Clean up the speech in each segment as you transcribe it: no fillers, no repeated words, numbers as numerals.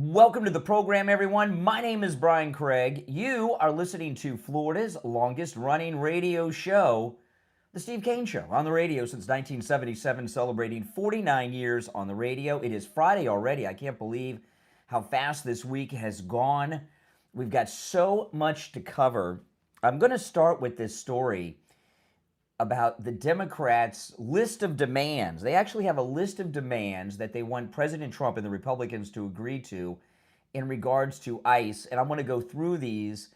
Welcome to the program, everyone. My name is Brian Craig. You are listening to Florida's longest running radio show, The Steve Kane Show, on the radio since 1977, celebrating 49 years on the radio. It is Friday already. I can't believe how fast this week has gone. We've got so much to cover. I'm going to start with this story about the Democrats' list of demands. They actually have a list of demands that they want President Trump and the Republicans to agree to in regards to ICE. And I'm going to go through these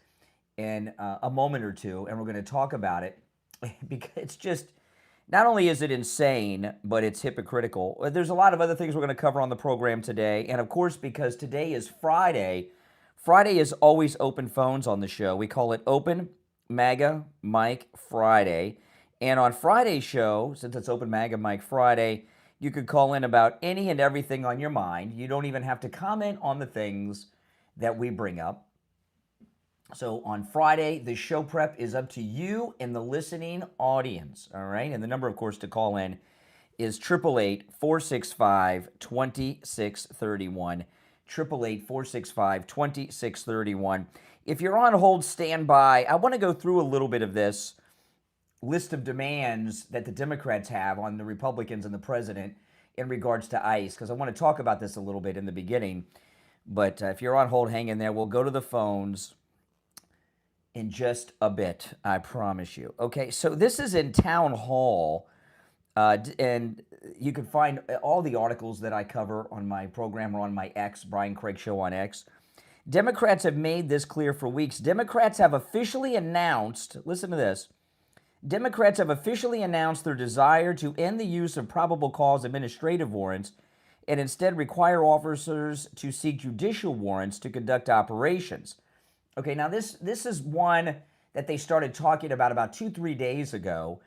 in a moment or two, and we're going to talk about it because it's just, not only is it insane, but it's hypocritical. There's a lot of other things we're going to cover on the program today. And of course, because today is Friday, Friday is always open phones on the show. We call it Open MAGA Mike Friday. And on Friday's show, since it's Open MAGA Mike Friday, you could call in about any and everything on your mind. You don't even have to comment on the things that we bring up. So on Friday, the show prep is up to you and the listening audience, all right? And the number, of course, to call in is 888-465-2631, 888-465-2631. If you're on hold, stand by. I want to go through a little bit of this list of demands that the Democrats have on the Republicans and the president in regards to ICE, because I want to talk about this a little bit in the beginning. But if you're on hold, hang in there. We'll go to the phones in just a bit, I promise you. Okay, so this is in Town Hall, and you can find all the articles that I cover on my program or on my X, Brian Craig Show on X. Democrats have made this clear for weeks. Democrats have officially announced, listen to this, Democrats have officially announced their desire to end the use of probable cause administrative warrants and instead require officers to seek judicial warrants to conduct operations. Okay, now this is one that they started talking about 2-3 days ago,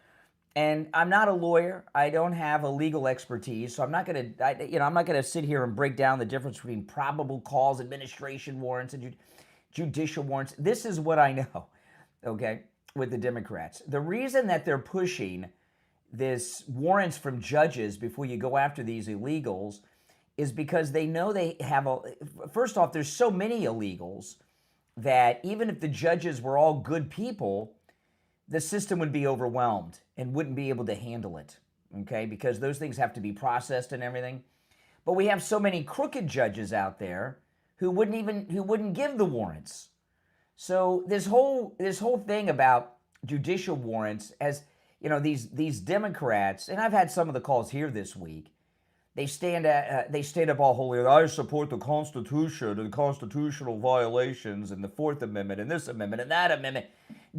and I'm not a lawyer. I don't have a legal expertise, so I'm not going to sit here and break down the difference between probable cause administration warrants and judicial warrants. This is what I know. Okay, with the Democrats. The reason that they're pushing this warrants from judges before you go after these illegals is because they know they have first off, there's so many illegals that even if the judges were all good people, the system would be overwhelmed and wouldn't be able to handle it, okay? Because those things have to be processed and everything. But we have so many crooked judges out there who wouldn't give the warrants. So this whole thing about judicial warrants, as you know, these Democrats, and I've had some of the calls here this week, they stand up all holy. I support the Constitution and constitutional violations and the Fourth Amendment and this amendment and that amendment.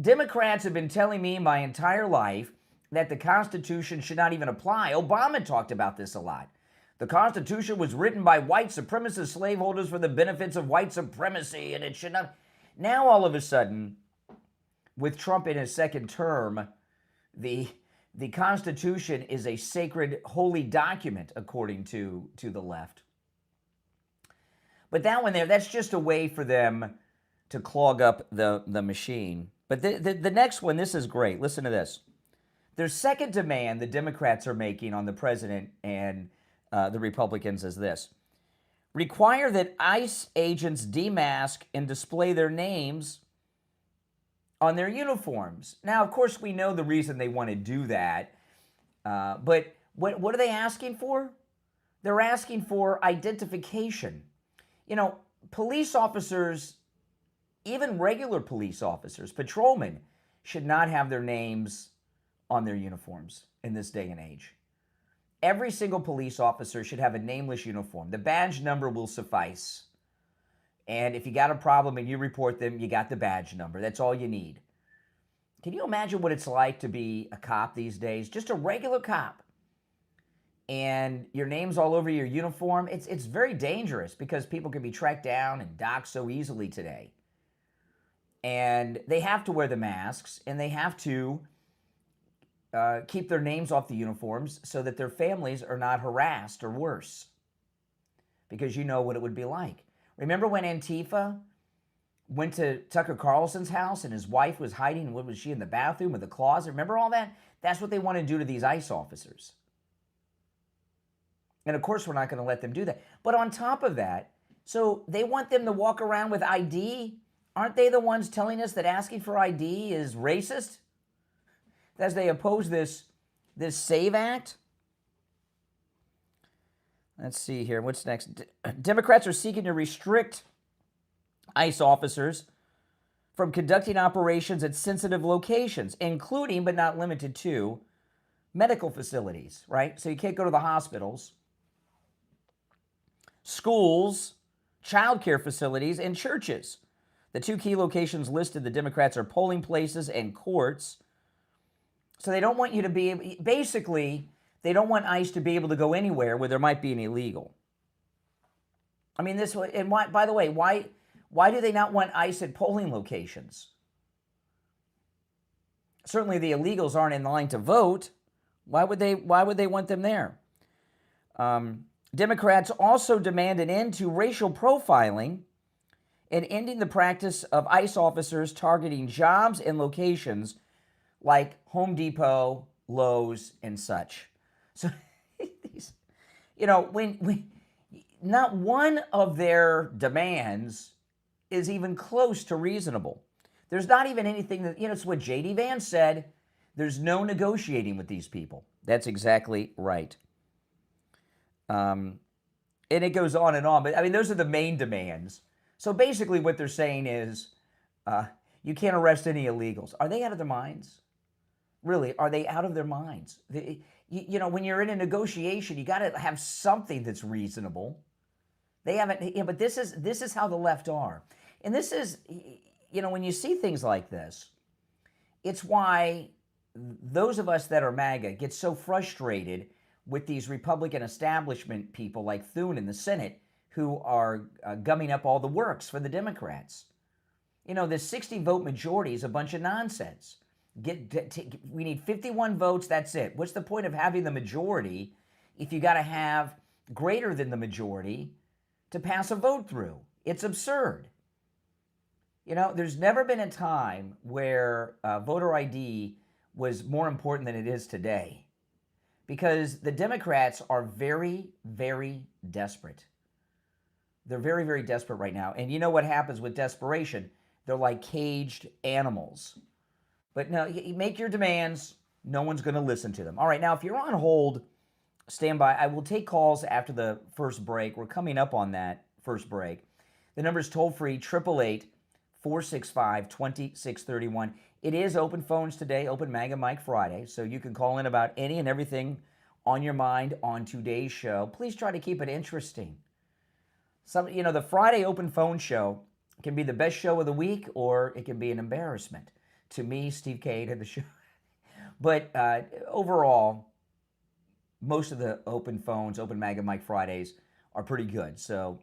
Democrats have been telling me my entire life that the Constitution should not even apply. Obama talked about this a lot. The Constitution was written by white supremacist slaveholders for the benefits of white supremacy, and it should not. Now, all of a sudden, with Trump in his second term, the Constitution is a sacred, holy document, according to the left. But that one there, that's just a way for them to clog up the machine. But the next one, this is great. Listen to this. Their second demand the Democrats are making on the president and the Republicans is this. Require that ICE agents demask and display their names on their uniforms. Now, of course, we know the reason they want to do that, but what are they asking for? They're asking for identification. You know, police officers, even regular police officers, patrolmen, should not have their names on their uniforms in this day and age. Every single police officer should have a nameless uniform. The badge number will suffice. And if you got a problem and you report them, you got the badge number. That's all you need. Can you imagine what it's like to be a cop these days? Just a regular cop. And your name's all over your uniform. It's very dangerous because people can be tracked down and doxxed so easily today. And they have to wear the masks, and they have to keep their names off the uniforms so that their families are not harassed or worse. Because you know what it would be like. Remember when Antifa went to Tucker Carlson's house and his wife was hiding, what was she, in the bathroom or the closet? Remember all that? That's what they want to do to these ICE officers. And of course, we're not going to let them do that. But on top of that, So they want them to walk around with ID. Aren't they the ones telling us that asking for ID is racist? As they oppose this SAVE Act? Let's see here. What's next? Democrats are seeking to restrict ICE officers from conducting operations at sensitive locations, including but not limited to medical facilities, right? So you can't go to the hospitals, schools, childcare facilities, and churches. The two key locations listed, the Democrats, are polling places and courts. So they don't want you to be, basically, they don't want ICE to be able to go anywhere where there might be an illegal. I mean, this, and why, by the way, why do they not want ICE at polling locations? Certainly the illegals aren't in line to vote. Why would they want them there? Democrats also demand an end to racial profiling and ending the practice of ICE officers targeting jobs and locations like Home Depot, Lowe's, and such. So, when not one of their demands is even close to reasonable. There's not even anything that, it's what J.D. Vance said. There's no negotiating with these people. That's exactly right. And it goes on and on. But, I mean, those are the main demands. So basically what they're saying is you can't arrest any illegals. Are they out of their minds? Really, are they out of their minds? When you're in a negotiation, you got to have something that's reasonable. They haven't, but this is how the left are. And this is, when you see things like this, it's why those of us that are MAGA get so frustrated with these Republican establishment people like Thune in the Senate who are gumming up all the works for the Democrats. This 60-vote majority is a bunch of nonsense. We need 51 votes, that's it. What's the point of having the majority if you got to have greater than the majority to pass a vote through? It's absurd. There's never been a time where voter ID was more important than it is today, because the Democrats are very, very desperate. They're very, very desperate right now. And you know what happens with desperation? They're like caged animals. But no, you make your demands. No one's going to listen to them. All right, now if you're on hold, stand by. I will take calls after the first break. We're coming up on that first break. The number is toll-free, 888-465-2631. It is open phones today, open MAGA Mike Friday, so you can call in about any and everything on your mind on today's show. Please try to keep it interesting. The Friday open phone show can be the best show of the week, or it can be an embarrassment to me, Steve Kane, and the show. But overall, most of the open phones, open MAGA Mike Fridays, are pretty good. So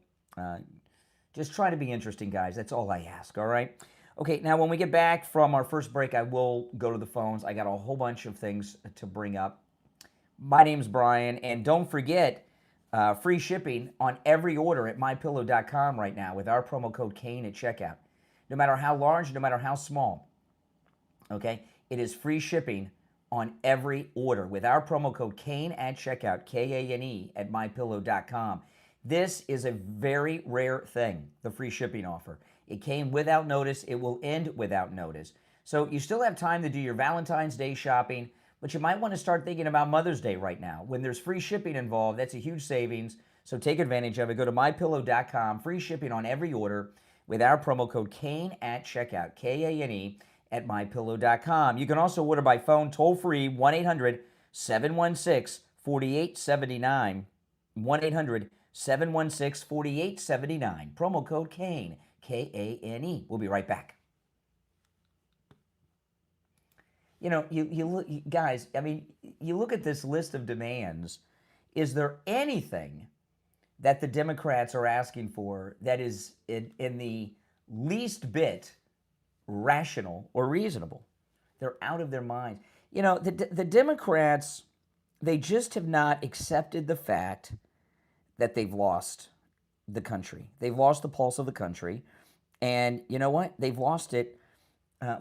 just try to be interesting, guys. That's all I ask, all right? Okay, now when we get back from our first break, I will go to the phones. I got a whole bunch of things to bring up. My name's Brian, and don't forget, free shipping on every order at mypillow.com right now with our promo code Kane at checkout. No matter how large, no matter how small. Okay? It is free shipping on every order with our promo code Kane at checkout, Kane at mypillow.com. This is a very rare thing, the free shipping offer. It came without notice. It will end without notice. So you still have time to do your Valentine's Day shopping, but you might want to start thinking about Mother's Day right now. When there's free shipping involved, that's a huge savings. So take advantage of it. Go to mypillow.com, free shipping on every order with our promo code Kane at checkout, Kane at mypillow.com. You can also order by phone toll-free, 1-800-716-4879, 1-800-716-4879. Promo code Kane, Kane. We'll be right back. You look, guys, I mean, you look at this list of demands. Is there anything that the Democrats are asking for that is in the least bit rational or reasonable? They're out of their minds. The Democrats, they just have not accepted the fact that they've lost the country. They've lost the pulse of the country. And you know what? They've lost it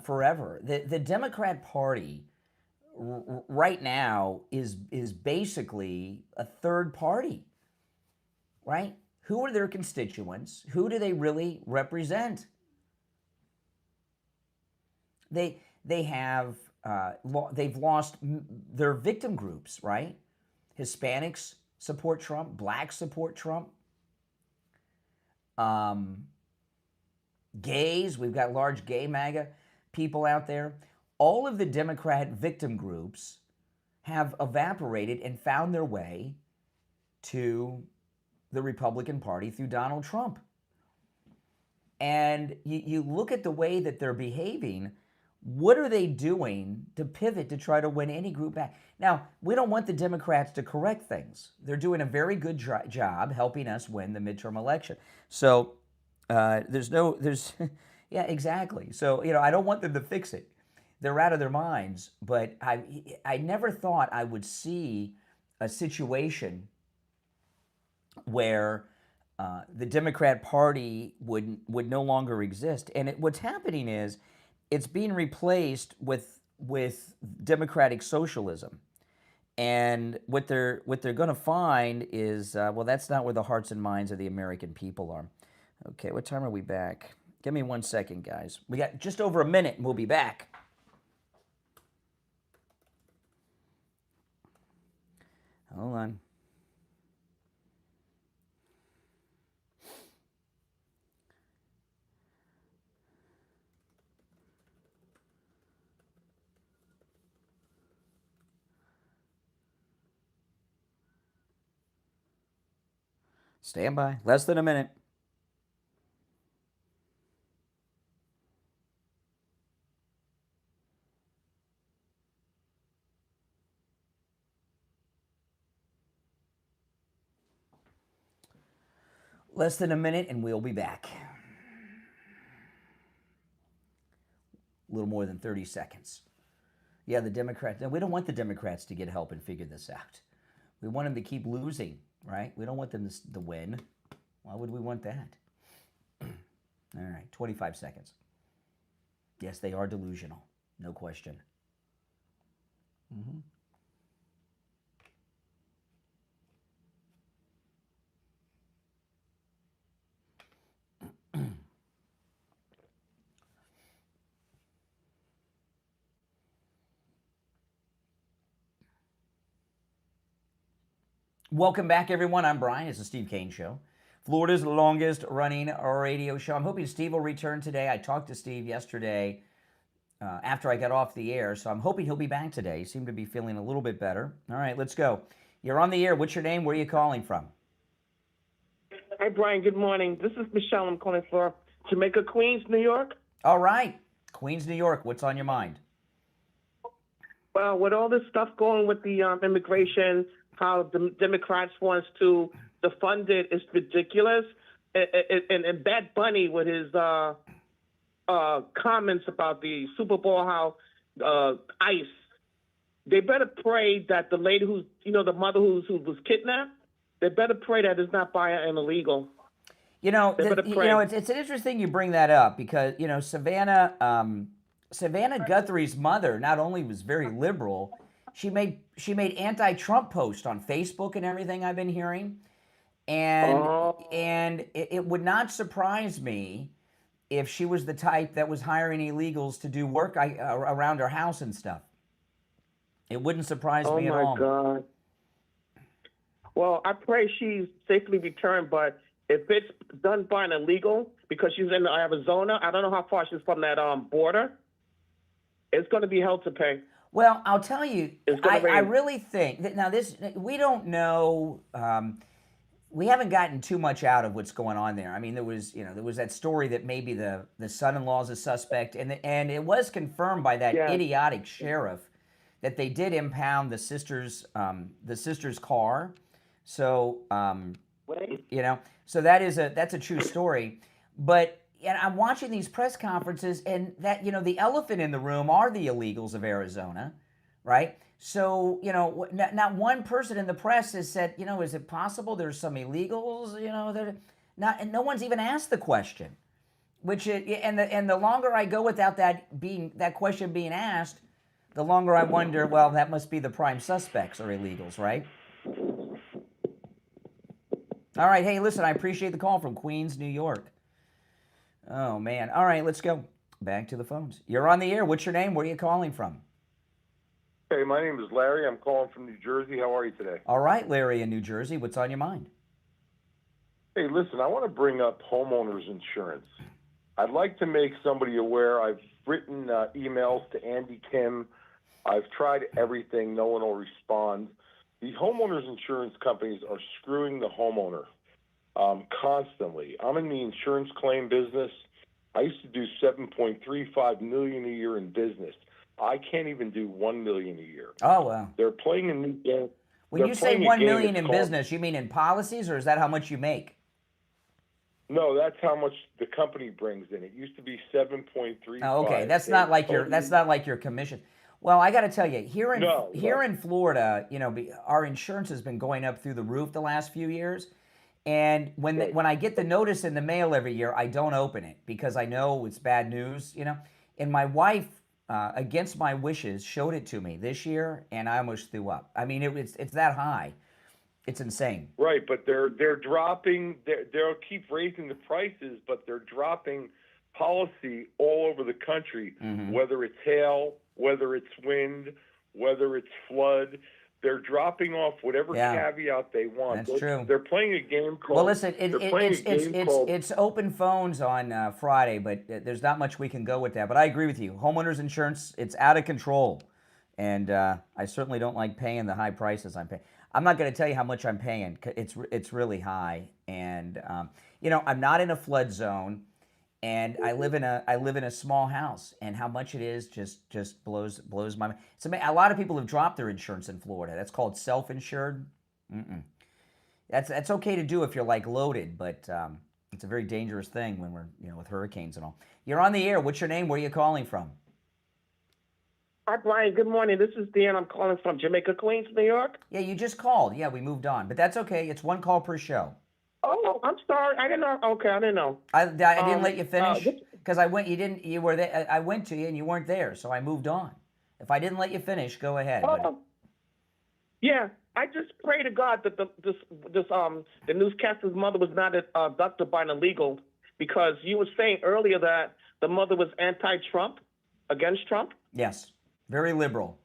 forever. The Democrat Party right now is basically a third party, right? Who are their constituents? Who do they really represent? They have they've lost their victim groups, right? Hispanics support Trump, blacks support Trump, gays. We've got large gay MAGA people out there. All of the Democrat victim groups have evaporated and found their way to the Republican Party through Donald Trump. And you look at the way that they're behaving. What are they doing to pivot to try to win any group back? Now, we don't want the Democrats to correct things. They're doing a very good job helping us win the midterm election. So yeah, exactly. So, I don't want them to fix it. They're out of their minds. But I never thought I would see a situation where the Democrat Party would no longer exist. And what's happening is it's being replaced with democratic socialism. And what they're going to find is, well, that's not where the hearts and minds of the American people are. Okay, what time are we back? Give me 1 second, guys. We got just over a minute, and we'll be back. Hold on. Stand by. Less than a minute. Less than a minute, and we'll be back. A little more than 30 seconds. Yeah, the Democrats. We don't want the Democrats to get help and figure this out. We want them to keep losing, right? We don't want them to win. Why would we want that? All right, 25 seconds. Yes, they are delusional. No question. Mm-hmm. Welcome back, everyone. I'm Brian. It's the Steve Kane Show, Florida's longest running radio show. I'm hoping Steve will return today. I talked to Steve yesterday after I got off the air, so I'm hoping he'll be back today. He seemed to be feeling a little bit better. All right, let's go. You're on the air. What's your name? Where are you calling from? Hi, Brian. Good morning. This is Michelle. I'm calling for Jamaica, Queens, New York. All right. Queens, New York. What's on your mind? Well, with all this stuff going with the immigration, how the Democrats wants to defund it is ridiculous. And Bad Bunny with his comments about the Super Bowl, how ICE, they better pray that the lady who's, the mother who was kidnapped, they better pray that it's not by an illegal. It's interesting you bring that up because, Savannah Guthrie's mother not only was very liberal, she made anti-Trump posts on Facebook and everything I've been hearing, and it would not surprise me if she was the type that was hiring illegals to do work around her house and stuff. It wouldn't surprise me at all. Oh my God. Well, I pray she's safely returned, but if it's done by an illegal, because she's in Arizona, I don't know how far she's from that border, it's going to be hell to pay. Well, I'll tell you, I really think that now we don't know. We haven't gotten too much out of what's going on there. I mean, there was that story that maybe the son-in-law is a suspect, and it was confirmed by that idiotic sheriff that they did impound the sister's car. So so that's a true story. But and I'm watching these press conferences, and that the elephant in the room are the illegals of Arizona, right? So not one person in the press has said, is it possible there's some illegals, and no one's even asked the question. And the longer I go without that question being asked, the longer I wonder, well, that must be the prime suspects are illegals, right? All right. Hey, listen, I appreciate the call from Queens, New York. Oh, man. All right, let's go back to the phones. You're on the air. What's your name? Where are you calling from? Hey, my name is Larry. I'm calling from New Jersey. How are you today? All right, Larry in New Jersey. What's on your mind? Hey, listen, I want to bring up homeowners insurance. I'd like to make somebody aware. I've written emails to Andy Kim. I've tried everything. No one will respond. The homeowners insurance companies are screwing the homeowner constantly. I'm in the insurance claim business. I used to do $7.35 million a year in business. I can't even do $1 million a year. Oh, wow. They're playing a new game. When you say $1 million in business, you mean in policies, or is that how much you make? No, that's how much the company brings in. It used to be 7.35. Oh, okay, that's not like your commission. Well, I got to tell you, here in Florida, you know, our insurance has been going up through the roof the last few years. And when I get the notice in the mail every year, I don't open it because I know it's bad news, you know. And my wife, against my wishes, showed it to me this year, and I almost threw up. I mean, it's that high. It's insane. Right, but they're dropping. They'll keep raising the prices, but they're dropping policy all over the country. Mm-hmm. Whether it's hail, whether it's wind, whether it's flood, they're dropping off whatever caveat they want. That's true. They're playing a game called. Well, listen, it's open phones on Friday, but there's not much we can go with that. But I agree with you. Homeowners insurance, it's out of control, and I certainly don't like paying the high prices I'm paying. I'm not going to tell you how much I'm paying. It's really high, and you know, I'm not in a flood zone, and I live in a small house, and how much it is just blows my mind. So a lot of people have dropped their insurance in Florida. That's called self-insured. That's okay to do if you're like loaded, but it's a very dangerous thing when we're with hurricanes and all. You're on the air. What's your name? Where are you calling from? Hi, Brian. Good morning. This is Dan. I'm calling from Jamaica, Queens, New York. Yeah, you just called. Yeah, we moved on, but that's okay. It's one call per show. Oh, I'm sorry. I didn't know. Okay, I didn't know. I didn't let you finish because I went. You were there. I went to you and you weren't there, so I moved on. If I didn't let you finish, go ahead. Yeah, I just pray to God that the newscaster's mother was not abducted by an illegal, because you were saying earlier that the mother was anti-Trump, against Trump. Yes, very liberal.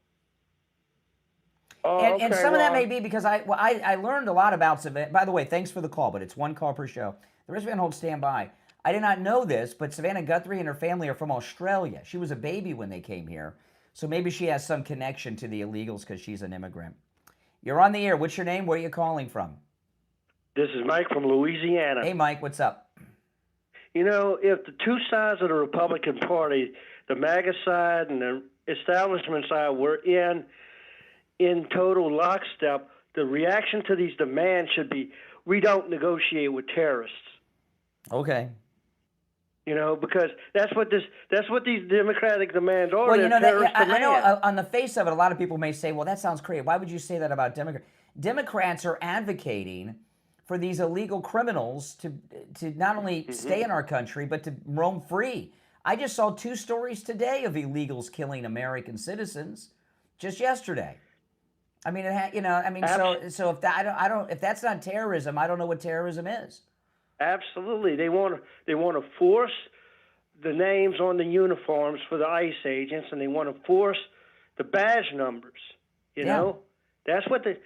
Oh, and some of that may be because I learned a lot about Savannah. By the way, thanks for the call, but it's one call per show. The rest of you hold stand by. I did not know this, but Savannah Guthrie and her family are from Australia. She was a baby when they came here, so maybe she has some connection to the illegals because she's an immigrant. You're on the air. What's your name? Where are you calling from? This is Mike from Louisiana. Hey, Mike, what's up? You know, if the two sides of the Republican Party, the MAGA side and the establishment side, were in total lockstep, the reaction to these demands should be, we don't negotiate with terrorists. Okay. You know, because that's what these democratic demands are. Well, you know, I know on the face of it, a lot of people may say, well, that sounds crazy. Why would you say that about Democrats? Democrats are advocating for these illegal criminals to not only stay in our country, but to roam free. I just saw 2 stories today of illegals killing American citizens just yesterday. I mean, so if that's not terrorism, I don't know what terrorism is. Absolutely, they want to force the names on the uniforms for the ICE agents, and they want to force the badge numbers. You know, that's what they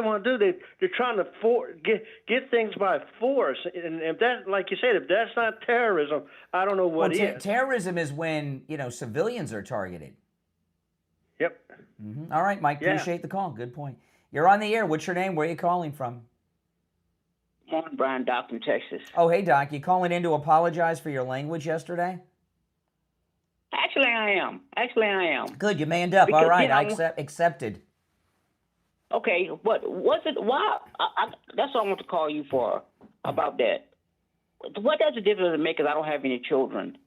want to do. They're trying to get things by force, and if that, like you said, if that's not terrorism, I don't know what is. Terrorism is when civilians are targeted. Yep. Mm-hmm. All right, Mike. Appreciate the call. Good point. You're on the air. What's your name? Where are you calling from? Morning, Brian. Doc from Texas. Oh, hey, Doc. You calling in to apologize for your language yesterday? Actually, I am. Good. You manned up. All right. I accepted. Okay. But was it? Why? That's what I want to call you for about that. What does the difference make? Because I don't have any children.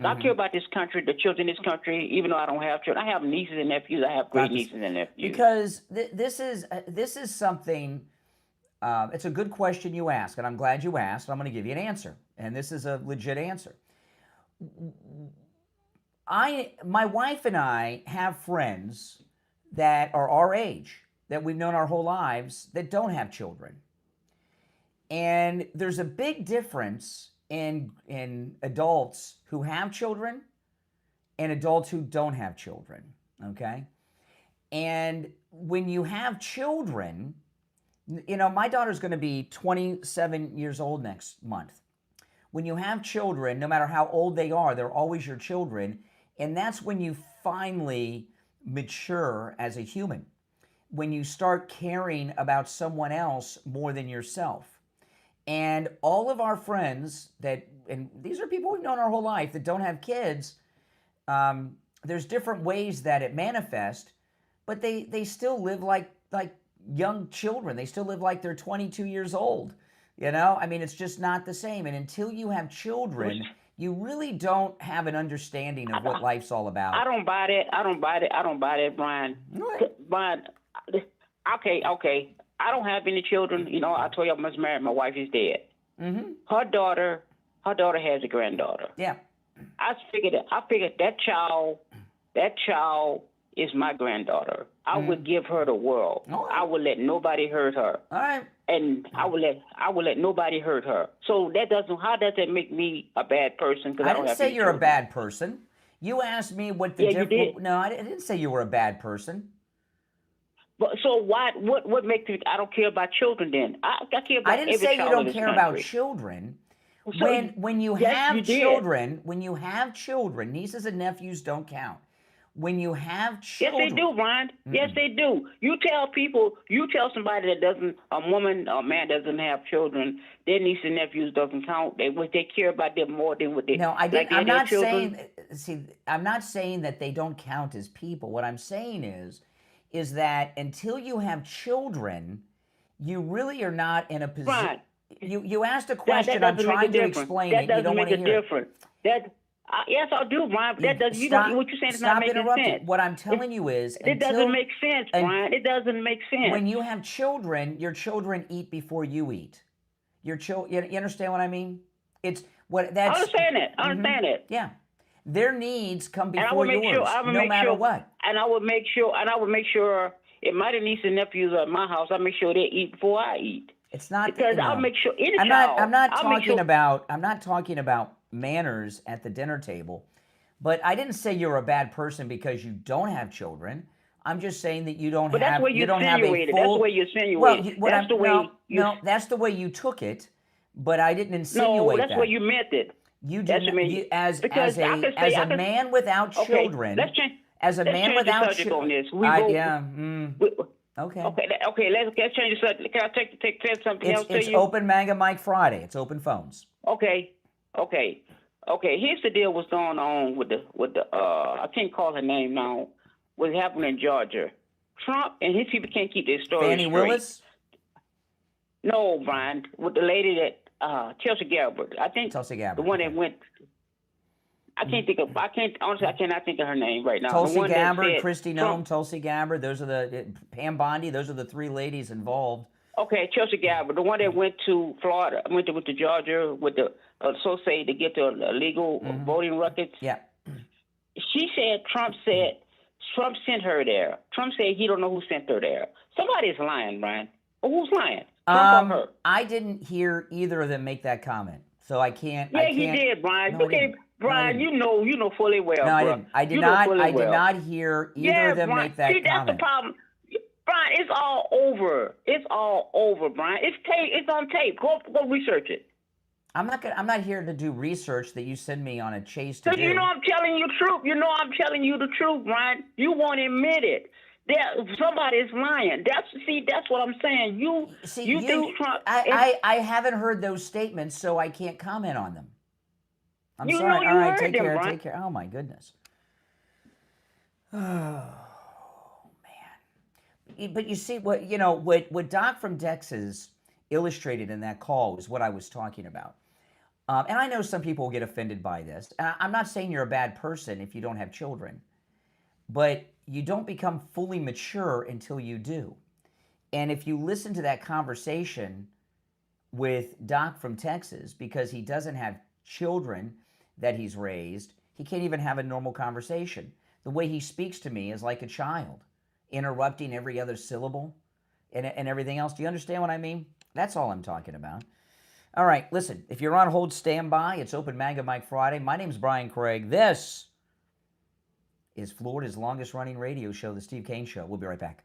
I care about this country, the children in this country, even though I don't have children. I have nieces and nephews. I have great nieces and nephews. Because this is something. It's a good question you ask, and I'm glad you asked. I'm going to give you an answer, and this is a legit answer. My wife and I have friends that are our age, that we've known our whole lives, that don't have children. And there's a big difference in adults who have children and adults who don't have children, okay? And when you have children, you know, my daughter's going to be 27 years old next month. When you have children, no matter how old they are, they're always your children. And that's when you finally mature as a human, when you start caring about someone else more than yourself. And all of our friends that, and these are people we've known our whole life that don't have kids, there's different ways that it manifests, but they still live like young children. They still live like they're 22 years old. You know, I mean, it's just not the same. And until you have children, you really don't have an understanding of what life's all about. I don't buy that, Brian. Brian, okay. I don't have any children. You know, I told you I was married. My wife is dead. Mm-hmm. Her daughter has a granddaughter. Yeah. I figured that child is my granddaughter. I would give her the world. All right. I would let nobody hurt her. All right. And I would let nobody hurt her. So how does that make me a bad person? I didn't say you're a bad person. You asked me what the difference. You did. No, I didn't say you were a bad person. But so what makes you? I don't care about children. Then I care about. I didn't every say you child don't in this care country. about children. So, When you yes, have you did. children, nieces and nephews don't count. When you have children, Yes, they do, Brian. Yes, they do. You tell somebody that doesn't, a woman or a man doesn't have children, their nieces and nephews doesn't count. They care about them more than what they. No, I didn't. Like I'm not children. saying. See, I'm not saying that they don't count as people. What I'm saying is that until you have children, you really are not in a position. Brian, You asked a question. I'm doesn't make a trying to difference. explain That it. You don't doesn't want make to a hear it. difference. Yes, I do, Brian. But that does. What you're saying is Stop not making interrupting. sense. What I'm telling you is, It doesn't make sense, Brian. It doesn't make sense. When you have children, your children eat before you eat. You understand what I mean? It's what that's. I understand that. I understand it. Yeah, their needs come And I would before make yours, sure. no matter what. And I would make sure. If my nieces and nephews are at my house, I make sure they eat before I eat. It's not because no. I'll make sure any I'm child. not I'll make talking sure, about. I'm not talking about manners at the dinner table. But I didn't say you're a bad person because you don't have children. I'm just saying that you don't But have. that's where you don't have a insinuated. full. That's where you insinuated. Well, that's the way. that's the way you took it. But I didn't insinuate no, that's that. where you meant it. You That's did what I not, mean. you, as Because I could say- as I a could- man without Okay, children. let's change. As a let's man change the without subject on children. this. Okay. Okay. Let's change the subject. Can I take something else to It's you? open Manga Mike Friday. It's open phones. Okay. Here's the deal. What's going on with the I can't call her name now. What happened in Georgia? Trump and his people can't keep their story Fannie straight. Willis? No, Brian. With the lady that Chelsea Gabbard. I think Tulsi Gabbard. the one that went. I cannot think of her name right now. Tulsi the one Gabbard, that Kristi Noem, Tulsi Gabbard. Those are the Pam Bondi. Those are the three ladies involved. Okay, Chelsea Gabbard, the one that went to Florida, went to Georgia with the associate to get the illegal voting records. Yeah. She said Trump sent her there. Trump said he don't know who sent her there. Somebody's lying, Brian. Who's lying? Trump or her? I didn't hear either of them make that comment, so I can't. Yeah, he did, Brian. No, Okay, Brian, you know fully well. No, I bro. didn't. I did You not. know fully I did well. not hear either of them Brian, make that see, comment. that's the problem. Brian, it's all over. It's all over, Brian. It's tape. It's on tape. Go research it. I'm not here to do research that you send me on a chase to do. Because you know I'm telling you the truth. You know I'm telling you the truth, Brian. You won't admit it. Somebody's lying. That's what I'm saying. You think Trump? I haven't heard those statements, so I can't comment on them. I'm You sorry. know you All right, heard take them, care. Brian. Take care. Oh my goodness. Oh man. But you see what Doc from Texas illustrated in that call was what I was talking about. And I know some people will get offended by this. And I'm not saying you're a bad person if you don't have children, but you don't become fully mature until you do. And if you listen to that conversation with Doc from Texas, because he doesn't have children that he's raised, he can't even have a normal conversation. The way he speaks to me is like a child, interrupting every other syllable and everything else. Do you understand what I mean? That's all I'm talking about. All right, listen, if you're on hold, stand by. It's Open Manga Mike Friday. My name's Brian Craig. This is Florida's longest running radio show, The Steve Kane Show. We'll be right back.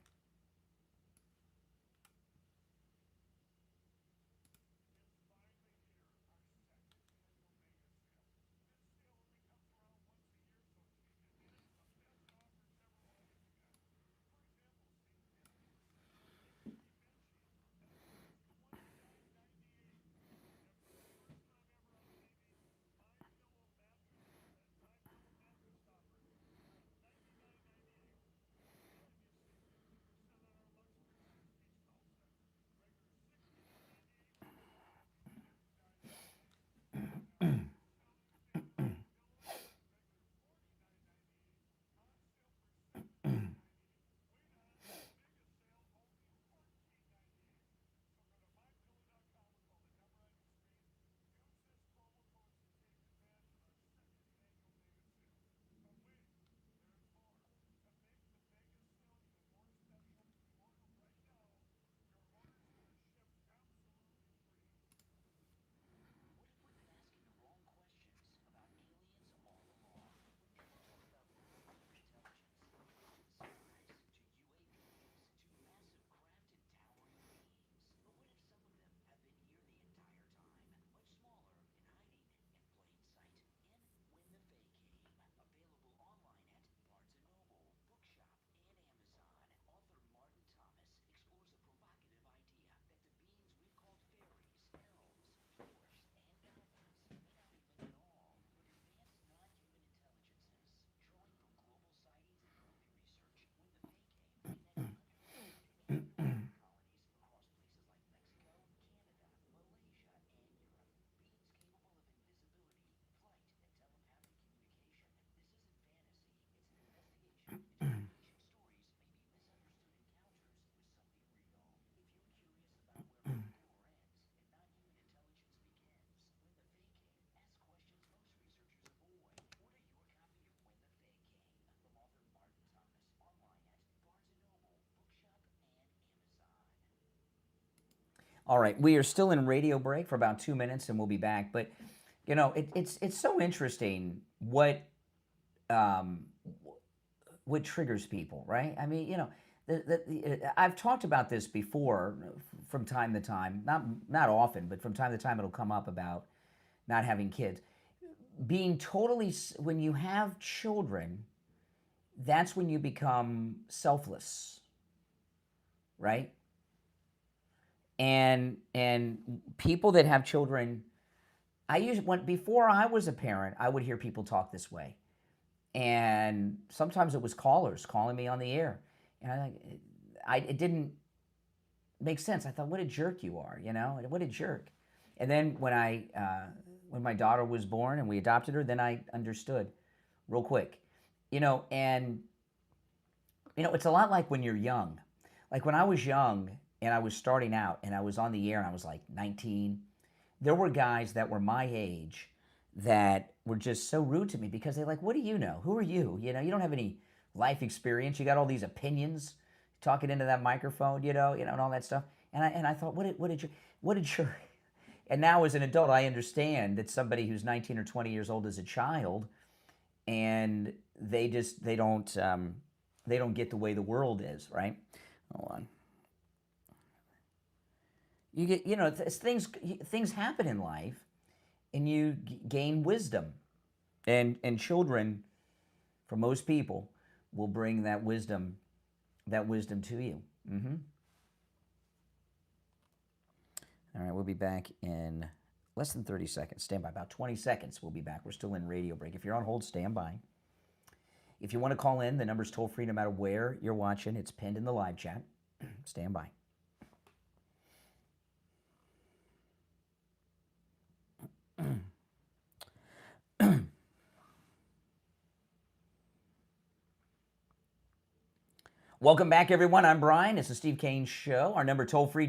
All right, we are still in radio break for about 2 minutes, and we'll be back. But you know, it's so interesting um, what triggers people, right? I mean, you know, I've talked about this before from time to time, not often, but from time to time it'll come up about not having kids, being totally. When you have children, that's when you become selfless, right? And people that have children, before I was a parent, I would hear people talk this way, and sometimes it was callers calling me on the air, and it didn't make sense. I thought, what a jerk you are, you know, what a jerk. And then when my daughter was born and we adopted her, then I understood real quick, you know. And you know, it's a lot like when you're young. Like when I was young and I was starting out and I was on the air and I was like 19, there were guys that were my age that were just so rude to me because they're like, what do you know? Who are you? You know, you don't have any life experience. You got all these opinions talking into that microphone, you know, and all that stuff. And I thought, what did you, and now as an adult, I understand that somebody who's 19 or 20 years old is a child, and they don't get the way the world is, right? Hold on. You get, you know, things happen in life, and you gain wisdom, and children, for most people, will bring that wisdom to you. Mm-hmm. All right, we'll be back in less than 30 seconds. Stand by. About 20 seconds, we'll be back. We're still in radio break. If you're on hold, stand by. If you want to call in, the number's toll free no matter where you're watching. It's pinned in the live chat. Stand by. Welcome back, everyone. I'm Brian. It's the Steve Kane Show. Our number toll free,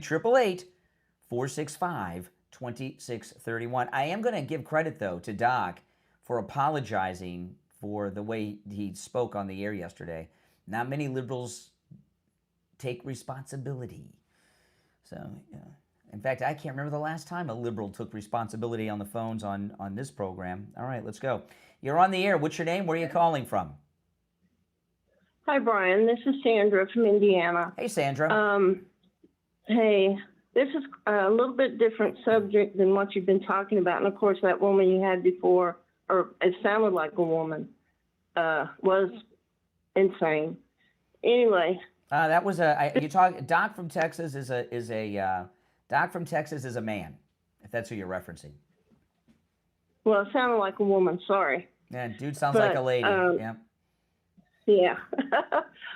888-465-2631. I am going to give credit, though, to Doc for apologizing for the way he spoke on the air yesterday. Not many liberals take responsibility. So, In fact, I can't remember the last time a liberal took responsibility on the phones on this program. All right, let's go. You're on the air. What's your name? Where are you calling from? Hi, Brian. This is Sandra from Indiana. Hey, Sandra. Hey, this is a little bit different subject than what you've been talking about. And, of course, that woman you had before, or it sounded like a woman, was insane. Anyway. That was you talk. Doc from Texas is a Doc from Texas is a man, if that's who you're referencing. Well, it sounded like a woman. Sorry. Yeah, dude sounds like a lady. Yeah. Yeah.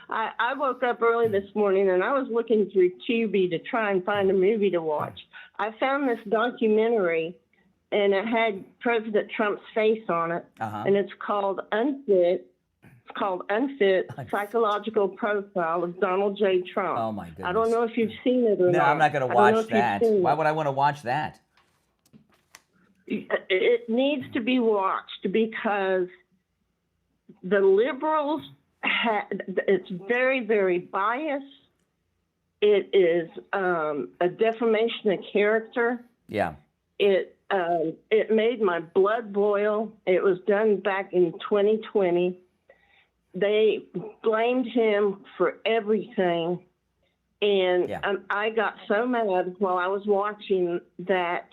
I woke up early this morning and I was looking through Tubi to try and find a movie to watch. I found this documentary and it had President Trump's face on it, and it's called Unfit. It's called Unfit, Psychological Profile of Donald J. Trump. Oh, my goodness. I don't know if you've seen it or not. No, I'm not going to watch that. Why would I want to watch that? It needs to be watched because the liberals, it's very, very biased. It is a defamation of character. Yeah. It made my blood boil. It was done back in 2020. They blamed him for everything. And I got so mad while I was watching that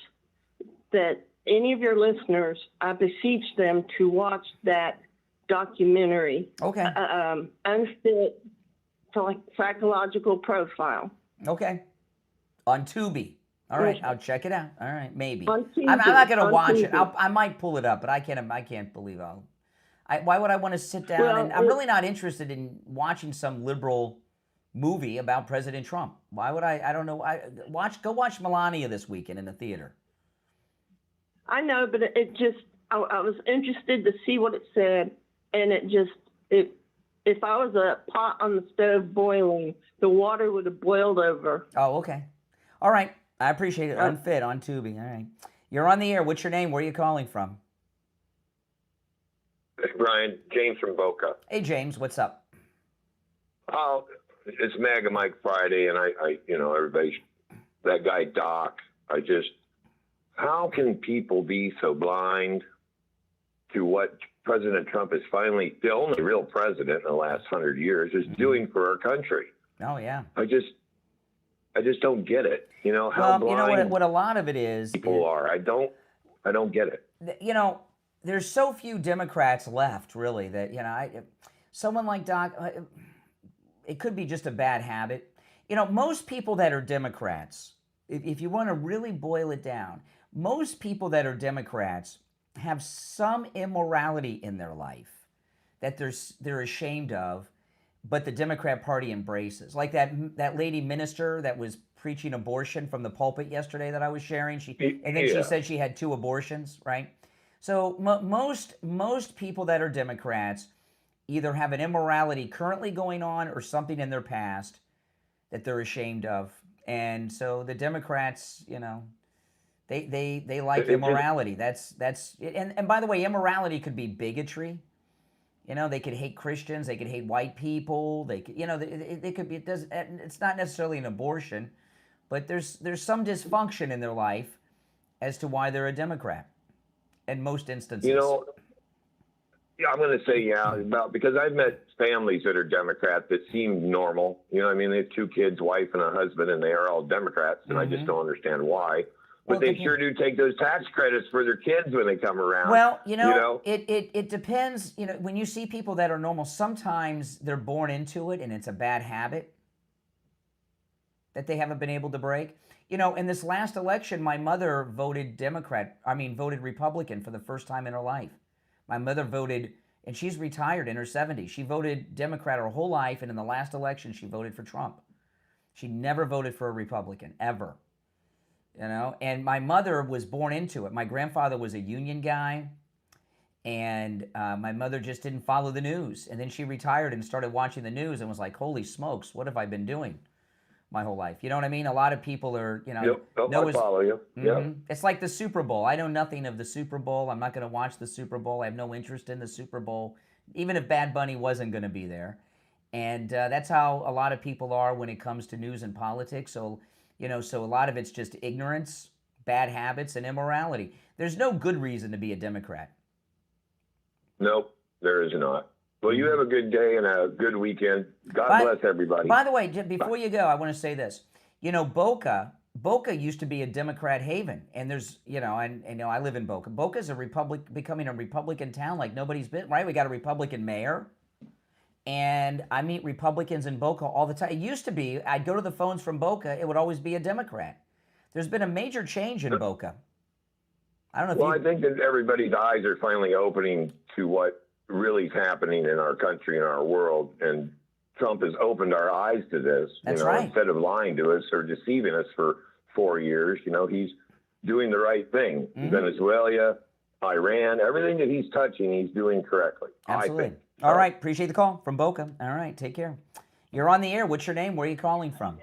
any of your listeners, I beseech them to watch that documentary. Okay. Unfit Psychological Profile. Okay. On Tubi. All right, I'll check it out. All right, maybe. On Tubi. I'm not going to watch Tubi. it. I might pull it up, but I can't believe why would I want to sit down? And I'm really not interested in watching some liberal movie about President Trump. Why would I? I don't know. Go watch Melania this weekend in the theater. I know, but it just I was interested to see what it said, and if I was a pot on the stove boiling, the water would have boiled over. Oh, okay. All right. I appreciate it. Unfit on Tubi. All right. You're on the air. What's your name? Where are you calling from? Brian, James from Boca. Hey, James. What's up? Oh, it's Mega Mike Friday, and I everybody, that guy Doc, how can people be so blind to what President Trump is finally, the only real president in the last 100 years, is doing for our country? Oh, yeah. I just don't get it. How blind you know what a lot of it is. People are. I don't get it. There's so few Democrats left, really, that, someone like Doc, it could be just a bad habit. Most people that are Democrats, if you want to really boil it down, most people that are Democrats have some immorality in their life that they're ashamed of, but the Democrat Party embraces. Like that lady minister that was preaching abortion from the pulpit yesterday that I was sharing. She said she had 2 abortions, right? So most people that are Democrats either have an immorality currently going on or something in their past that they're ashamed of. And so the Democrats, they like immorality. That's and by the way, immorality could be bigotry. They could hate Christians, they could hate white people, they could, they could be, it's not necessarily an abortion, but there's some dysfunction in their life as to why they're a Democrat in most instances. Yeah, I'm going to say because I've met families that are Democrats that seem normal. They have 2 kids, wife and a husband, and they are all Democrats, and I just don't understand why. But they sure do take those tax credits for their kids when they come around. Well, it depends. When you see people that are normal, sometimes they're born into it and it's a bad habit that they haven't been able to break. In this last election, my mother voted Republican for the first time in her life. My mother voted, and she's retired in her 70s. She voted Democrat her whole life, and in the last election, she voted for Trump. She never voted for a Republican, ever. And my mother was born into it. My grandfather was a union guy, and my mother just didn't follow the news. And then she retired and started watching the news and was like, holy smokes, what have I been doing my whole life? You know what I mean? A lot of people are, I follow you. Yeah. It's like the Super Bowl. I know nothing of the Super Bowl. I'm not going to watch the Super Bowl. I have no interest in the Super Bowl, even if Bad Bunny wasn't going to be there. And that's how a lot of people are when it comes to news and politics. So So a lot of it's just ignorance, bad habits, and immorality. There's no good reason to be a Democrat. Nope, there is not. Well, you have a good day and a good weekend. God bless everybody. By the way, before you go, I want to say this. Boca used to be a Democrat haven, and there's, I live in Boca. Boca's becoming a Republican town like nobody's been, right? We got a Republican mayor, and I meet Republicans in Boca all the time. It used to be, I'd go to the phones from Boca, it would always be a Democrat. There's been a major change in Boca. I don't know if I think that everybody's eyes are finally opening to what really is happening in our country and our world, and Trump has opened our eyes to this. That's right. Instead of lying to us or deceiving us for 4 years, he's doing the right thing. Venezuela, Iran, everything that he's touching, he's doing correctly. Absolutely. I think. All right. Appreciate the call from Boca. All right. Take care. You're on the air. What's your name? Where are you calling from?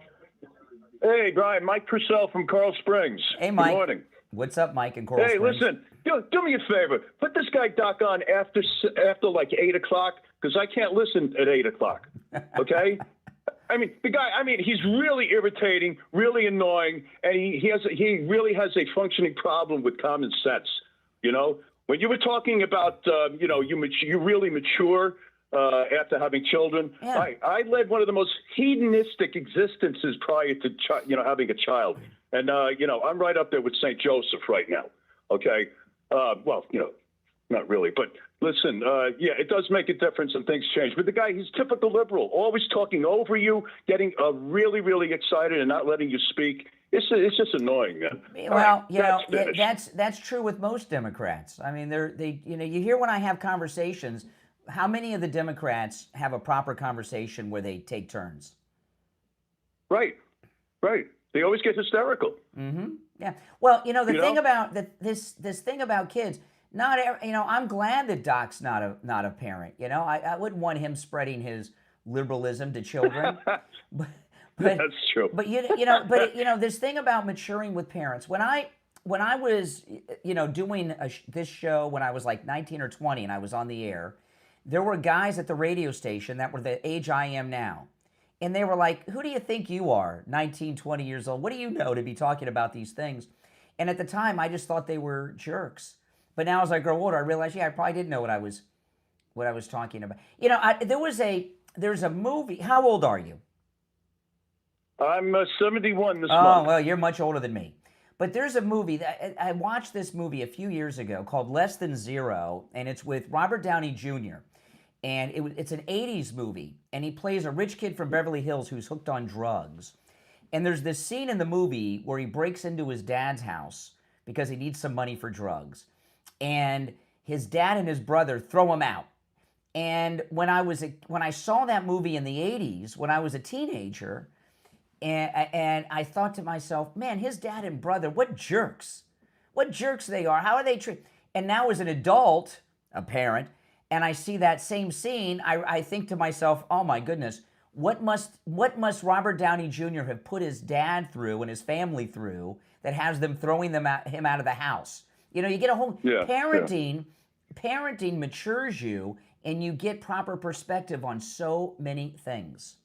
Hey, Brian. Mike Purcell from Coral Springs. Hey, Mike. Good morning. What's up, Mike in Coral Springs? Hey, listen. Do me a favor. Put this guy Doc on after like 8 o'clock, because I can't listen at 8 o'clock. Okay? The guy, he's really irritating, really annoying, and he really has a functioning problem with common sense. When you were talking about, you really mature after having children. Yeah. I led one of the most hedonistic existences prior to, having a child. And, I'm right up there with St. Joseph right now. Okay? Not really, but listen, it does make a difference and things change. But the guy, he's typical liberal, always talking over you, getting really, really excited and not letting you speak. It's just annoying, man. Well, that's true with most Democrats. You hear when I have conversations, how many of the Democrats have a proper conversation where they take turns? Right. They always get hysterical. Mm-hmm. Yeah. Well, the thing about this thing about kids. I'm glad that Doc's not a parent. I wouldn't want him spreading his liberalism to children. but that's true. But this thing about maturing with parents. When I was doing this show when I was like 19 or 20 and I was on the air, there were guys at the radio station that were the age I am now. And they were like, who do you think you are, 19, 20 years old? What do you know to be talking about these things? And at the time, I just thought they were jerks. But now as I grow older, I realize, I probably didn't know what I was talking about. There's a movie. How old are you? I'm 71 this month. Oh, well, you're much older than me. But there's a movie, I watched this movie a few years ago called Less Than Zero, and it's with Robert Downey Jr., and it's an 80s movie, and he plays a rich kid from Beverly Hills who's hooked on drugs. And there's this scene in the movie where he breaks into his dad's house because he needs some money for drugs. And his dad and his brother throw him out. And when I saw that movie in the 80s, when I was a teenager, and I thought to myself, man, his dad and brother, what jerks they are. How are they treated? And now as an adult, a parent, and I see that same scene, I think to myself, oh my goodness, what must Robert Downey Jr. have put his dad through and his family through that has them throwing him out of the house? You get a whole parenting matures you, and you get proper perspective on so many things.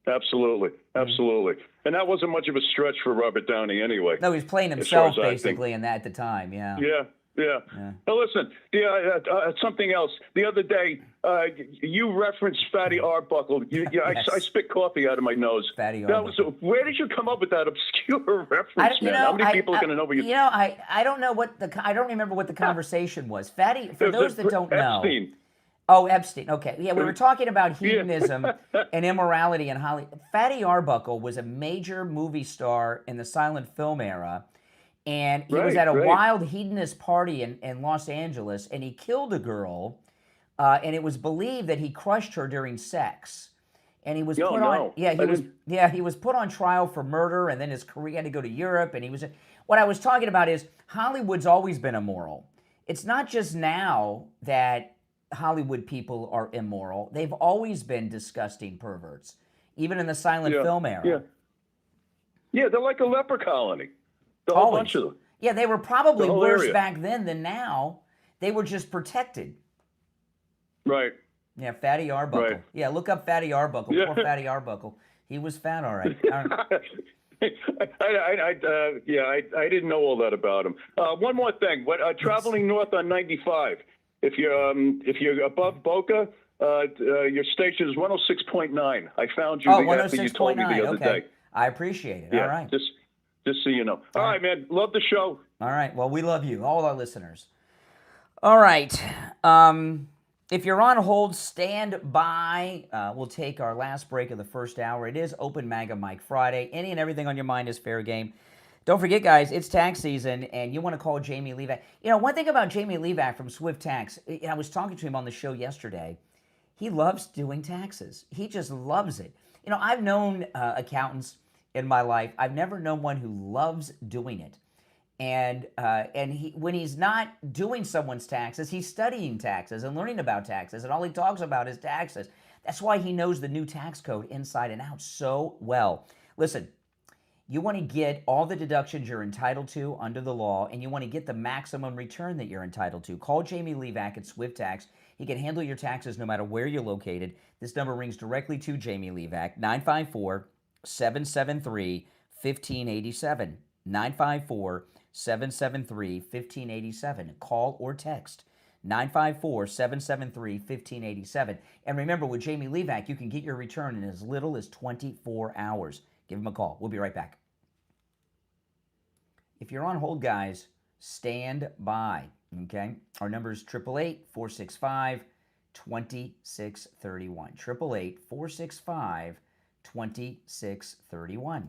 Absolutely. And that wasn't much of a stretch for Robert Downey anyway. No, he was playing himself basically in that at the time, yeah. Yeah. Now listen, something else. The other day, you referenced Fatty Arbuckle. I spit coffee out of my nose. Fatty Arbuckle. Where did you come up with that obscure reference, man? How many people are going to know what you? I don't know I don't remember what the conversation was. Fatty, for those that don't know. Epstein. Oh, Epstein. Okay. Yeah, we were talking about hedonism and immorality in Hollywood. Fatty Arbuckle was a major movie star in the silent film era. And he was at a wild hedonist party in Los Angeles, and he killed a girl, and it was believed that he crushed her during sex. And he was put on trial for murder, and then his career had to go to Europe. And what I was talking about is Hollywood's always been immoral. It's not just now that Hollywood people are immoral. They've always been disgusting perverts, even in the silent film era. Yeah, they're like a leper colony. The whole bunch of them. Yeah, they were probably worse back then than now. They were just protected. Right. Yeah, Fatty Arbuckle. Right. Yeah, look up Fatty Arbuckle. Poor Fatty Arbuckle. He was fat, all right. I didn't know all that about him. One more thing. Traveling north on 95. If you're above Boca, your station is 106.9. I found you after you told me the other day. I appreciate it. Yeah, All right. Just so you know. All right, man. Love the show. All right. Well, we love you, all our listeners. All right. If you're on hold, stand by. We'll take our last break of the first hour. It is Open MAGA Mike Friday. Any and everything on your mind is fair game. Don't forget, guys, it's tax season, and you want to call Jamie Levac. You know, one thing about Jamie Levac from Swift Tax, I was talking to him on the show yesterday. He loves doing taxes. He just loves it. You know, I've known accountants in my life. I've never known one who loves doing it. And when he's not doing someone's taxes, he's studying taxes and learning about taxes, and all he talks about is taxes. That's why he knows the new tax code inside and out so well. Listen, you want to get all the deductions you're entitled to under the law, and you want to get the maximum return that you're entitled to. Call Jamie Levac at Swift Tax. He can handle your taxes no matter where you're located. This number rings directly to Jamie Levac, 954-773-1587. 954-773-1587. Call or text 954-773-1587. And remember, with Jamie Levac, you can get your return in as little as 24 hours. Give him a call. We'll be right back. If you're on hold, guys, stand by, okay? Our number is 888-465-2631. 888-465-2631.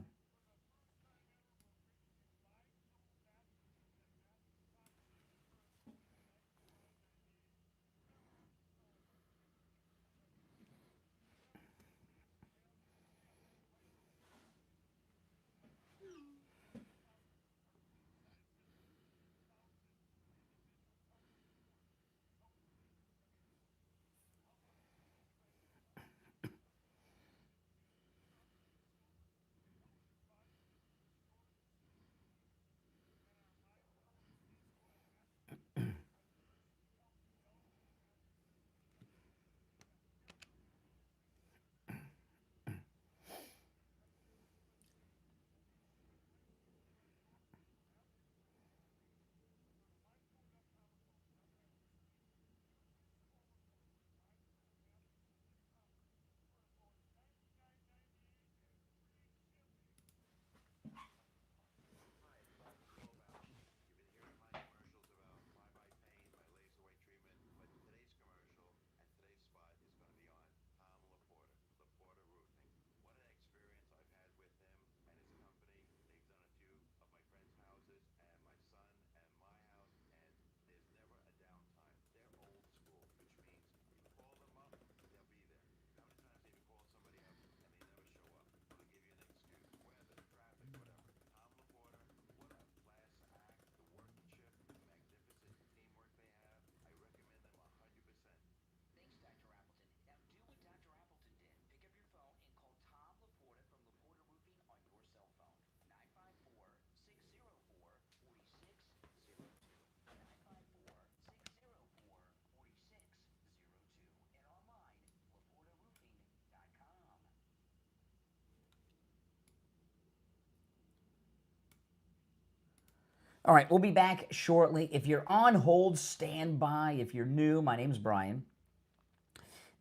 All right, we'll be back shortly. If you're on hold, stand by. If you're new, my name's Brian.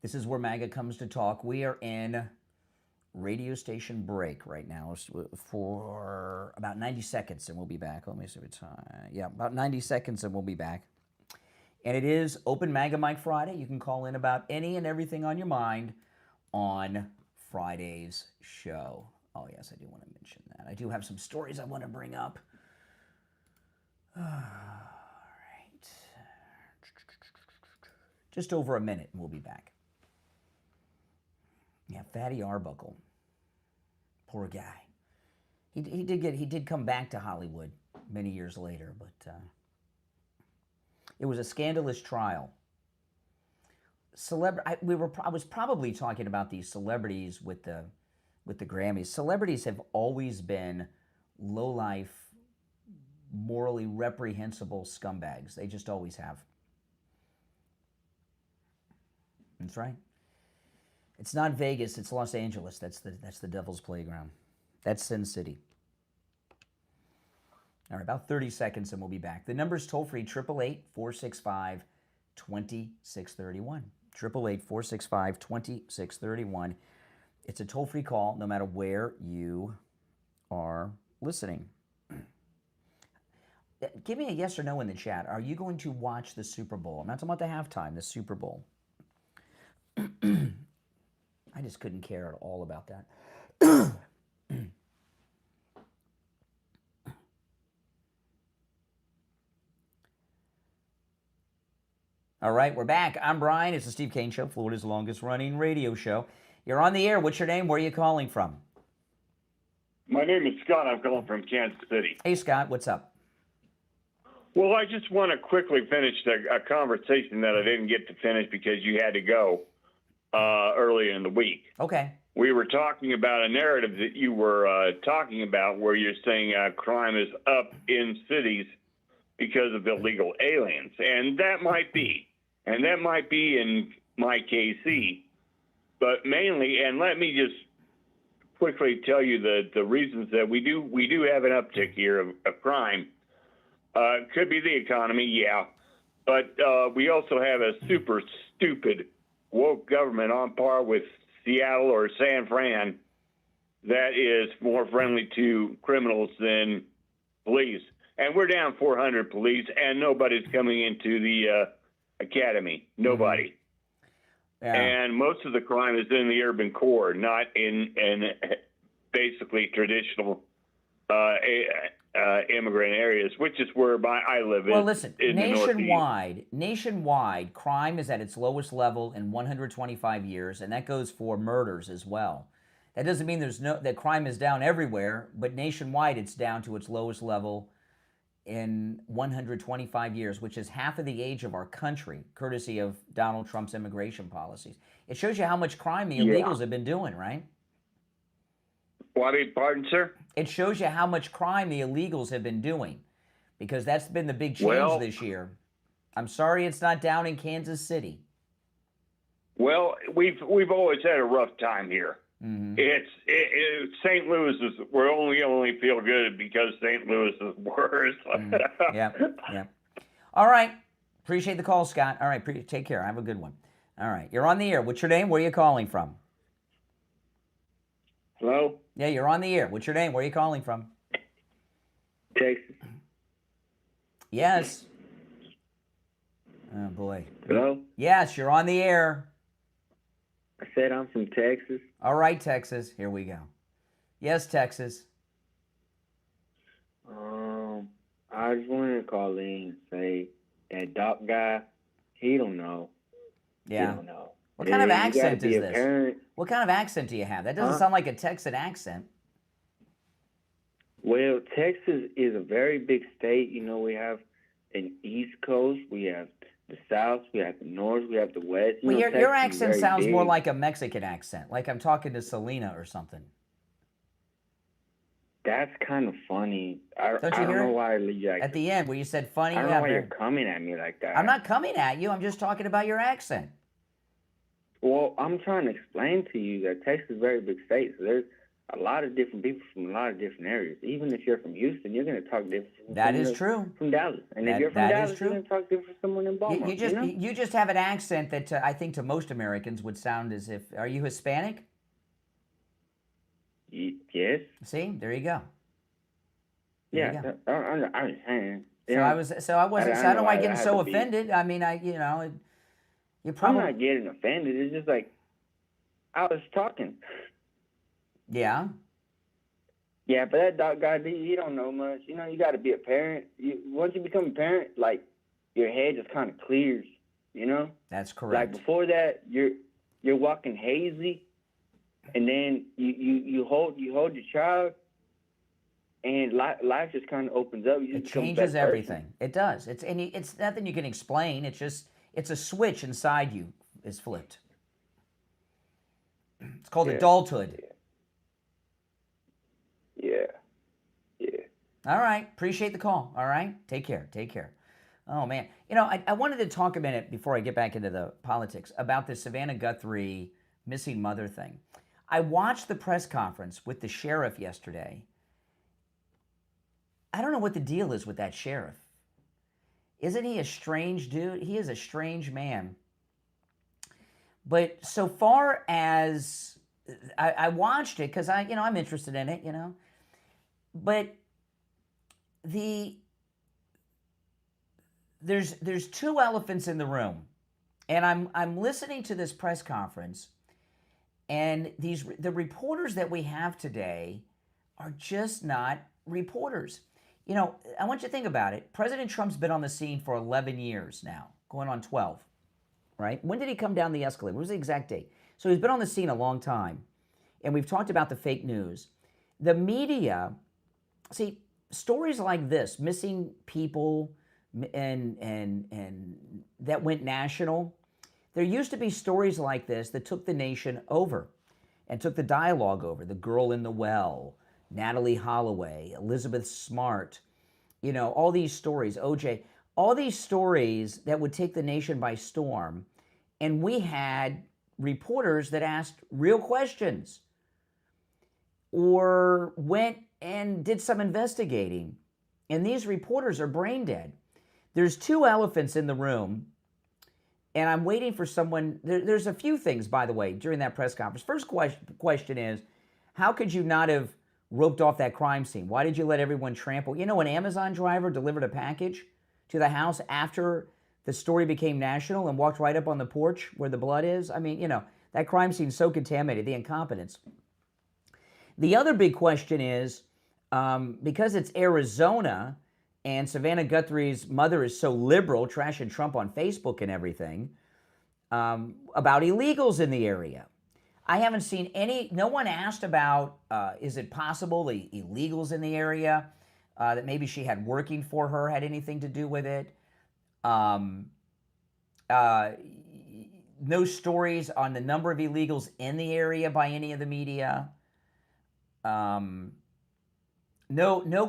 This is where MAGA comes to talk. We are in radio station break right now for about 90 seconds, and we'll be back. Let me see what time. Yeah, about 90 seconds, and we'll be back. And it is Open MAGA Mike Friday. You can call in about any and everything on your mind on Friday's show. Oh, yes, I do want to mention that. I do have some stories I want to bring up. All right. Just over a minute, and we'll be back. Yeah, Fatty Arbuckle. Poor guy. He did come back to Hollywood many years later, but it was a scandalous trial. I was probably talking about these celebrities with the Grammys. Celebrities have always been low-life, morally reprehensible scumbags. They just always have. That's right. It's not Vegas, it's Los Angeles. That's the devil's playground. That's Sin City. All right, about 30 seconds and we'll be back. The number's toll-free, 888-465-2631. 888-465-2631. It's a toll-free call no matter where you are listening. Give me a yes or no in the chat. Are you going to watch the Super Bowl? I'm not talking about the halftime, the Super Bowl. I just couldn't care at all about that. All right, we're back. I'm Brian. It's the Steve Kane Show, Florida's longest-running radio show. You're on the air. What's your name? Where are you calling from? My name is Scott. I'm calling from Kansas City. Hey, Scott. What's up? Well, I just want to quickly finish a conversation that I didn't get to finish because you had to go earlier in the week. Okay. We were talking about a narrative that you were talking about where you're saying crime is up in cities because of illegal aliens. And that might be. And that might be in my KC. But mainly, and let me just quickly tell you the reasons that we do have an uptick here of crime. Could be the economy, yeah. But we also have a super stupid woke government on par with Seattle or San Fran that is more friendly to criminals than police. And we're down 400 police, and nobody's coming into the academy. Nobody. Yeah. And most of the crime is in the urban core, not in basically traditional immigrant areas, which is where I live. Well, listen, in nationwide, crime is at its lowest level in 125 years, and that goes for murders as well. That doesn't mean that crime is down everywhere, but nationwide it's down to its lowest level in 125 years, which is half of the age of our country, courtesy of Donald Trump's immigration policies. It shows you how much crime the illegals have been doing, right? What, pardon, sir? It shows you how much crime the illegals have been doing, because that's been the big change this year. I'm sorry it's not down in Kansas City. Well, we've always had a rough time here. Mm-hmm. It's St. Louis we only feel good because St. Louis is worse. Yeah. All right. Appreciate the call, Scott. All right. Take care. Have a good one. All right. You're on the air. What's your name? Where are you calling from? Hello? Yeah, you're on the air. What's your name? Where are you calling from? Texas. Yes. Oh, boy. Hello? Yes, you're on the air. I said I'm from Texas. All right, Texas. Here we go. Yes, Texas. I just wanted to call in and say that doc guy, he don't know. Yeah. He don't know. What kind of accent is this? Parent. What kind of accent do you have? That doesn't sound like a Texan accent. Well, Texas is a very big state. You know, we have an East Coast, we have the South, we have the North, we have the West. Well, your accent sounds big. more like a Mexican accent, like I'm talking to Selena or something. That's kind of funny. Don't you I hear don't know it? why Lee. At the end, where you said funny. I don't know why you're coming at me like that. I'm not coming at you. I'm just talking about your accent. Well, I'm trying to explain to you that Texas is a very big state. So there's a lot of different people from a lot of different areas. Even if you're from Houston, you're going to talk different from Dallas. And if you're from Dallas, you're going to talk different from someone in Baltimore. You just have an accent that I think to most Americans would sound as if, are you Hispanic? Yes. See, there you go. Yeah, I'm saying. So I don't like getting so offended. I mean, you probably. I'm not getting offended. It's just like I was talking. Yeah. Yeah, but that dog guy, he don't know much. You know, you got to be a parent. Once you become a parent, like your head just kind of clears. You know. That's correct. Like before that, you're walking hazy, and then you hold your child, and life just kind of opens up. It changes everything. It does. It's nothing you can explain. It's a switch inside you is flipped. It's called adulthood. Yeah. All right. Appreciate the call. All right. Take care. Oh, man. I wanted to talk a minute before I get back into the politics about the Savannah Guthrie missing mother thing. I watched the press conference with the sheriff yesterday. I don't know what the deal is with that sheriff. Isn't he a strange dude? He is a strange man. But so far as I watched it, because I'm interested in it, but there's two elephants in the room, and I'm listening to this press conference, and the reporters that we have today are just not reporters. I want you to think about it. President Trump's been on the scene for 11 years now, going on 12, right? When did he come down the escalator? What was the exact date? So he's been on the scene a long time, and we've talked about the fake news. The media, see, stories like this, missing people, and that went national. There used to be stories like this that took the nation over and took the dialogue over. The girl in the well, Natalie Holloway, Elizabeth Smart, all these stories, OJ, all these stories that would take the nation by storm. And we had reporters that asked real questions or went and did some investigating. And these reporters are brain dead. There's two elephants in the room, and I'm waiting for someone. There's a few things, by the way, during that press conference. First question is, how could you not have roped off that crime scene? Why did you let everyone trample? An Amazon driver delivered a package to the house after the story became national and walked right up on the porch where the blood is. I mean, that crime scene's so contaminated, the incompetence. The other big question is, because it's Arizona and Savannah Guthrie's mother is so liberal, trashing Trump on Facebook and everything, about illegals in the area. I haven't seen no one asked about, is it possible the illegals in the area that maybe she had working for her had anything to do with it? No stories on the number of illegals in the area by any of the media. No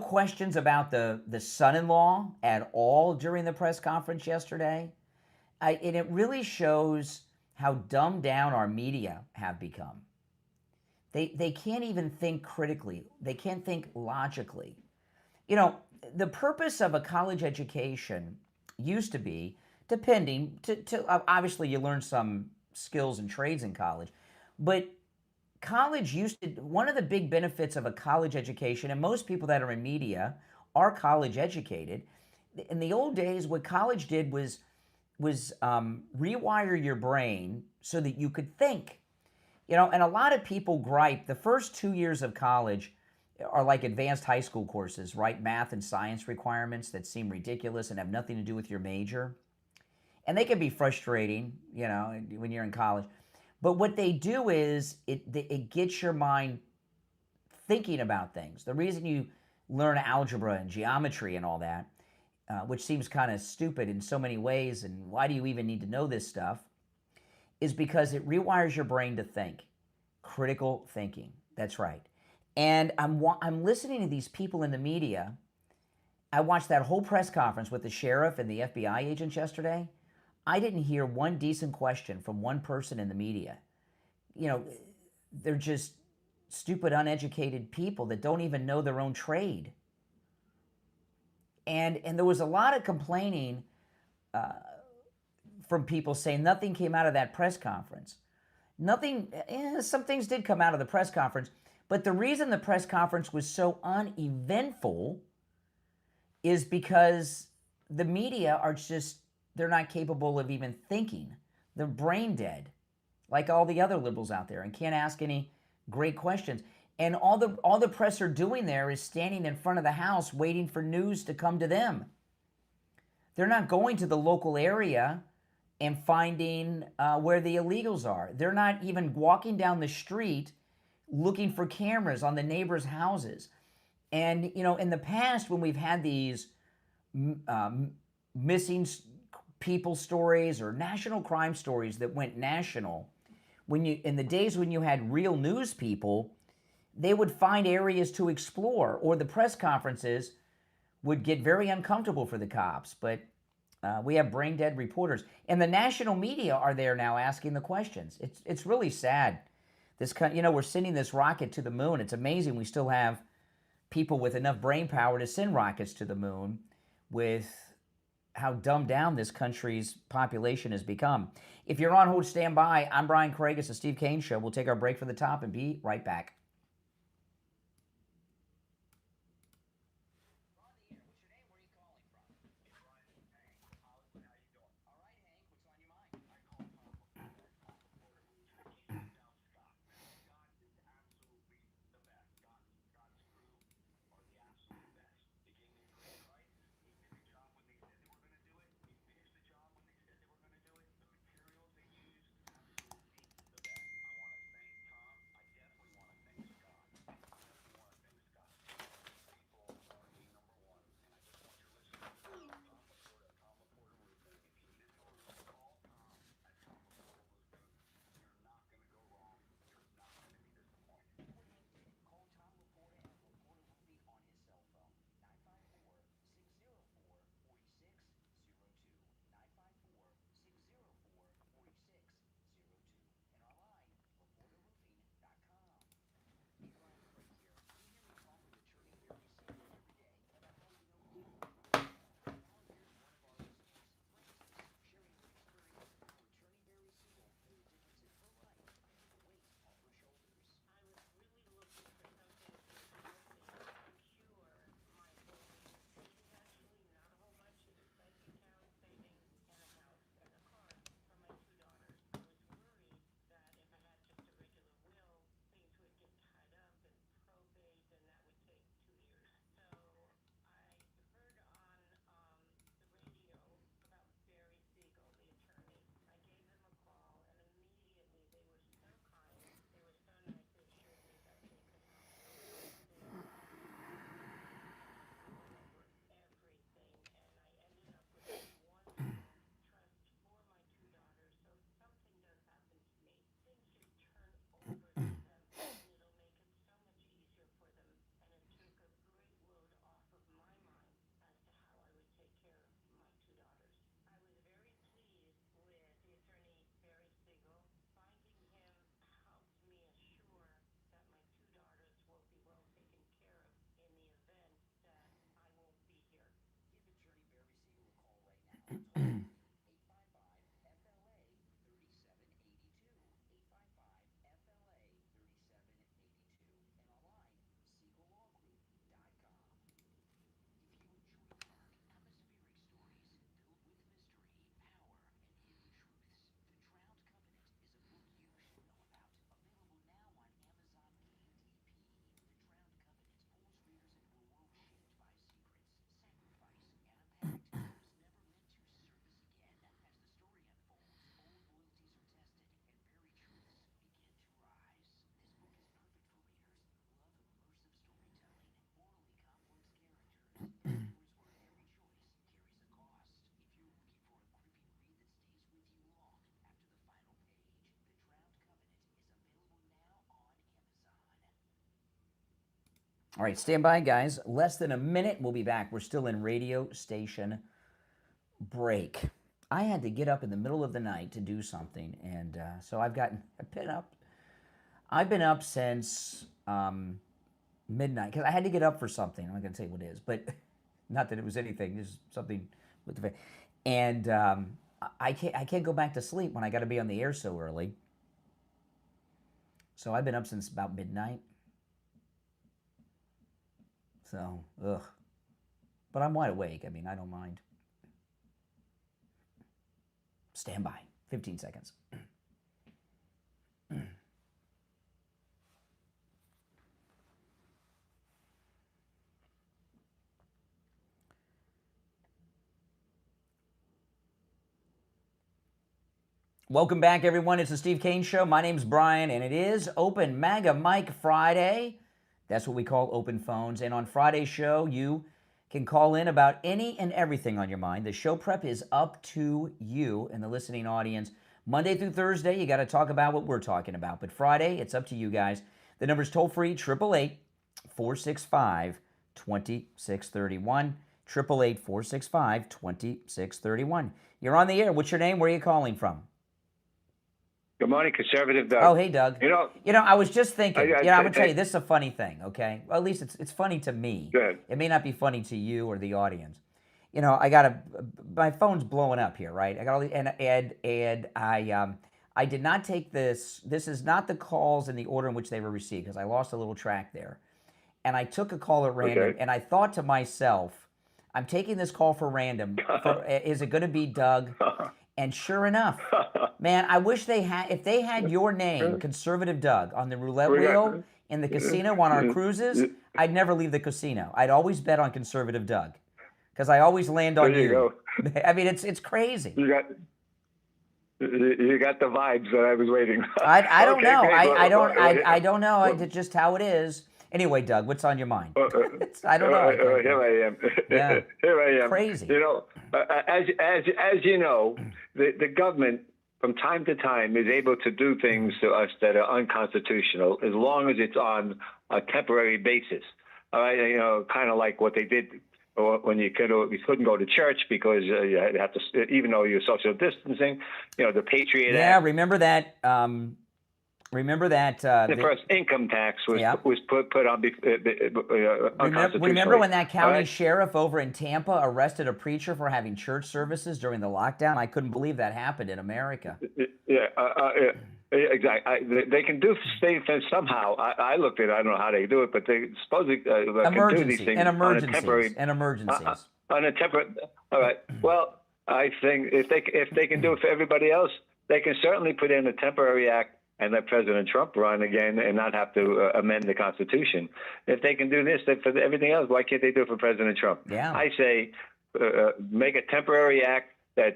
questions about the son-in-law at all during the press conference yesterday. And it really shows how dumbed down our media have become. They can't even think critically. They can't think logically. The purpose of a college education used to be, depending, obviously you learn some skills and trades in college, but college one of the big benefits of a college education, and most people that are in media are college educated. In the old days, what college did was rewire your brain so that you could think. And a lot of people gripe, the first 2 years of college are like advanced high school courses, right? Math and science requirements that seem ridiculous and have nothing to do with your major. And they can be frustrating, when you're in college. But what they do is it gets your mind thinking about things. The reason you learn algebra and geometry and all that, which seems kind of stupid in so many ways, and why do you even need to know this stuff, is because it rewires your brain to think. Critical thinking. That's right. And I'm listening to these people in the media. I watched that whole press conference with the sheriff and the FBI agents yesterday. I didn't hear one decent question from one person in the media. They're just stupid, uneducated people that don't even know their own trade. And there was a lot of complaining from people saying nothing came out of that press conference. Some things did come out of the press conference, but the reason the press conference was so uneventful is because the media are they're not capable of even thinking. They're brain dead, like all the other liberals out there, and can't ask any great questions. And all the press are doing there is standing in front of the House waiting for news to come to them. They're not going to the local area and finding where the illegals are. They're not even walking down the street looking for cameras on the neighbors' houses. And, in the past, when we've had these missing people stories or national crime stories that went national, in the days when you had real news people, they would find areas to explore, or the press conferences would get very uncomfortable for the cops. But we have brain dead reporters, and the national media are there now asking the questions. It's really sad. We're sending this rocket to the moon. It's amazing we still have people with enough brain power to send rockets to the moon with how dumbed down this country's population has become. If you're on hold, stand by. I'm Brian Craig. It's the Steve Kane Show. We'll take our break for the top and be right back. All right, stand by, guys. Less than a minute, we'll be back. We're still in radio station break. I had to get up in the middle of the night to do something, and so I've been up since midnight, because I had to get up for something. I'm not going to tell you what it is, but not that it was anything. There's something with the... And I can't go back to sleep when I got to be on the air so early. So I've been up since about midnight. So, ugh. But I'm wide awake. I mean, I don't mind. Stand by. 15 seconds. Welcome back, everyone. It's the Steve Kane Show. My name's Brian, and it is Open MAGA Mike Friday. That's what we call open phones. And on Friday's show, you can call in about any and everything on your mind. The show prep is up to you and the listening audience. Monday through Thursday, you got to talk about what we're talking about. But Friday, it's up to you guys. The number's toll-free, 888-465-2631. 888-465-2631. You're on the air. What's your name? Where are you calling from? Good morning, conservative Doug. Oh, hey, Doug. You know, I was just thinking. I'm gonna tell you, this is a funny thing. Okay, well, at least it's funny to me. Good. It may not be funny to you or the audience. I got my phone's blowing up here, right? I got all the, and I did not take this. This is not the calls in the order in which they were received because I lost a little track there. And I took a call at random, and I thought to myself, I'm taking this call for random. Is it going to be Doug? And sure enough, man, I wish if they had your name, Conservative Doug, on the roulette wheel in the casino on our cruises, I'd never leave the casino. I'd always bet on Conservative Doug because I always land on you. I mean, it's crazy. You got the vibes that I was waiting. I don't know. Great. I don't know. It's just how it is. Anyway, Doug, what's on your mind? I don't know. Here I am. Yeah. Here I am. Crazy. As you know, the government from time to time is able to do things to us that are unconstitutional as long as it's on a temporary basis. All right, kind of like what they did when you couldn't go to church because you had to, even though you're social distancing. The Patriot Act. Yeah, remember that. The first income tax was put on unconstitutional. Remember when that county sheriff over in Tampa arrested a preacher for having church services during the lockdown? I couldn't believe that happened in America. Yeah, exactly. They can do things somehow. I looked at it. I don't know how they do it, but they supposedly can do these things on emergencies. On a temporary. All right. Well, I think if they can do it for everybody else, they can certainly put in a temporary act and let President Trump run again and not have to amend the Constitution. If they can do this, then for everything else, why can't they do it for President Trump? Yeah. I say make a temporary act that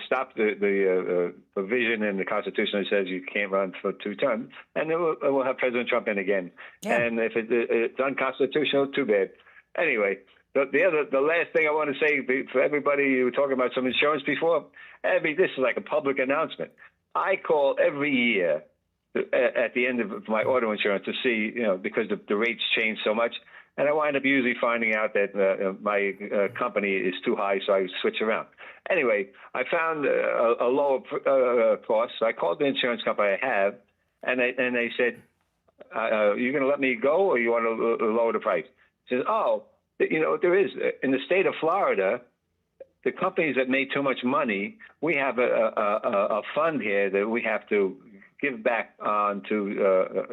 stops the provision in the Constitution that says you can't run for 2 terms, and then we'll have President Trump in again. Yeah. And if it's unconstitutional, too bad. Anyway, the last thing I want to say for everybody, you were talking about some insurance before. This is like a public announcement. I call every year at the end of my auto insurance to see, because the rates change so much, and I wind up usually finding out that my company is too high, so I switch around. Anyway, I found a lower cost, so I called the insurance company I have, and they said, "You're going to let me go, or you want to lower the price?" He says, there is in the state of Florida. The companies that made too much money, we have a fund here that we have to give back on to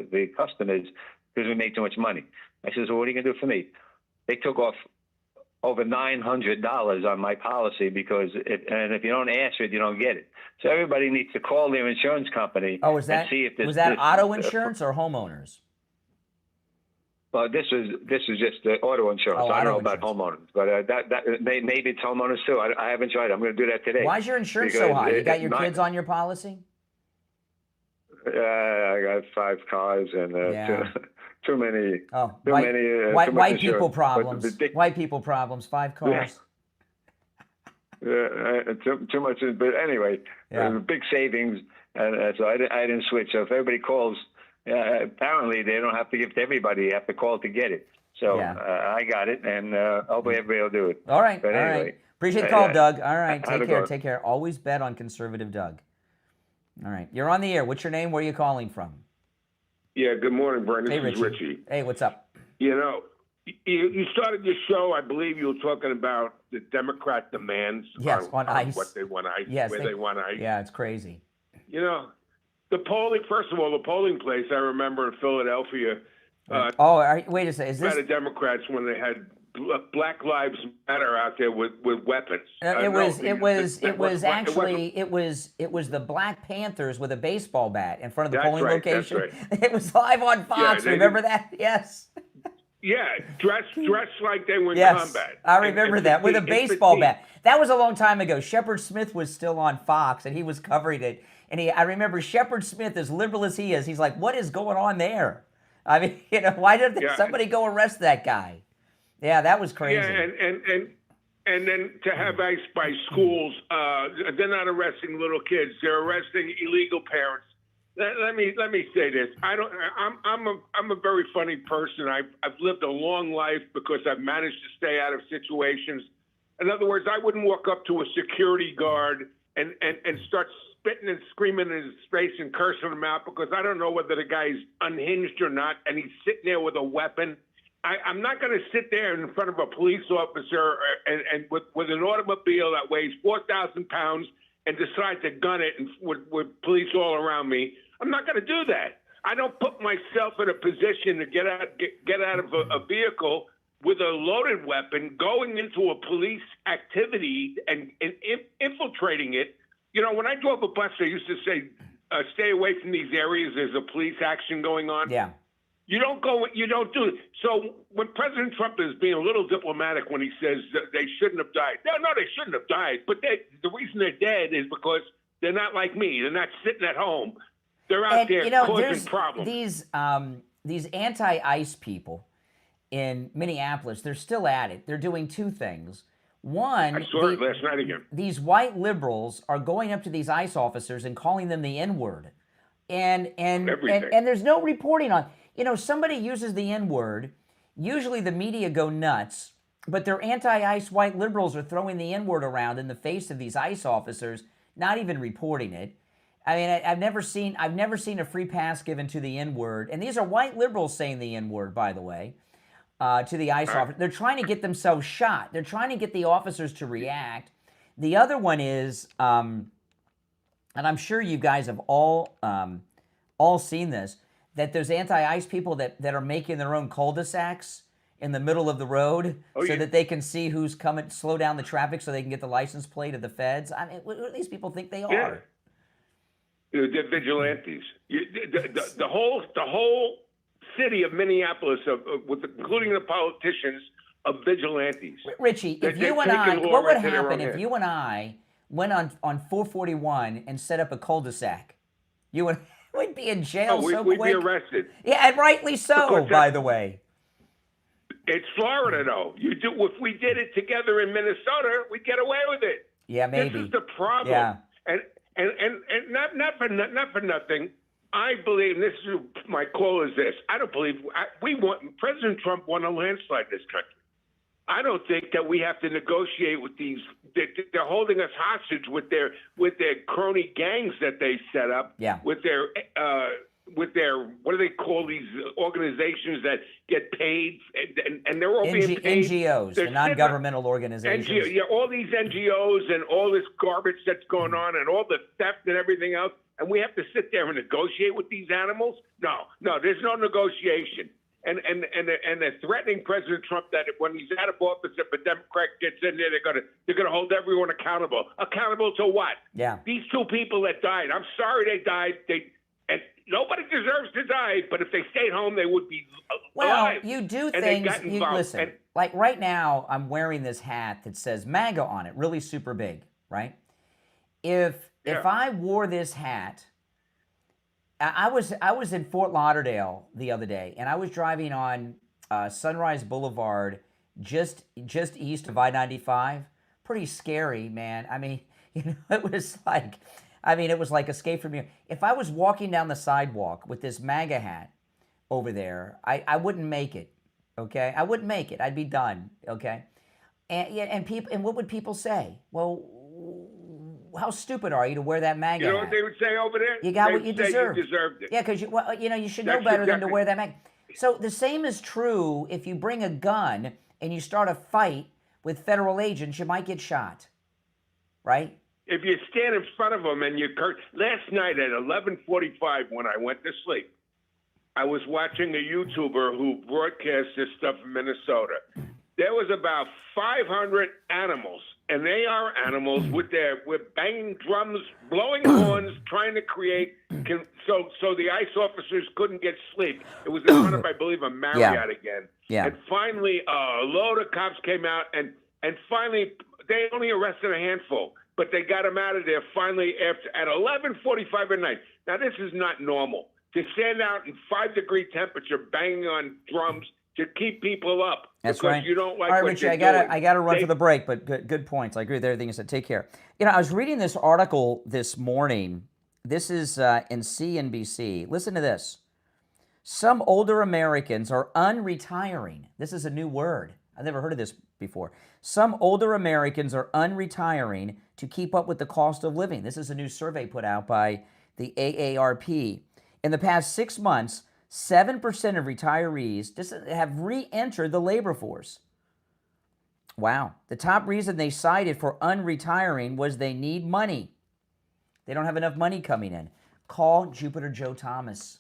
the customers because we made too much money. I said, so what are you going to do for me? They took off over $900 on my policy because if you don't answer it, you don't get it. So everybody needs to call their insurance company and see if was that auto insurance or homeowners? Well, this is just the auto insurance. I don't know about homeowners, but maybe it's homeowners too. I haven't tried. I'm going to do that today. Why is your insurance so high? You got your kids on your policy? I got 5 cars and too many. Oh, too many. White people problems. White people problems. 5 cars. Too much. But anyway, big savings, and so I didn't switch. So if everybody calls. Apparently, they don't have to give it to everybody. You have to call to get it. So I got it, and hopefully everybody will do it. All right. But anyway, all right. Appreciate the call, Doug. All right. Take care. Take care. Always bet on Conservative Doug. All right. You're on the air. What's your name? Where are you calling from? Yeah, good morning, Brian. This is Richie. Hey, what's up? You started your show, I believe you were talking about the Democrat demands on ICE. What they want ICE, yes, they want ICE. Yeah, it's crazy. The polling, first of all, the polling place I remember in Philadelphia. Wait a second. Is this the Democrats when they had Black Lives Matter out there with weapons? It was the Black Panthers with a baseball bat in front of the polling location. That's right. It was live on Fox. Remember that? Yes. Yeah, dressed like they were in combat. I remember that with a baseball bat. That was a long time ago. Shepard Smith was still on Fox, and he was covering it. And I remember Shepard Smith, as liberal as he is, he's like, what is going on there? I mean, why did somebody go arrest that guy? Yeah, that was crazy. Yeah, and then to have ICE by schools, they're not arresting little kids; they're arresting illegal parents. Let me say this: I'm a very funny person. I've lived a long life because I've managed to stay out of situations. In other words, I wouldn't walk up to a security guard and start spitting and screaming in his face and cursing him out because I don't know whether the guy's unhinged or not, and he's sitting there with a weapon. I'm not going to sit there in front of a police officer and with an automobile that weighs 4,000 pounds and decide to gun it and with police all around me. I'm not going to do that. I don't put myself in a position to get out of a vehicle with a loaded weapon, going into a police activity and infiltrating it. You know, when I drove a bus, they used to say, stay away from these areas. There's a police action going on. Yeah. You don't do it. So when President Trump is being a little diplomatic when he says that they shouldn't have died. No, they shouldn't have died. But the reason they're dead is because they're not like me. They're not sitting at home. They're out there causing problems. These anti-ICE people in Minneapolis, they're still at it. They're doing two things. One, I saw it last night again. These white liberals are going up to these ICE officers and calling them the N-word. And there's no reporting on. You know, somebody uses the N-word, usually the media go nuts, but their anti-ICE white liberals are throwing the N-word around in the face of these ICE officers, not even reporting it. I mean, I've never seen a free pass given to the N-word, and these are white liberals saying the N-word, by the way, to the ICE officers. They're trying to get themselves shot. They're trying to get the officers to react. The other one is, and I'm sure you guys have all seen this, that there's anti-ICE people that are making their own cul-de-sacs in the middle of the road that they can see who's coming, slow down the traffic so they can get the license plate of the feds. I mean, what do these people think they are? They're vigilantes. The whole city of Minneapolis, including the politicians, of vigilantes. Richie, if you and I, what would happen if you and I went on 441 and set up a cul-de-sac? We'd be in jail so quick. We'd be arrested. Yeah, and rightly so, by the way. It's Florida, though. If we did it together in Minnesota, we'd get away with it. Yeah, maybe. This is the problem. Yeah. And not for nothing. I believe, and this is my call is this. I don't believe President Trump won a landslide in this country. I don't think that we have to negotiate with these. They're holding us hostage with their crony gangs that they set up. Yeah. With their what do they call these organizations that get paid and they're all being paid? NGOs, the non-governmental organizations. All these NGOs and all this garbage that's going on and all the theft and everything else, and we have to sit there and negotiate with these animals? No, there's no negotiation. And they're threatening President Trump that when he's out of office, if a Democrat gets in there, they're gonna hold everyone accountable. Accountable to what? Yeah. These two people that died. I'm sorry they died. And nobody deserves to die, but if they stayed home, they would be alive. Well, you do things. Listen, like right now, I'm wearing this hat that says MAGA on it, really super big, right? If I wore this hat, I was in Fort Lauderdale the other day, and I was driving on Sunrise Boulevard, just east of I-95. Pretty scary, man. I mean, it was like Escape from Here. If I was walking down the sidewalk with this MAGA hat over there, I wouldn't make it. Okay, I wouldn't make it. I'd be done. Okay, and what would people say? Well, how stupid are you to wear that MAGA hat? You know what they would say over there? You got what you deserve. You deserved it. Yeah, because you should know better than to wear that MAGA. So the same is true if you bring a gun and you start a fight with federal agents, you might get shot, right? If you stand in front of them and you curse. Last night at 11:45 when I went to sleep, I was watching a YouTuber who broadcasts this stuff in Minnesota. There was about 500 animals, and they are animals with banging drums, blowing horns, trying to create so the ICE officers couldn't get sleep. It was in front of, I believe, a Marriott again. Yeah. And finally, a load of cops came out, and finally they only arrested a handful. But they got him out of there finally at 11:45 at night. Now, this is not normal. To stand out in 5-degree temperature banging on drums to keep people up. That's because right. You don't like all right, what Richie, you're I gotta run for the break, but good points. I agree with everything you said. Take care. I was reading this article this morning. This is in CNBC. Listen to this. Some older Americans are unretiring. This is a new word. I've never heard of this before. Some older Americans are unretiring to keep up with the cost of living. This is a new survey put out by the AARP. In the past 6 months, 7% of retirees have re-entered the labor force. Wow. The top reason they cited for unretiring was they need money. They don't have enough money coming in. Call Jupiter Joe Thomas.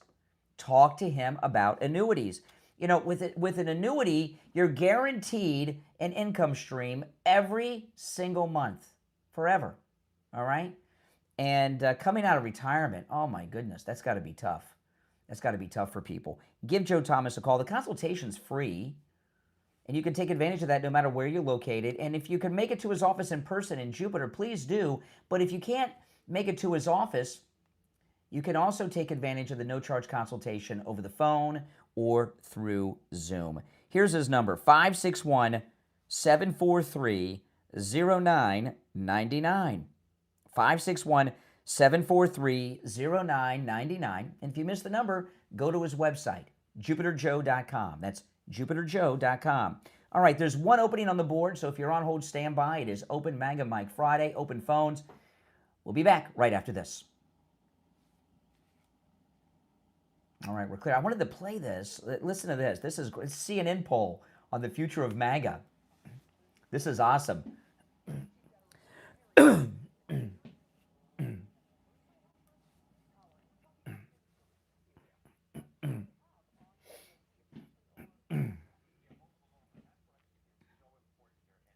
Talk to him about annuities. You know, with an annuity, you're guaranteed an income stream every single month, forever, all right? And coming out of retirement, oh my goodness, that's got to be tough. That's got to be tough for people. Give Joe Thomas a call. The consultation's free, and you can take advantage of that no matter where you're located. And if you can make it to his office in person in Jupiter, please do. But if you can't make it to his office, you can also take advantage of the no-charge consultation over the phone or through Zoom. Here's his number, 561-743-0999. 561-743-0999. And if you missed the number, go to his website, jupiterjoe.com. That's jupiterjoe.com. All right, there's one opening on the board, so if you're on hold, stand by. It is Open Mega Mike Friday, open phones. We'll be back right after this. All right, we're clear. I wanted to play this. Listen to this. This is a CNN poll on the future of MAGA. This is awesome.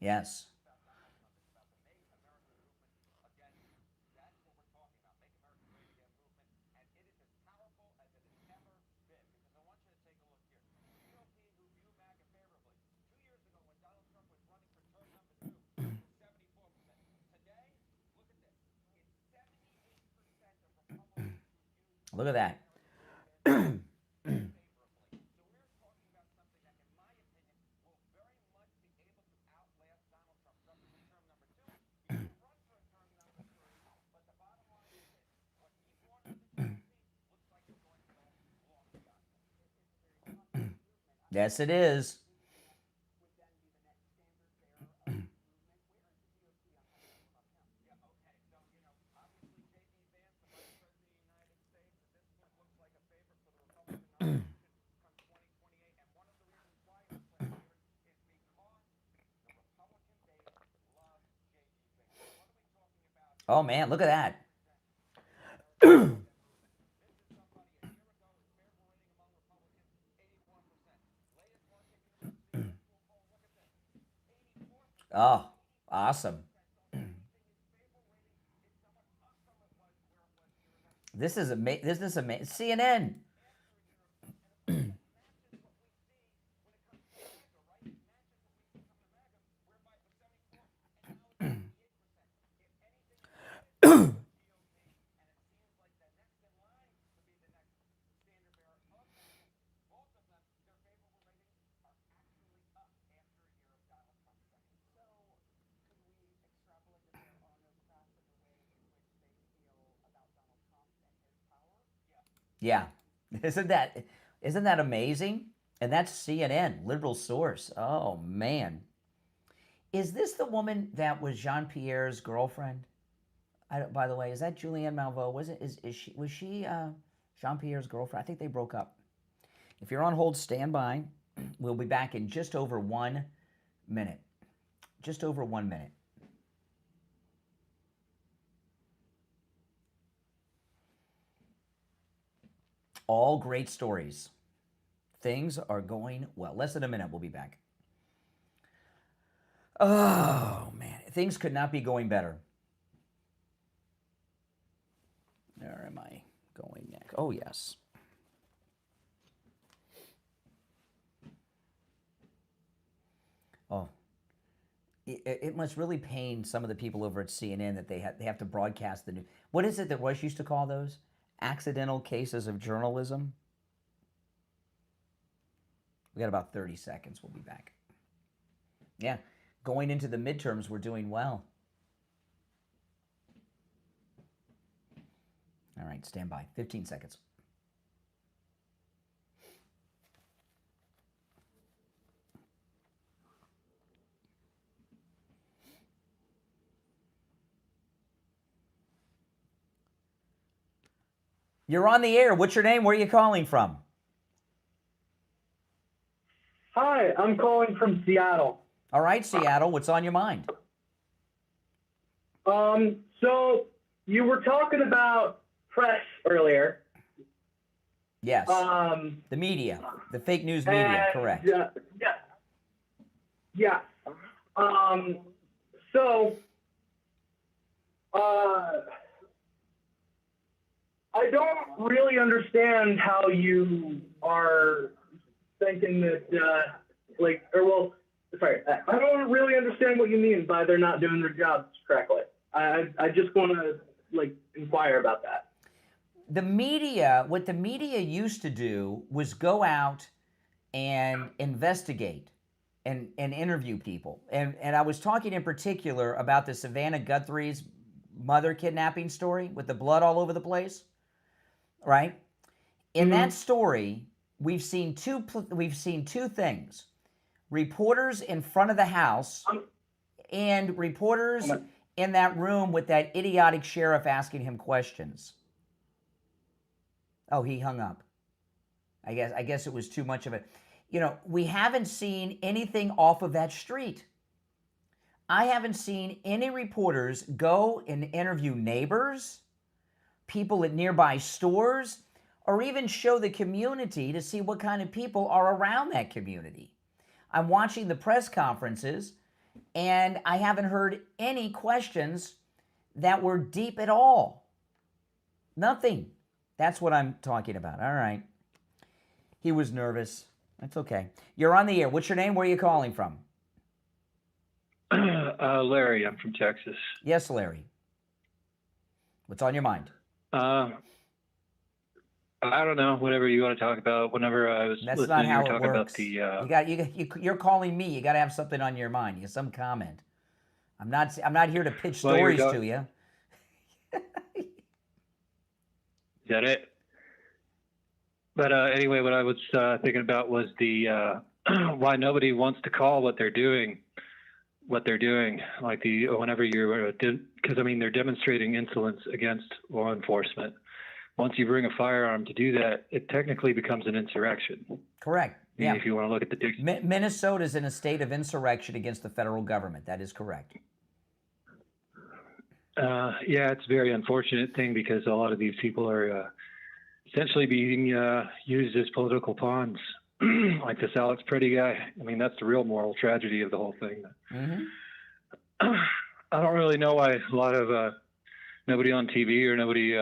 Yes. Look at that. Yes, it is. Oh, man, look at that. Oh, awesome. This is amazing. CNN. Yeah, isn't that amazing? And that's CNN, liberal source. Oh man, is this the woman that was Jean-Pierre's girlfriend? By the way, is that Julianne Malveaux? Was she Jean-Pierre's girlfriend? I think they broke up. If you're on hold, stand by. We'll be back in just over 1 minute. Just over 1 minute. All great stories. Things are going well. Less than a minute, we'll be back. Oh, man. Things could not be going better. Where am I going next? Oh, yes. Oh. It must really pain some of the people over at CNN that they have to broadcast the news. What is it that Rush used to call those? Accidental cases of journalism. We got about 30 seconds. We'll be back. Yeah, going into the midterms, we're doing well. All right, stand by. 15 seconds. You're on the air. What's your name? Where are you calling from? Hi, I'm calling from Seattle. All right, Seattle. What's on your mind? So you were talking about press earlier. Yes. The media, the fake news media, correct. Yeah. I don't really understand how you are thinking that, I don't really understand what you mean by they're not doing their jobs correctly. I just want to, inquire about that. The media, what the media used to do was go out and investigate and interview people. And I was talking in particular about the Savannah Guthrie's mother kidnapping story with the blood all over the place, right? In that story, we've seen two things. Reporters in front of the house and reporters in that room with that idiotic sheriff asking him questions. Oh, he hung up. I guess it was too much of it. You know, we haven't seen anything off of that street. I haven't seen any reporters go and interview neighbors, people at nearby stores, or even show the community to see what kind of people are around that community. I'm watching the press conferences, and I haven't heard any questions that were deep at all. Nothing. That's what I'm talking about. All right. He was nervous. That's okay. You're on the air. What's your name? Where are you calling from? Larry, I'm from Texas. Yes, Larry. What's on your mind? I don't know. Whatever you want to talk about. Whenever I was That's listening, not how you were it talking works. about the. You're calling me. You got to have something on your mind. You have some comment. I'm not here to pitch stories to you. Is that it? But anyway, what I was thinking about was the why nobody wants to call what they're doing. Like whenever you're, because I mean they're demonstrating insolence against law enforcement. Once you bring a firearm to do that, it technically becomes an insurrection. Correct. Yeah. If you want to look at the Minnesota's in a state of insurrection against the federal government. That is correct. Yeah, it's a very unfortunate thing because a lot of these people are essentially being used as political pawns, like this Alex Pretty guy. I mean, that's the real moral tragedy of the whole thing. I don't really know why a lot of nobody on TV or nobody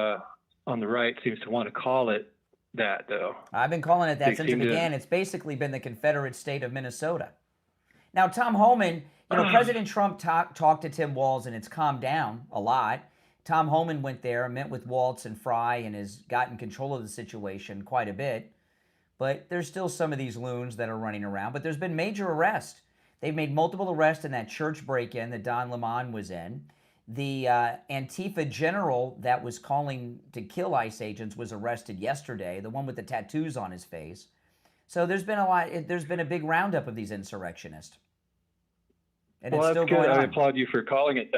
on the right seems to want to call it that, though. I've been calling it that since it began. It's basically been the Confederate state of Minnesota. Now, Tom Homan, President Trump talked to Tim Walz, and it's calmed down a lot. Tom Homan went there, met with Waltz and Fry, and has gotten control of the situation quite a bit. But there's still some of these loons that are running around. But there's been major arrests. They've made multiple arrests in that church break-in that Don Lemon was in. The Antifa general that was calling to kill ICE agents was arrested yesterday, the one with the tattoos on his face. So there's been a big roundup of these insurrectionists. And well, it's still that's good. going on. I applaud you for calling it.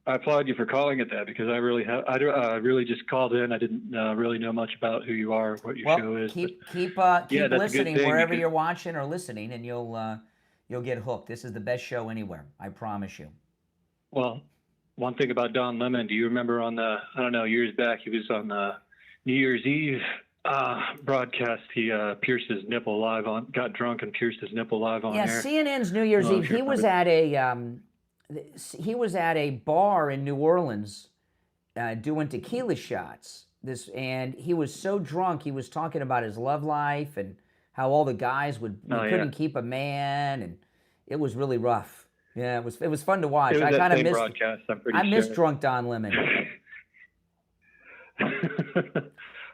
I applaud you for calling it that because I really just called in. I didn't really know much about who you are, what your show is. Keep listening wherever you're watching or listening, and you'll get hooked. This is the best show anywhere. I promise you. Well, one thing about Don Lemon, do you remember on the years back he was on the New Year's Eve broadcast? He pierced his nipple live on. Got drunk and pierced his nipple live on air. Yeah, CNN's New Year's Eve. He was at a bar in New Orleans doing tequila shots. And he was so drunk, he was talking about his love life and how all the guys couldn't keep a man, and it was really rough. Yeah, it was fun to watch. I kind of missed drunk Don Lemon.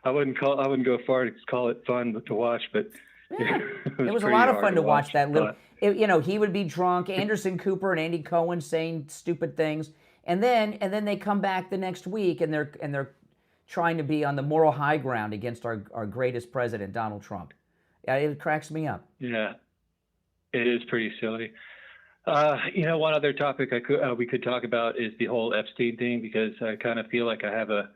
I wouldn't go far to call it fun to watch, but it was a lot of fun to watch that little. He would be drunk, Anderson Cooper and Andy Cohen saying stupid things, and then they come back the next week and they're trying to be on the moral high ground against our greatest president, Donald Trump. It cracks me up. Yeah, it is pretty silly. One other topic we could talk about is the whole Epstein thing, because I kind of feel like I have a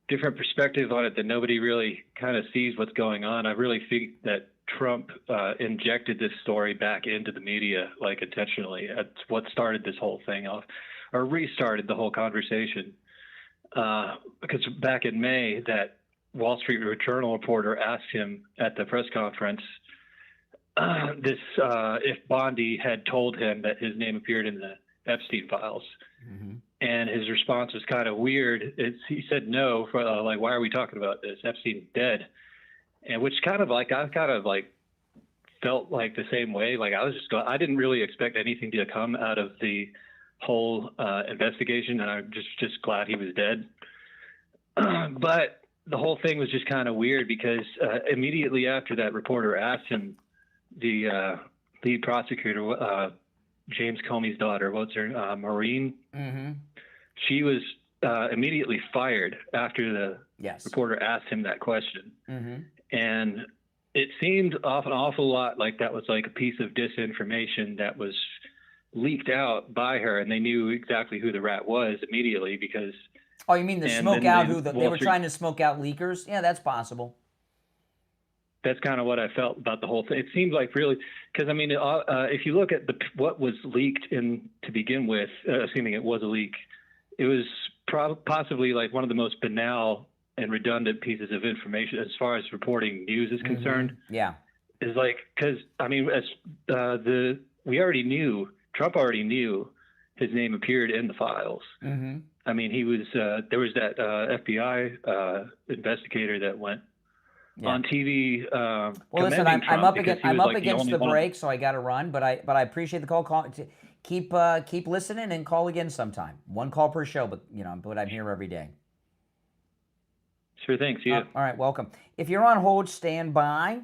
different perspective on it that nobody really kind of sees what's going on. I really think that Trump injected this story back into the media, like intentionally. That's what started this whole thing off, or restarted the whole conversation. Because back in May, that Wall Street Journal reporter asked him at the press conference if Bondi had told him that his name appeared in the Epstein files. Mm-hmm. And his response was kind of weird. He said no, for like, why are we talking about this? Epstein's dead. And which kind of like, I kind of like felt like the same way. Like I didn't really expect anything to come out of the whole investigation, and I'm just glad he was dead. But the whole thing was just kind of weird because immediately after that reporter asked him, the lead prosecutor, James Comey's daughter, what's her, Maureen? Mm-hmm. She was immediately fired after the reporter asked him that question. Mm-hmm. And it seemed an awful lot like that was like a piece of disinformation that was leaked out by her, and they knew exactly who the rat was immediately because... Oh, you mean the smoke out they were trying to smoke out leakers? Yeah, that's possible. That's kind of what I felt about the whole thing. It seems like really, because I mean, if you look at what was leaked to begin with, assuming it was a leak, it was possibly like one of the most banal and redundant pieces of information as far as reporting news is concerned. Mm-hmm. Yeah, is like because I mean, as Trump already knew his name appeared in the files. Mm-hmm. I mean, he was there was that FBI investigator that went on TV. Well, listen, I'm up against the break, so I got to run. But I appreciate the call. Keep listening and call again sometime. One call per show, but I'm here every day. Sure thing. See you. All right, welcome. If you're on hold, stand by.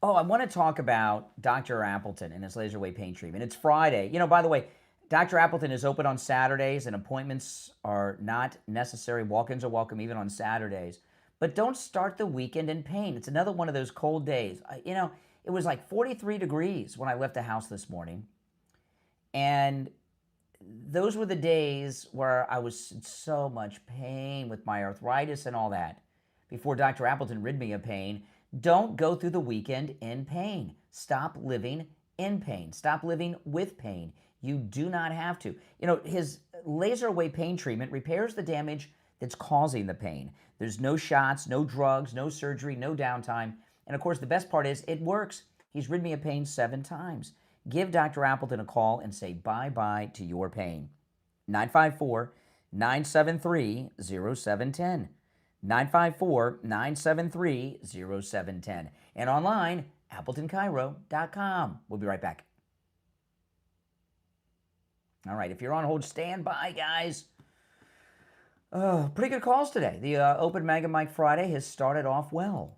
Oh, I want to talk about Dr. Appleton and his laser wave pain treatment. It's Friday. By the way, Dr. Appleton is open on Saturdays, and appointments are not necessary. Walk-ins are welcome even on Saturdays. But don't start the weekend in pain. It's another one of those cold days. It was like 43 degrees when I left the house this morning. And those were the days where I was in so much pain with my arthritis and all that before Dr. Appleton rid me of pain. Don't go through the weekend in pain. Stop living in pain. Stop living with pain. You do not have to. His laser wave pain treatment repairs the damage that's causing the pain. There's no shots, no drugs, no surgery, no downtime. And of course, the best part is it works. He's rid me of pain 7 times. Give Dr. Appleton a call and say bye-bye to your pain. 954-973-0710. 954-973-0710. And online, AppletonCairo.com. We'll be right back. All right, if you're on hold, stand by, guys. Pretty good calls today. The Open Mega Mike Friday has started off well.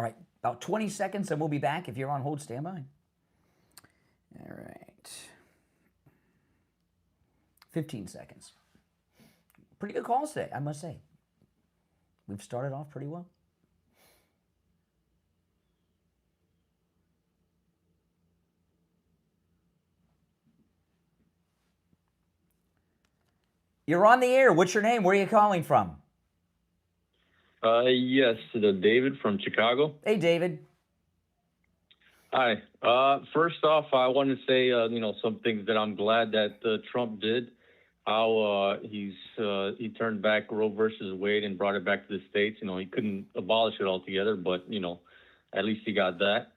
All right, about 20 seconds, and we'll be back. If you're on hold, stand by. All right. 15 seconds. Pretty good calls today, I must say. We've started off pretty well. You're on the air. What's your name? Where are you calling from? Yes, David from Chicago. Hey, David. Hi. First off, I want to say, some things that I'm glad that Trump did. How he turned back Roe versus Wade and brought it back to the states. He couldn't abolish it altogether, but at least he got that.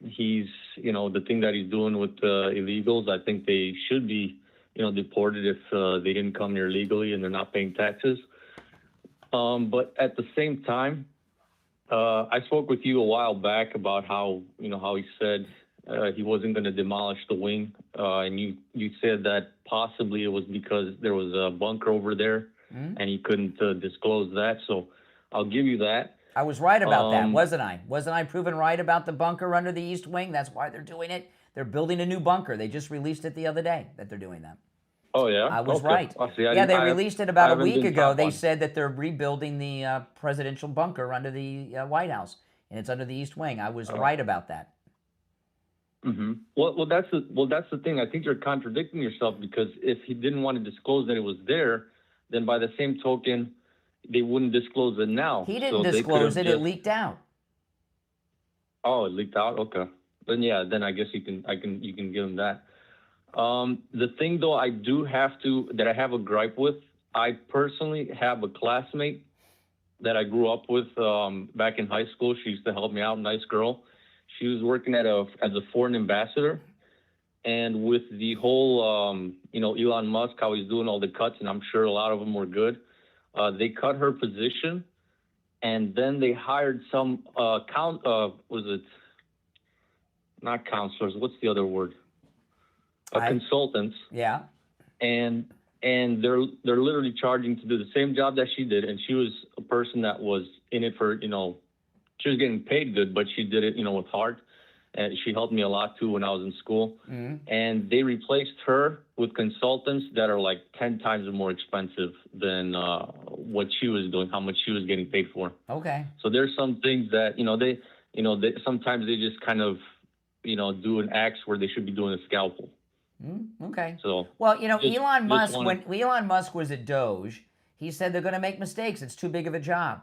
He's the thing that he's doing with illegals. I think they should be deported if they didn't come here legally and they're not paying taxes. But at the same time, I spoke with you a while back about how he said he wasn't going to demolish the wing, and you said that possibly it was because there was a bunker over there, and he couldn't disclose that. So I'll give you that. I was right about that, wasn't I? Wasn't I proven right about the bunker under the East Wing? That's why they're doing it. They're building a new bunker. They just released it the other day that they're doing that. Oh, yeah? I was okay. right. See, they released it about a week ago. They said that they're rebuilding the presidential bunker under the White House, and it's under the East Wing. I was right about that. Mm-hmm. Well, that's the thing. I think you're contradicting yourself, because if he didn't want to disclose that it was there, then by the same token, they wouldn't disclose it now. He didn't disclose it. It leaked out. Oh, it leaked out? Okay. Then I guess you can give him that. The thing, though, I have a gripe with, I personally have a classmate that I grew up with back in high school. She used to help me out, nice girl. She was working as a foreign ambassador. And with the whole, Elon Musk, how he's doing all the cuts, and I'm sure a lot of them were good, they cut her position, and then they hired some, not counselors, what's the other word? Consultants. Yeah. And they're literally charging to do the same job that she did, and she was a person that was in it for, she was getting paid good, but she did it, with heart. And she helped me a lot too when I was in school. Mm-hmm. And they replaced her with consultants that are like 10 times more expensive than what she was doing, how much she was getting paid for. Okay. So there's some things that, they sometimes they just kind of, do an axe where they should be doing a scalpel. Okay. So well, Elon Musk, when Elon Musk was at Doge, he said they're going to make mistakes. It's too big of a job.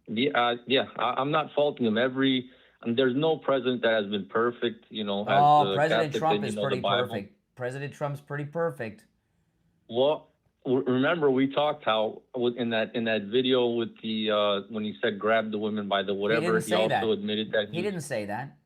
Yeah, I'm not faulting him. There's no president that has been perfect, President Trump is pretty perfect. President Trump's pretty perfect. Well, remember we talked how in that video with the when he said grab the women by the whatever, he also admitted that he didn't say that.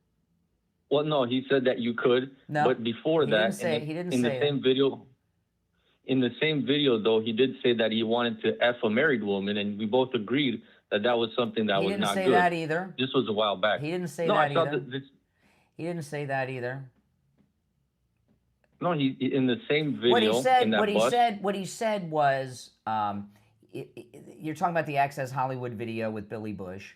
Well, no, he said that you could. No, but before that, in the same video, though, he did say that he wanted to F a married woman, and we both agreed that was something that was not good. He didn't say that either. This was a while back. He didn't say that either. He didn't say that either. No, he in the same video. What he said was, you're talking about the Access Hollywood video with Billy Bush.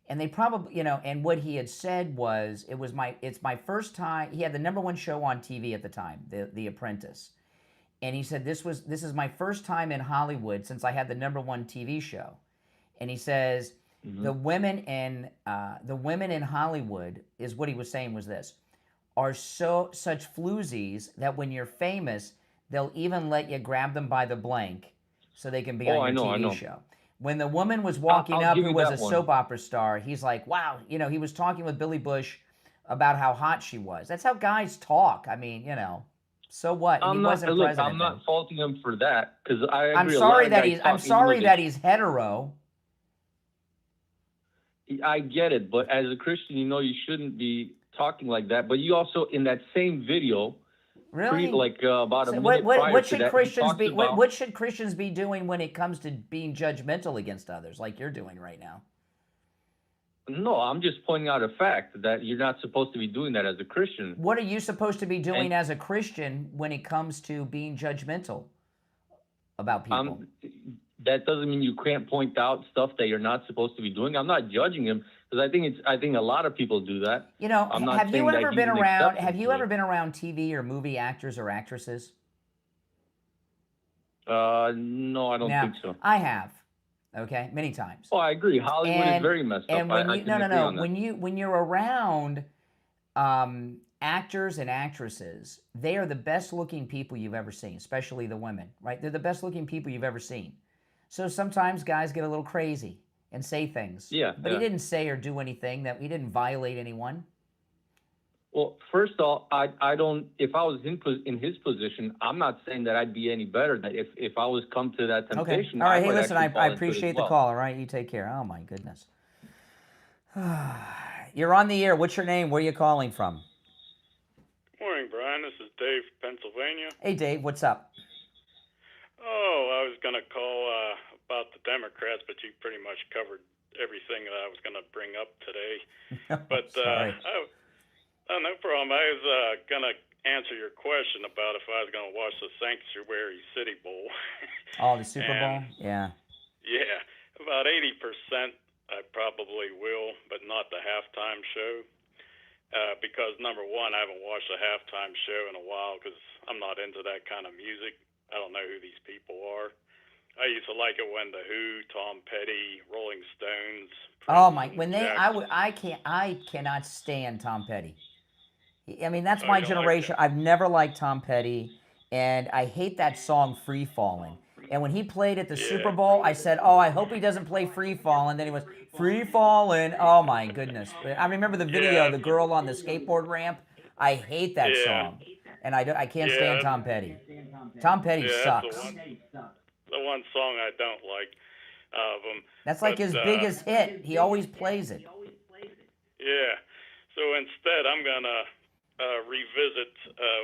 And they probably, and what he had said was, it's my first time. He had the #1 show on TV at the time, The Apprentice. And he said, this is my first time in Hollywood since I had the #1 TV show. And he says, the women in Hollywood, is what he was saying was this, are such floozies that when you're famous, they'll even let you grab them by the blank so they can be on your TV show. When the woman was walking up, who was a soap opera star, he's like, wow, he was talking with Billy Bush about how hot she was. That's how guys talk. I mean, so what? He wasn't president. I'm not faulting him for that, because I'm sorry that he's hetero. I get it, but as a Christian, you shouldn't be talking like that. But you also, in that same video, really, about a minute prior what to should that, Christians be? What should Christians be doing when it comes to being judgmental against others, like you're doing right now? No, I'm just pointing out a fact that you're not supposed to be doing that as a Christian. What are you supposed to be doing as a Christian when it comes to being judgmental about people? that doesn't mean you can't point out stuff that you're not supposed to be doing. I'm not judging him because I think a lot of people do that. You know, I'm not have you saying ever that been he's an around? exception Have you to ever it. been around TV or movie actors or actresses? No, I don't think so. I have. Okay, many times. Oh, I agree. Hollywood is very messed up. And when I you, can agree on that. when you're around actors and actresses, they are the best looking people you've ever seen, especially the women, right? They're the best looking people you've ever seen. So sometimes guys get a little crazy and say things. Yeah. But he didn't say or do anything he didn't violate anyone. Well, first off, I don't. If I was in his position, I'm not saying that I'd be any better. That if I was come to that temptation, Okay. All right. I Hey, listen. I appreciate appreciate the call. All right. You take care. Oh my goodness. You're on the air. What's your name? Where are you calling from? Morning, Brian. This is Dave, Pennsylvania. Hey, Dave. What's up? Oh, I was going to call about the Democrats, but you pretty much covered everything that I was going to bring up today. But sorry. no problem. I was going to answer your question about if I was going to watch the Sanctuary City Bowl. Oh, the Super Bowl? Yeah. Yeah, about 80% I probably will, but not the halftime show. Because, number one, I haven't watched a halftime show in a while because I'm not into that kind of music. I don't know who these people are. I used to like it when The Who, Tom Petty, Rolling Stones. Oh my! When they, I cannot stand Tom Petty. I mean, that's my generation. I've never liked Tom Petty, and I hate that song "Free Fallin'." And when he played at the Super Bowl, I said, "Oh, I hope he doesn't play Free Fallin'." Then he was Free Fallin'. Oh my goodness! I remember the video, the girl on the skateboard ramp. I hate that song, and I can't stand Tom Petty. Tom Petty sucks. The one song I don't like of him. That's like his biggest hit. He always plays it. Yeah. So instead, I'm going to revisit,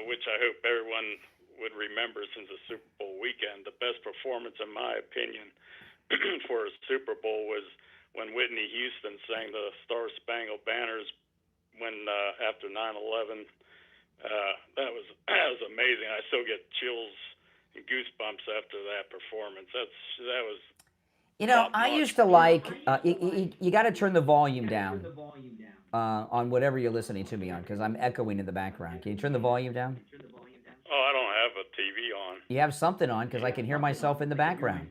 which I hope everyone would remember since the Super Bowl weekend. The best performance, in my opinion, for a Super Bowl was when Whitney Houston sang the Star Spangled Banners when after 9/11. That was amazing. I still get chills and goosebumps after that performance. That was. You know, I used to like. You got to turn the volume down on whatever you're listening to me on, because I'm echoing in the background. Can you turn the volume down? Oh, I don't have a TV on. You have something on, because I can hear myself in the background.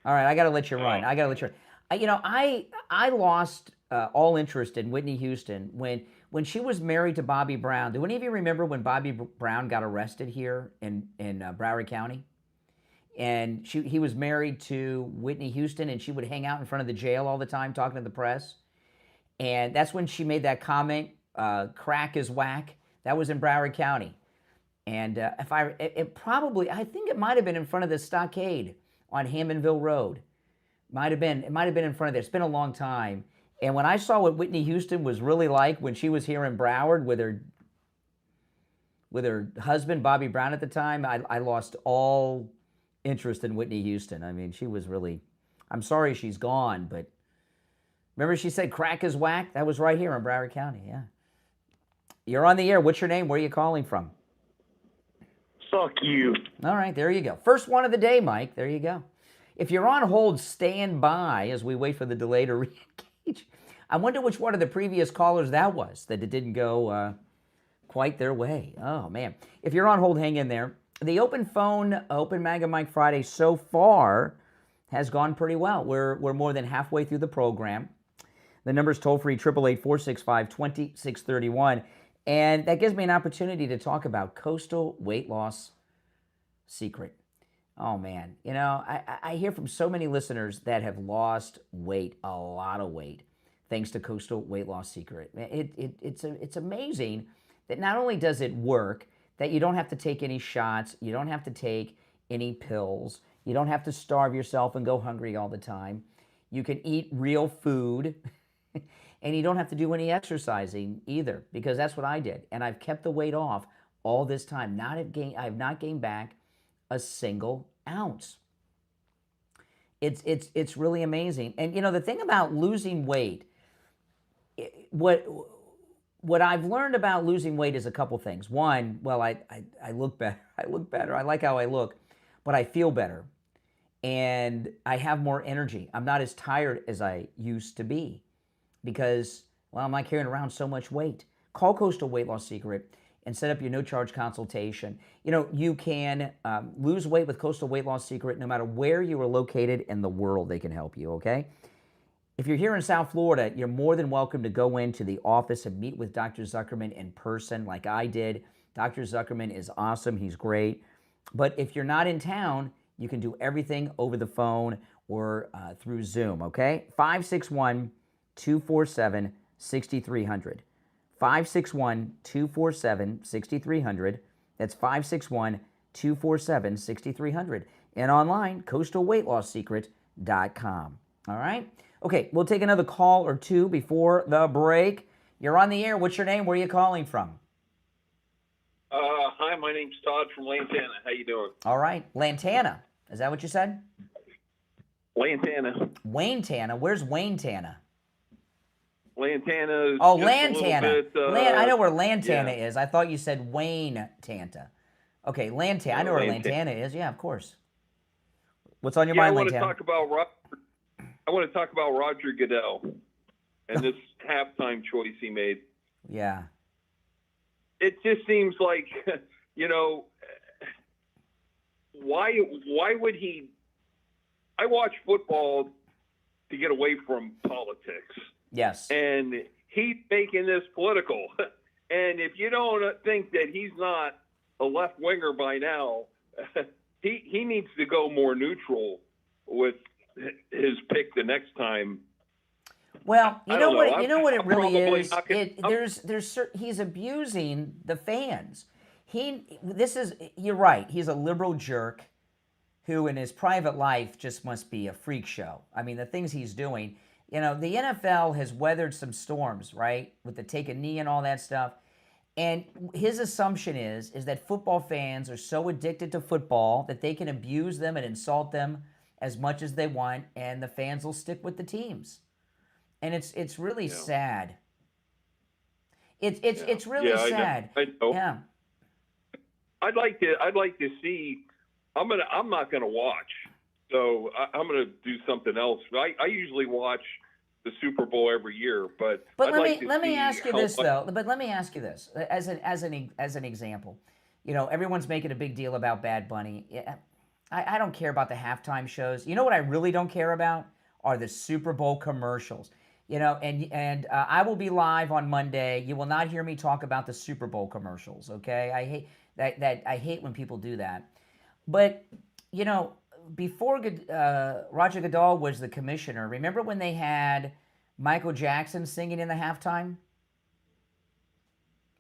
All right, I got to let you run. You know, I lost all interest in Whitney Houston when she was married to Bobby Brown. Do any of you remember when Bobby Brown got arrested here in Broward County? And he was married to Whitney Houston, and she would hang out in front of the jail all the time talking to the press. And that's when she made that comment, crack is whack. That was in Broward County. And I think it might have been in front of the stockade on Hammondville Road. It might have been in front of there. It's been a long time. And when I saw what Whitney Houston was really like when she was here in Broward with her husband, Bobby Brown at the time, I lost all interest in Whitney Houston. I mean, she was really, I'm sorry she's gone, but remember she said crack is whack? That was right here in Broward County, yeah. You're on the air. What's your name? Where are you calling from? Fuck you. All right, there you go. First one of the day, Mike. There you go. If you're on hold, stand by as we wait for the delay to re-engage. I wonder which one of the previous callers that was, that it didn't go quite their way. Oh, man. If you're on hold, hang in there. The open phone, Open Mega Mike Friday so far has gone pretty well. We're more than halfway through the program. The number's toll-free, 888-465-2631. And that gives me an opportunity to talk about coastal weight loss secret. Oh, man. You know, I hear from so many listeners that have lost weight, a lot of weight, thanks to coastal weight loss secret. It's amazing that not only does it work, that you don't have to take any shots, you don't have to take any pills, you don't have to starve yourself and go hungry all the time. You can eat real food, and you don't have to do any exercising either, because that's what I did. And I've kept the weight off all this time. I have not gained back a single ounce. It's really amazing. And you know, the thing about losing weight, what I've learned about losing weight is a couple things. One, well, I look better. I like how I look, but I feel better. and I have more energy. I'm not as tired as I used to be because, well, I'm not carrying around so much weight. Call Coastal Weight Loss Secret and set up your no-charge consultation. You know, you can lose weight with Coastal Weight Loss Secret no matter where you are located in the world. They can help you, okay? If you're here in South Florida, you're more than welcome to go into the office and meet with Dr. Zuckerman in person like I did. Dr. Zuckerman is awesome. He's great. But if you're not in town, you can do everything over the phone or through Zoom, okay? 561-247-6300. 561-247-6300. That's 561-247-6300. And online, coastalweightlossSecret.com. All right? Okay, we'll take another call or two before the break. You're on the air. What's your name? Where are you calling from? Hi, my name's Todd from Lantana. How you doing? All right. Lantana. Is that what you said? Lantana. Wayne-Tana. Where's Wayne-Tana? Lantana. Oh, Lantana. I know where Lantana yeah. is. I thought you said Wayne-Tanta. Okay, Lantana. I know where Lantana is. Yeah, of course. What's on your mind, Lantana? I want to talk about Roger Goodell and this halftime choice he made. Yeah. It just seems like, you know, why would he? I watch football to get away from politics. Yes. And he's making this political. And if you don't think that he's not a left winger by now, he needs to go more neutral with his pick the next time. Well, you know what it really is. He's abusing the fans. You're right. He's a liberal jerk who in his private life just must be a freak show. I mean, the things he's doing, you know, the NFL has weathered some storms, right? With the take a knee and all that stuff. And his assumption is that football fans are so addicted to football that they can abuse them and insult them as much as they want, and the fans will stick with the teams. And it's really sad. It's really sad. I know. Yeah. I'd like to see. I'm not gonna watch. So I'm gonna do something else. I usually watch the Super Bowl every year, but let me ask you this though. But let me ask you this as an example. You know, everyone's making a big deal about Bad Bunny. I don't care about the halftime shows. You know what I really don't care about are the Super Bowl commercials. You know, and I will be live on Monday. You will not hear me talk about the Super Bowl commercials. Okay, I hate that. I hate when people do that. But you know, before Roger Goodell was the commissioner, remember when they had Michael Jackson singing in the halftime?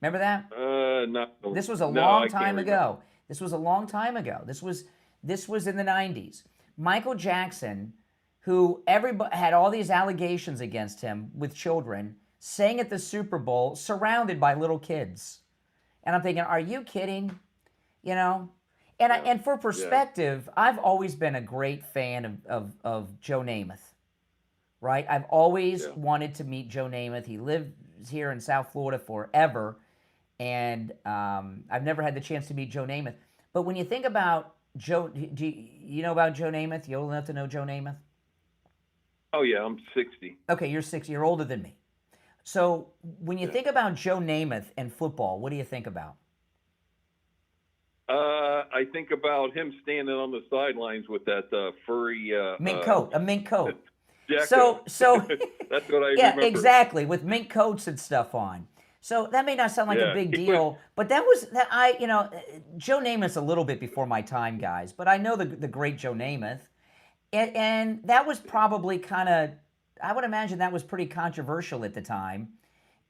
Remember that? No. This was a long time ago. This was a long time ago. This was in the 90s. Michael Jackson, who everybody had all these allegations against him with children, sang at the Super Bowl surrounded by little kids. And I'm thinking, are you kidding? You know? And for perspective, I've always been a great fan of Joe Namath, right? I've always wanted to meet Joe Namath. He lives here in South Florida forever, and I've never had the chance to meet Joe Namath. But when you think about Joe, do you know about Joe Namath? You old enough to know Joe Namath? Oh, yeah, I'm 60. Okay, you're 60. You're older than me. So when you think about Joe Namath and football, what do you think about? I think about him standing on the sidelines with that furry mink coat, a mink coat. Jacket. So that's what I yeah, remember. exactly, with mink coats and stuff on. So that may not sound like a big deal, but that was Joe Namath's a little bit before my time, guys. But I know the great Joe Namath, and that was probably kind of, I would imagine that was pretty controversial at the time,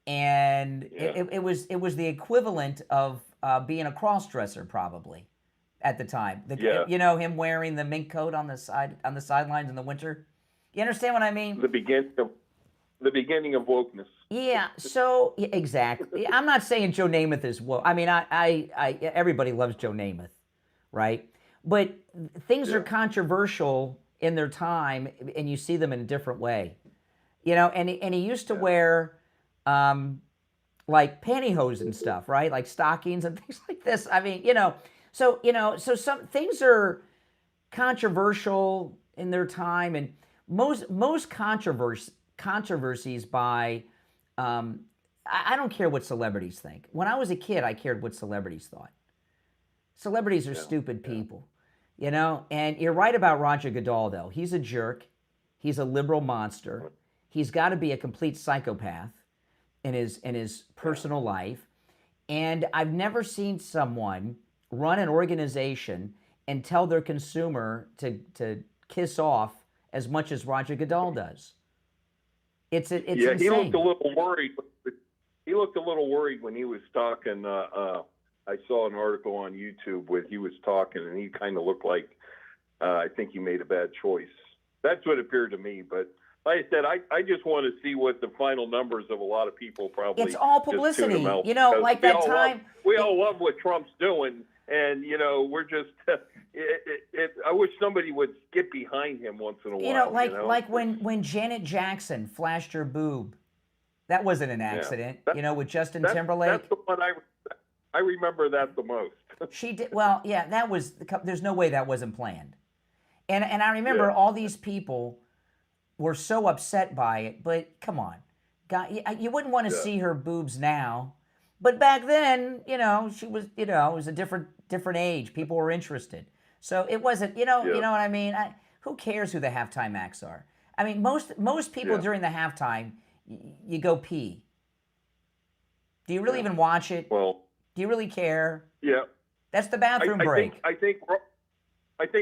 and it was the equivalent of being a cross-dresser probably at the time. You know, him wearing the mink coat on the sidelines in the winter. You understand what I mean? The beginning of wokeness. Yeah. So exactly. I'm not saying Joe Namath is woke. I mean, I everybody loves Joe Namath, right? But things are controversial in their time, and you see them in a different way. You know, and he used to wear like pantyhose and stuff, right? Like stockings and things like this. I mean, so some things are controversial in their time, and most controversies by I don't care what celebrities think. When I was a kid, I cared what celebrities thought. Celebrities are stupid people, you know. And you're right about Roger Goodell, though. He's a jerk. He's a liberal monster. He's got to be a complete psychopath in his personal life. And I've never seen someone run an organization and tell their consumer to kiss off as much as Roger Goodell does. It's insane. He looked a little worried. He looked a little worried when he was talking. I saw an article on YouTube where he was talking, and he kind of looked like I think he made a bad choice. That's what appeared to me. But like I said, I just want to see what the final numbers of a lot of people probably. It's all publicity, just tune him out, you know, like that time. We all love what Trump's doing, and you know, we're just. I wish somebody would get behind him once in a while. You know, like when Janet Jackson flashed her boob. That wasn't an accident, you know, with Justin Timberlake. That's the one I remember that the most. She did well. Yeah, that was. There's no way that wasn't planned. And I remember all these people were so upset by it. But come on, God, you wouldn't want to see her boobs now. But back then, you know, she was. You know, it was a different age. People were interested. So it wasn't. You know what I mean. Who cares who the halftime acts are? I mean, most people during the halftime. You go pee. Do you really even watch it? Well, do you really care? Yeah. That's the bathroom break. I think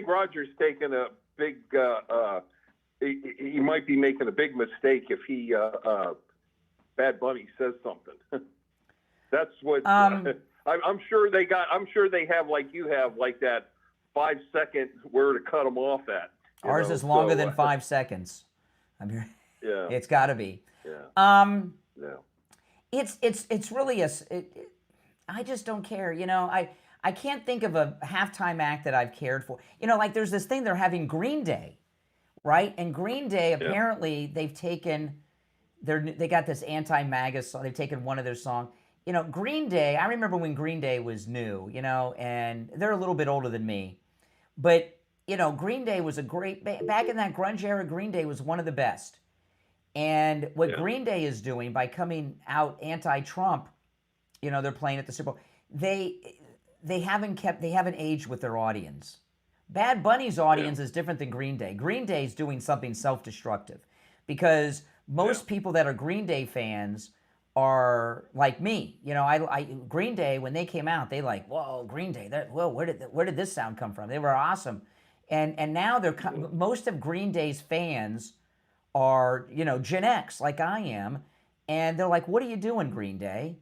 Roger's taking a big. He might be making a big mistake if he Bad Bunny says something. That's what I'm sure they got. I'm sure they have like you have like that 5-second where to cut them off at. Ours is longer than 5 seconds. Yeah. It's got to be. Yeah. It's really I just don't care. You know, I can't think of a halftime act that I've cared for. You know, like there's this thing they're having Green Day, right? And Green Day apparently they've taken they got this anti-MAGA song. They've taken one of their songs. You know, Green Day. I remember when Green Day was new. You know, and they're a little bit older than me, but you know, Green Day was a great back in that grunge era. Green Day was one of the best. And what Green Day is doing by coming out anti-Trump, you know, they're playing at the Super Bowl. They haven't aged with their audience. Bad Bunny's audience is different than Green Day. Green Day is doing something self-destructive because most people that are Green Day fans are like me. You know, I Green Day when they came out, they like, whoa, Green Day. Where did this sound come from? They were awesome, and now most of Green Day's fans are, you know, Gen X like I am, and they're like, what are you doing, Green Day?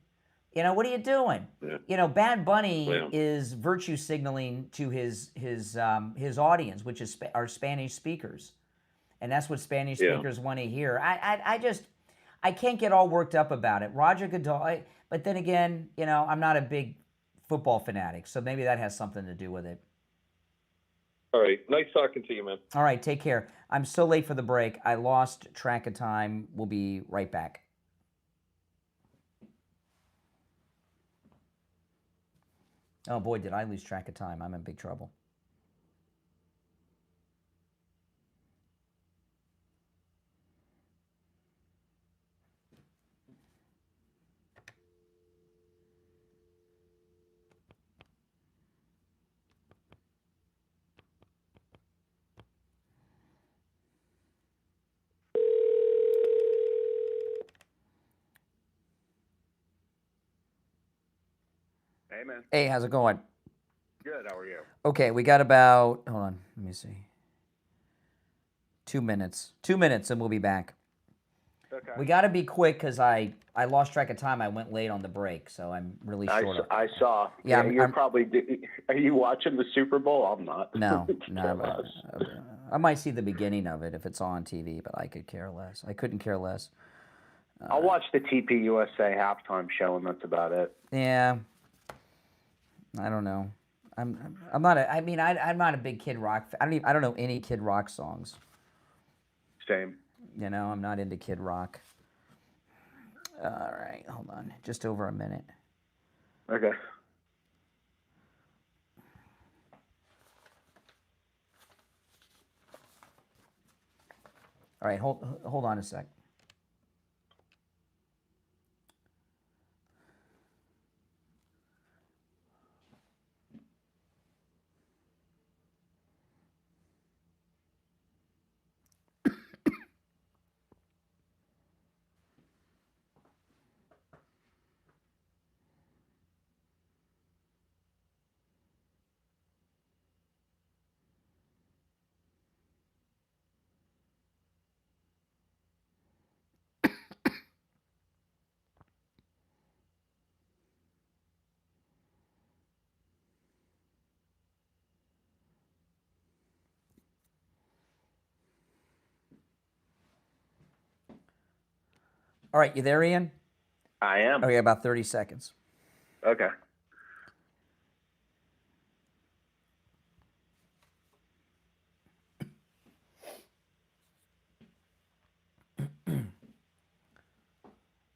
You know, what are you doing? Yeah. You know, Bad Bunny is virtue signaling to his audience, which is our Spanish speakers, and that's what Spanish speakers want to hear. I can't get all worked up about it. Roger Goodell, but then again, you know, I'm not a big football fanatic, so maybe that has something to do with it. All right. Nice talking to you, man. All right. Take care. I'm so late for the break. I lost track of time. We'll be right back. Oh, boy, did I lose track of time. I'm in big trouble. Hey, man. Hey, how's it going? Good. How are you? Okay, we got about, hold on, let me see. 2 minutes. 2 minutes and we'll be back. Okay. We got to be quick because I lost track of time. I went late on the break, so I'm really short. I saw. Yeah, you're probably. Are you watching the Super Bowl? I'm not. No. I might see the beginning of it if it's on TV, but I could care less. I couldn't care less. I'll watch the TP USA halftime show, and that's about it. Yeah. I don't know. I'm not I'm not a big Kid Rock. I don't know any Kid Rock songs. Same. You know, I'm not into Kid Rock. All right, hold on. Just over a minute. Okay. All right, hold on a sec. All right, you there, Ian? I am. Okay, about 30 seconds. Okay. I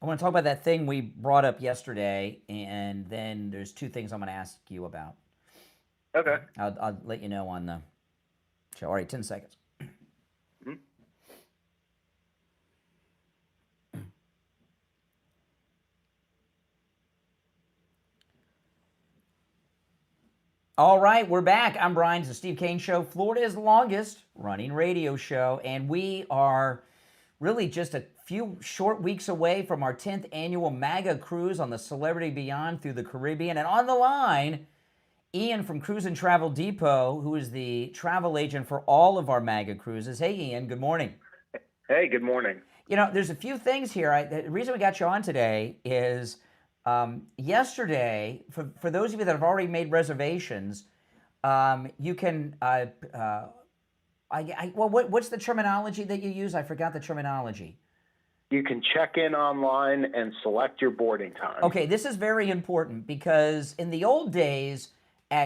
want to talk about that thing we brought up yesterday, and then there's two things I'm going to ask you about. Okay. I'll let you know on the show. All right, 10 seconds. Mm-hmm. All right, we're back. I'm Brian. It's the Steve Kane Show, Florida's longest running radio show, and we are really just a few short weeks away from our 10th annual MAGA cruise on the Celebrity Beyond through the Caribbean. And on the line, Ian from Cruise and Travel Depot, who is the travel agent for all of our MAGA cruises. Hey, Ian, good morning. Hey, good morning. You know, there's a few things here. The reason we got you on today is yesterday, for those of you that have already made reservations, you can, what's the terminology that you use? I forgot the terminology. You can check in online and select your boarding time. Okay, this is very important because in the old days,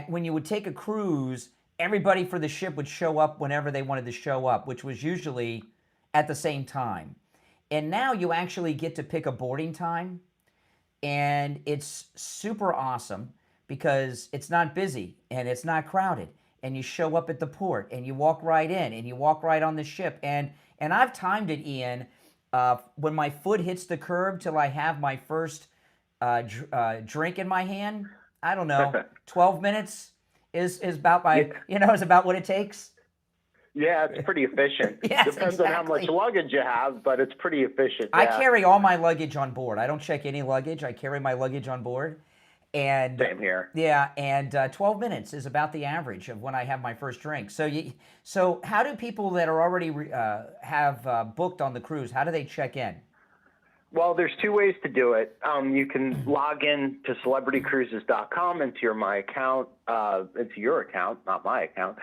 when you would take a cruise, everybody for the ship would show up whenever they wanted to show up, which was usually at the same time. And now you actually get to pick a boarding time, and it's super awesome because it's not busy and it's not crowded, and you show up at the port and you walk right in and you walk right on the ship. And I've timed it, Ian, when my foot hits the curb till I have my first drink in my hand. I don't know, 12 minutes is about is about what it takes. Yeah, it's pretty efficient. Yes, Depends on how much luggage you have, but it's pretty efficient. I yeah. carry all my luggage on board. I don't check any luggage. I carry my luggage on board. And same here. Yeah, and 12 minutes is about the average of when I have my first drink. So how do people that are already have booked on the cruise, how do they check in? Well, there's two ways to do it. You can log in to celebritycruises.com into your account, not my account,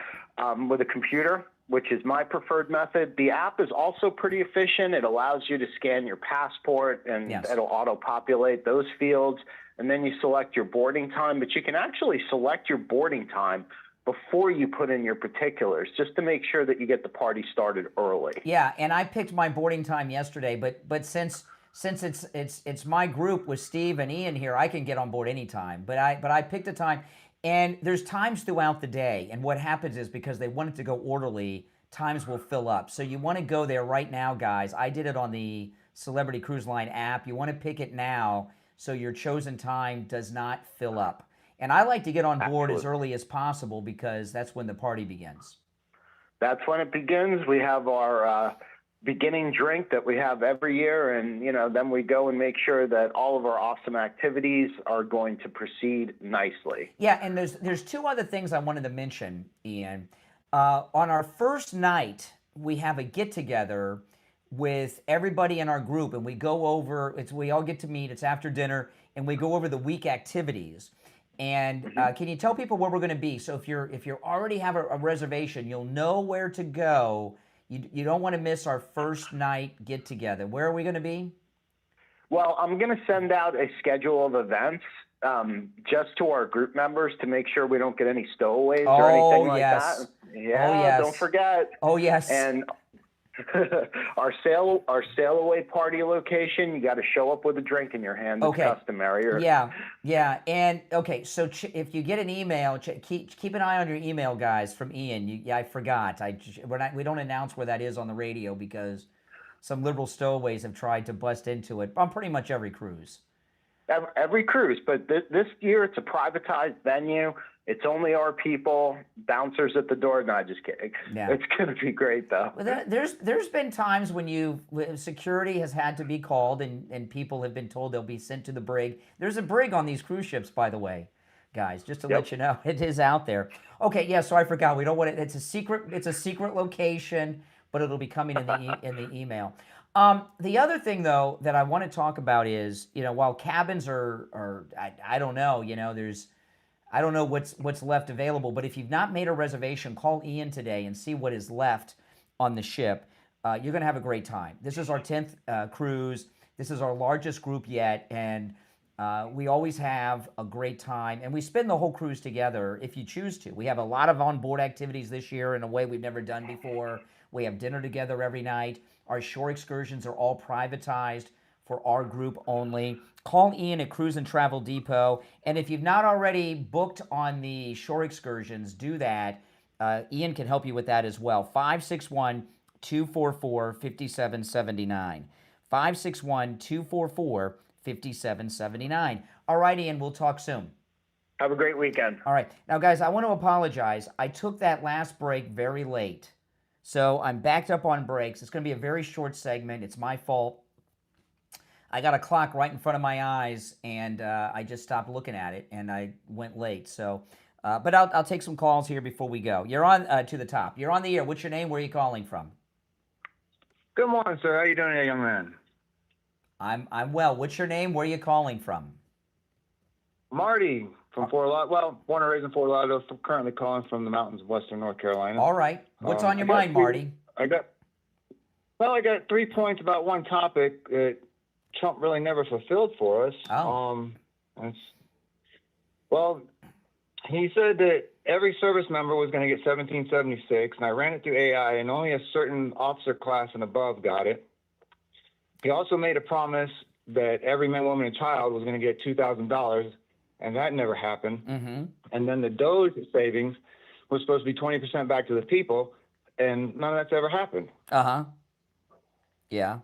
with a computer, which is my preferred method. The app is also pretty efficient. It allows you to scan your passport, and it'll auto-populate those fields. And then you select your boarding time, but you can actually select your boarding time before you put in your particulars, just to make sure that you get the party started early. Yeah, and I picked my boarding time yesterday, but since it's my group with Steve and Ian here, I can get on board anytime. But I picked a time, and there's times throughout the day, and what happens is because they want it to go orderly, times will fill up. So you want to go there right now, guys. I did it on the Celebrity Cruise Line app. You want to pick it now, so your chosen time does not fill up. And I like to get on board as early as possible because that's when the party begins. That's when it begins. We have our beginning drink that we have every year, and then we go and make sure that all of our awesome activities are going to proceed nicely. Yeah, and there's two other things I wanted to mention, Ian. On our first night, we have a get-together with everybody in our group, and we go over, we all get to meet, it's after dinner, and we go over the week activities. And can you tell people where we're going to be? So if you already have a reservation, you'll know where to go. You don't want to miss our first night get together. Where are we going to be? Well, I'm going to send out a schedule of events just to our group members to make sure we don't get any stowaways or anything like that. Yeah, oh, yes. Don't forget. Oh, yes. And Our sail away party location, you got to show up with a drink in your hand. It's customary. Yeah. And okay, so if you get an email, keep an eye on your email, guys, from Ian. I forgot. We don't announce where that is on the radio because some liberal stowaways have tried to bust into it on pretty much every cruise. Every cruise, but this year it's a privatized venue. It's only our people, bouncers at the door. No, just kidding. Yeah. It's going to be great, though. Well, there's been times when security has had to be called and people have been told they'll be sent to the brig. There's a brig on these cruise ships, by the way, guys, just to let you know. It is out there. Okay, yeah, so I forgot. We don't want it. It's a secret location, but it'll be coming in the email. The other thing, though, that I want to talk about is, while cabins are I don't know, I don't know what's left available, but if you've not made a reservation, call Ian today and see what is left on the ship. You're going to have a great time. This is our 10th cruise. This is our largest group yet, and we always have a great time, and we spend the whole cruise together if you choose to. We have a lot of onboard activities this year in a way we've never done before. We have dinner together every night. Our shore excursions are all privatized for our group only. Call Ian at Cruise and Travel Depot. And if you've not already booked on the shore excursions, do that. Ian can help you with that as well. 561-244-5779. 561-244-5779. All right, Ian, we'll talk soon. Have a great weekend. All right. Now, guys, I want to apologize. I took that last break very late. So I'm backed up on breaks. It's going to be a very short segment. It's my fault. I got a clock right in front of my eyes, and I just stopped looking at it, and I went late. So, but I'll take some calls here before we go. You're on to the top. You're on the air. What's your name? Where are you calling from? Good morning, sir. How you doing, young man? I'm well. What's your name? Where are you calling from? Marty from Fort Lauderdale. Well, born and raised in Fort Lauderdale. Currently calling from the mountains of Western North Carolina. All right. What's on your mind, Marty? I got 3 points about one topic that Trump really never fulfilled for us. Well, he said that every service member was going to get 1776, and I ran it through AI, and only a certain officer class and above got it. He also made a promise that every man, woman, and child was going to get $2,000, and that never happened. Mm-hmm. And then the Doge savings was supposed to be 20% back to the people, and none of that's ever happened. Yeah.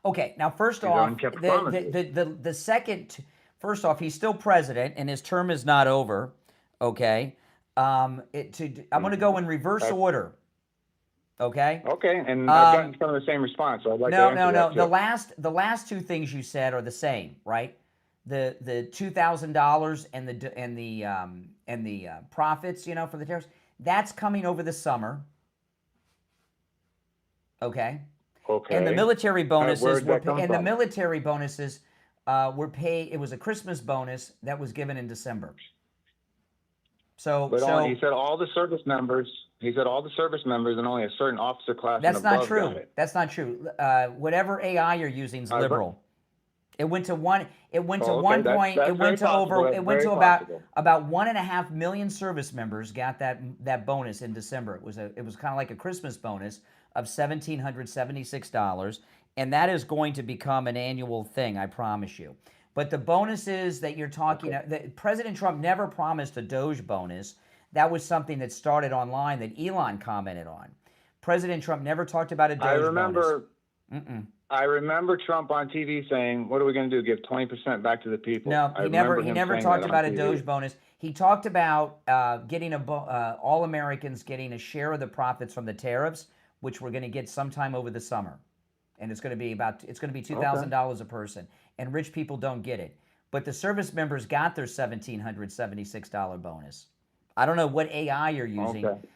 Okay, now first off, the second, first off, he's still president and his term is not over. Okay, I'm going to go in reverse order. Okay. Okay, and I've gotten some of the same response. So I'd like to answer that too. The last two things you said are the same, right? The $2,000 and the profits, for the terrorists. That's coming over the summer. Okay. Okay. And the military bonuses were paid. It was a Christmas bonus that was given in December. He said all the service members. He said all the service members and only a certain officer class. That's and above not true. got it. That's not true. Whatever AI you're using is liberal. It went to one. It went to one point. It went to over. It went to about 1.5 million service members got that bonus in December. It was kind of like a Christmas bonus of $1,776, and that is going to become an annual thing, I promise you. But the bonuses that you're talking about, President Trump never promised a Doge bonus. That was something that started online that Elon commented on. President Trump never talked about a Doge bonus. I remember Trump on TV saying, "What are we going to do? Give 20% back to the people?" No, he never talked about a Doge bonus. He talked about getting all Americans getting a share of the profits from the tariffs, which we're going to get sometime over the summer, and it's going to be $2,000 a person, and rich people don't get it. But the service members got their $1,776 bonus. I don't know what AI you're using. Okay.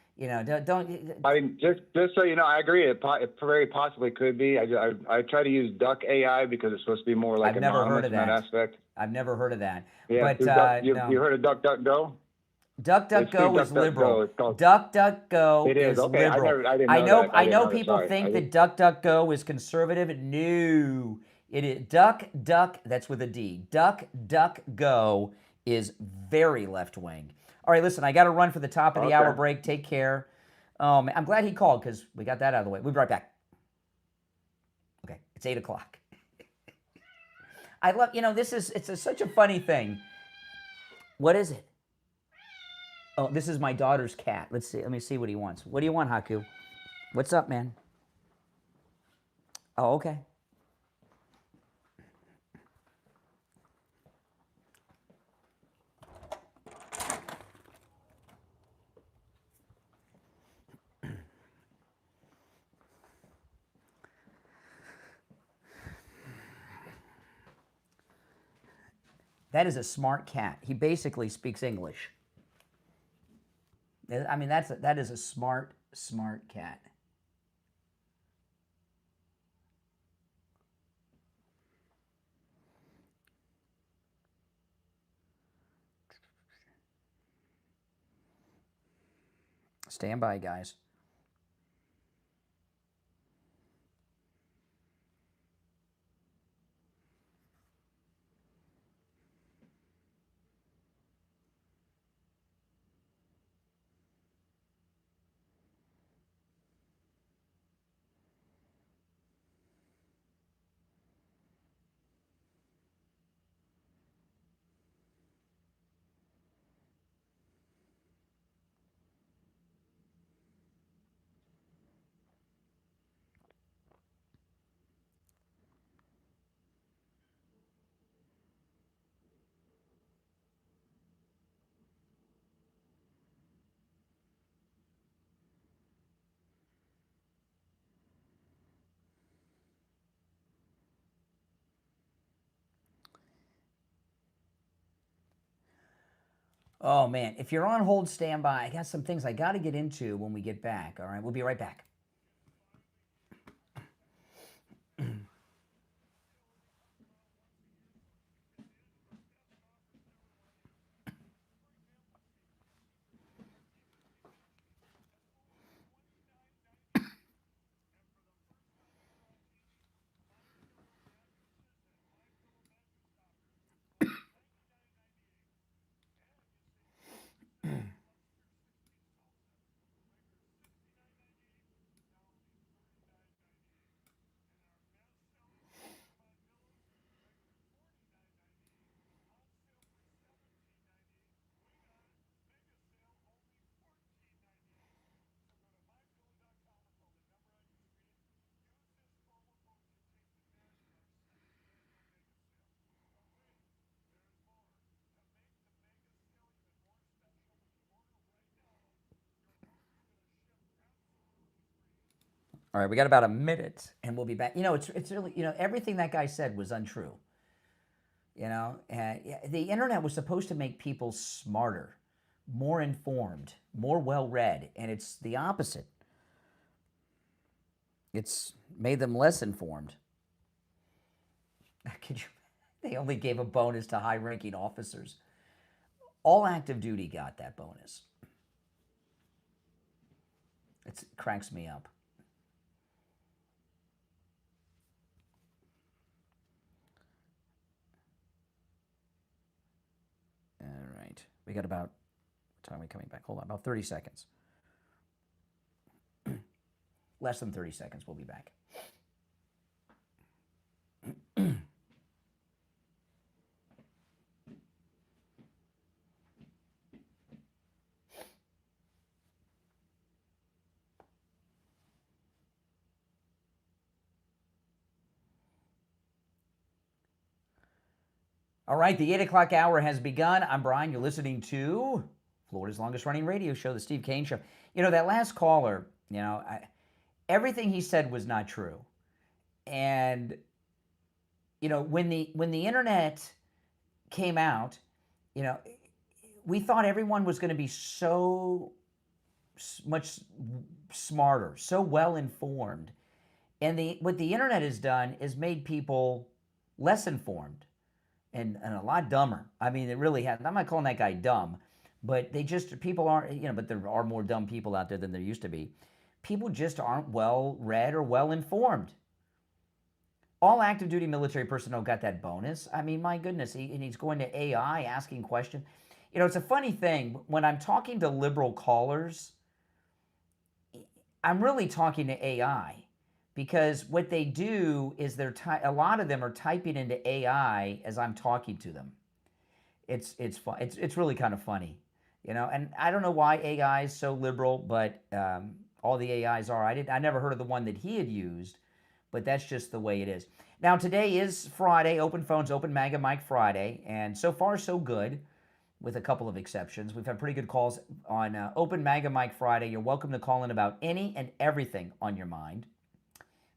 Don't. I mean, just so you know, I agree. It very possibly could be. I try to use Duck AI because it's supposed to be more like anonymous in that aspect. I've never heard of that. Yeah, but you heard of DuckDuckGo? DuckDuckGo is liberal. DuckDuckGo is liberal. I know people think that DuckDuckGo is conservative. No, it is Duck. That's with a D. DuckDuckGo is very left wing. All right, listen, I got to run for the top of the hour break. Take care. I'm glad he called because we got that out of the way. We'll be right back. It's 8 o'clock. I love, it's such a funny thing. What is it? Oh, this is my daughter's cat. Let's see. Let me see what he wants. What do you want, Haku? What's up, man? Oh, okay. That is a smart cat. He basically speaks English. I mean, that is a smart cat. Stand by, guys. Oh, man. If you're on hold, stand by. I got some things I got to get into when we get back. All right. We'll be right back. All right, we got about a minute, and we'll be back. It's really, everything that guy said was untrue. The internet was supposed to make people smarter, more informed, more well-read, and it's the opposite. It's made them less informed. They only gave a bonus to high-ranking officers. All active duty got that bonus. It cranks me up. All right. We got about, what time are we coming back? Hold on, about 30 seconds. Less than 30 seconds, we'll be back. All right, the 8 o'clock hour has begun. I'm Brian. You're listening to Florida's longest running radio show, the Steve Kane Show. That last caller, everything he said was not true. And, when the internet came out, we thought everyone was going to be so much smarter, so well informed. And what the internet has done is made people less informed. And a lot dumber. I mean, it really has. I'm not calling that guy dumb, but people aren't, but there are more dumb people out there than there used to be. People just aren't well read or well informed. All active duty military personnel got that bonus. I mean, my goodness, and he's going to AI asking questions. It's a funny thing. When I'm talking to liberal callers, I'm really talking to AI because what they do is a lot of them are typing into AI as I'm talking to them. It's fun. It's really kind of funny, you know. And I don't know why AI is so liberal, but all the AIs are. I never heard of the one that he had used, but that's just the way it is. Now today is Friday, Open Phones, Open MAGA Mike Friday, and so far so good, with a couple of exceptions. We've had pretty good calls on Open MAGA Mike Friday. You're welcome to call in about any and everything on your mind.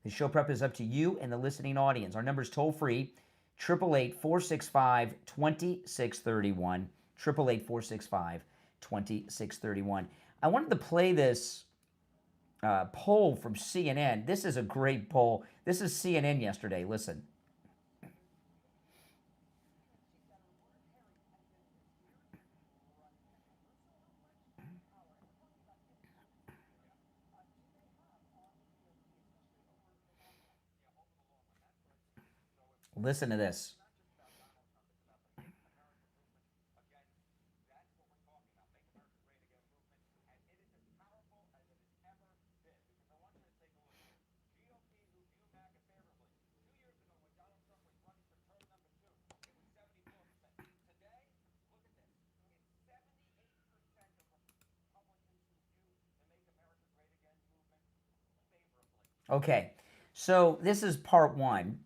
The show prep is up to you and the listening audience. Our number is toll free, 888-465-2631, 888-465-2631. I wanted to play this poll from CNN. This is a great poll. This is CNN yesterday. Listen. Listen to this. Okay, so this is part one.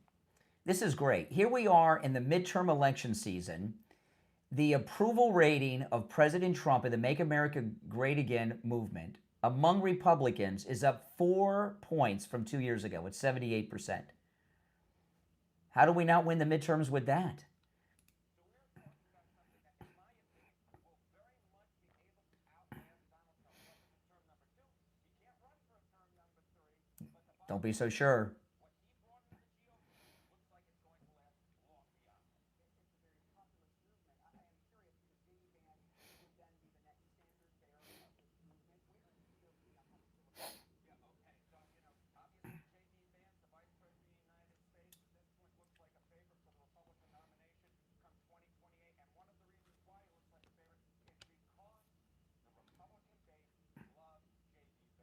This is great. Here we are in the midterm election season. The approval rating of President Trump and the Make America Great Again movement among Republicans is up 4 points from 2 years ago. It's 78%. How do we not win the midterms with that? Don't be so sure.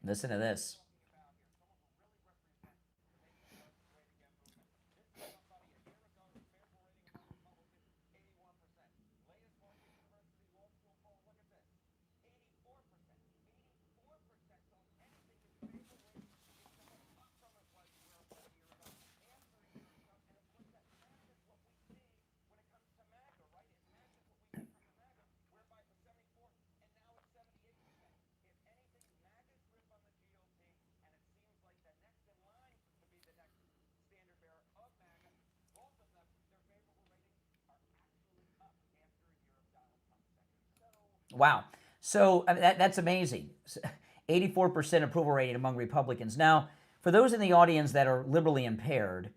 Listen to this. Wow. So that's amazing. 84% approval rating among Republicans. Now, for those in the audience that are liberally impaired,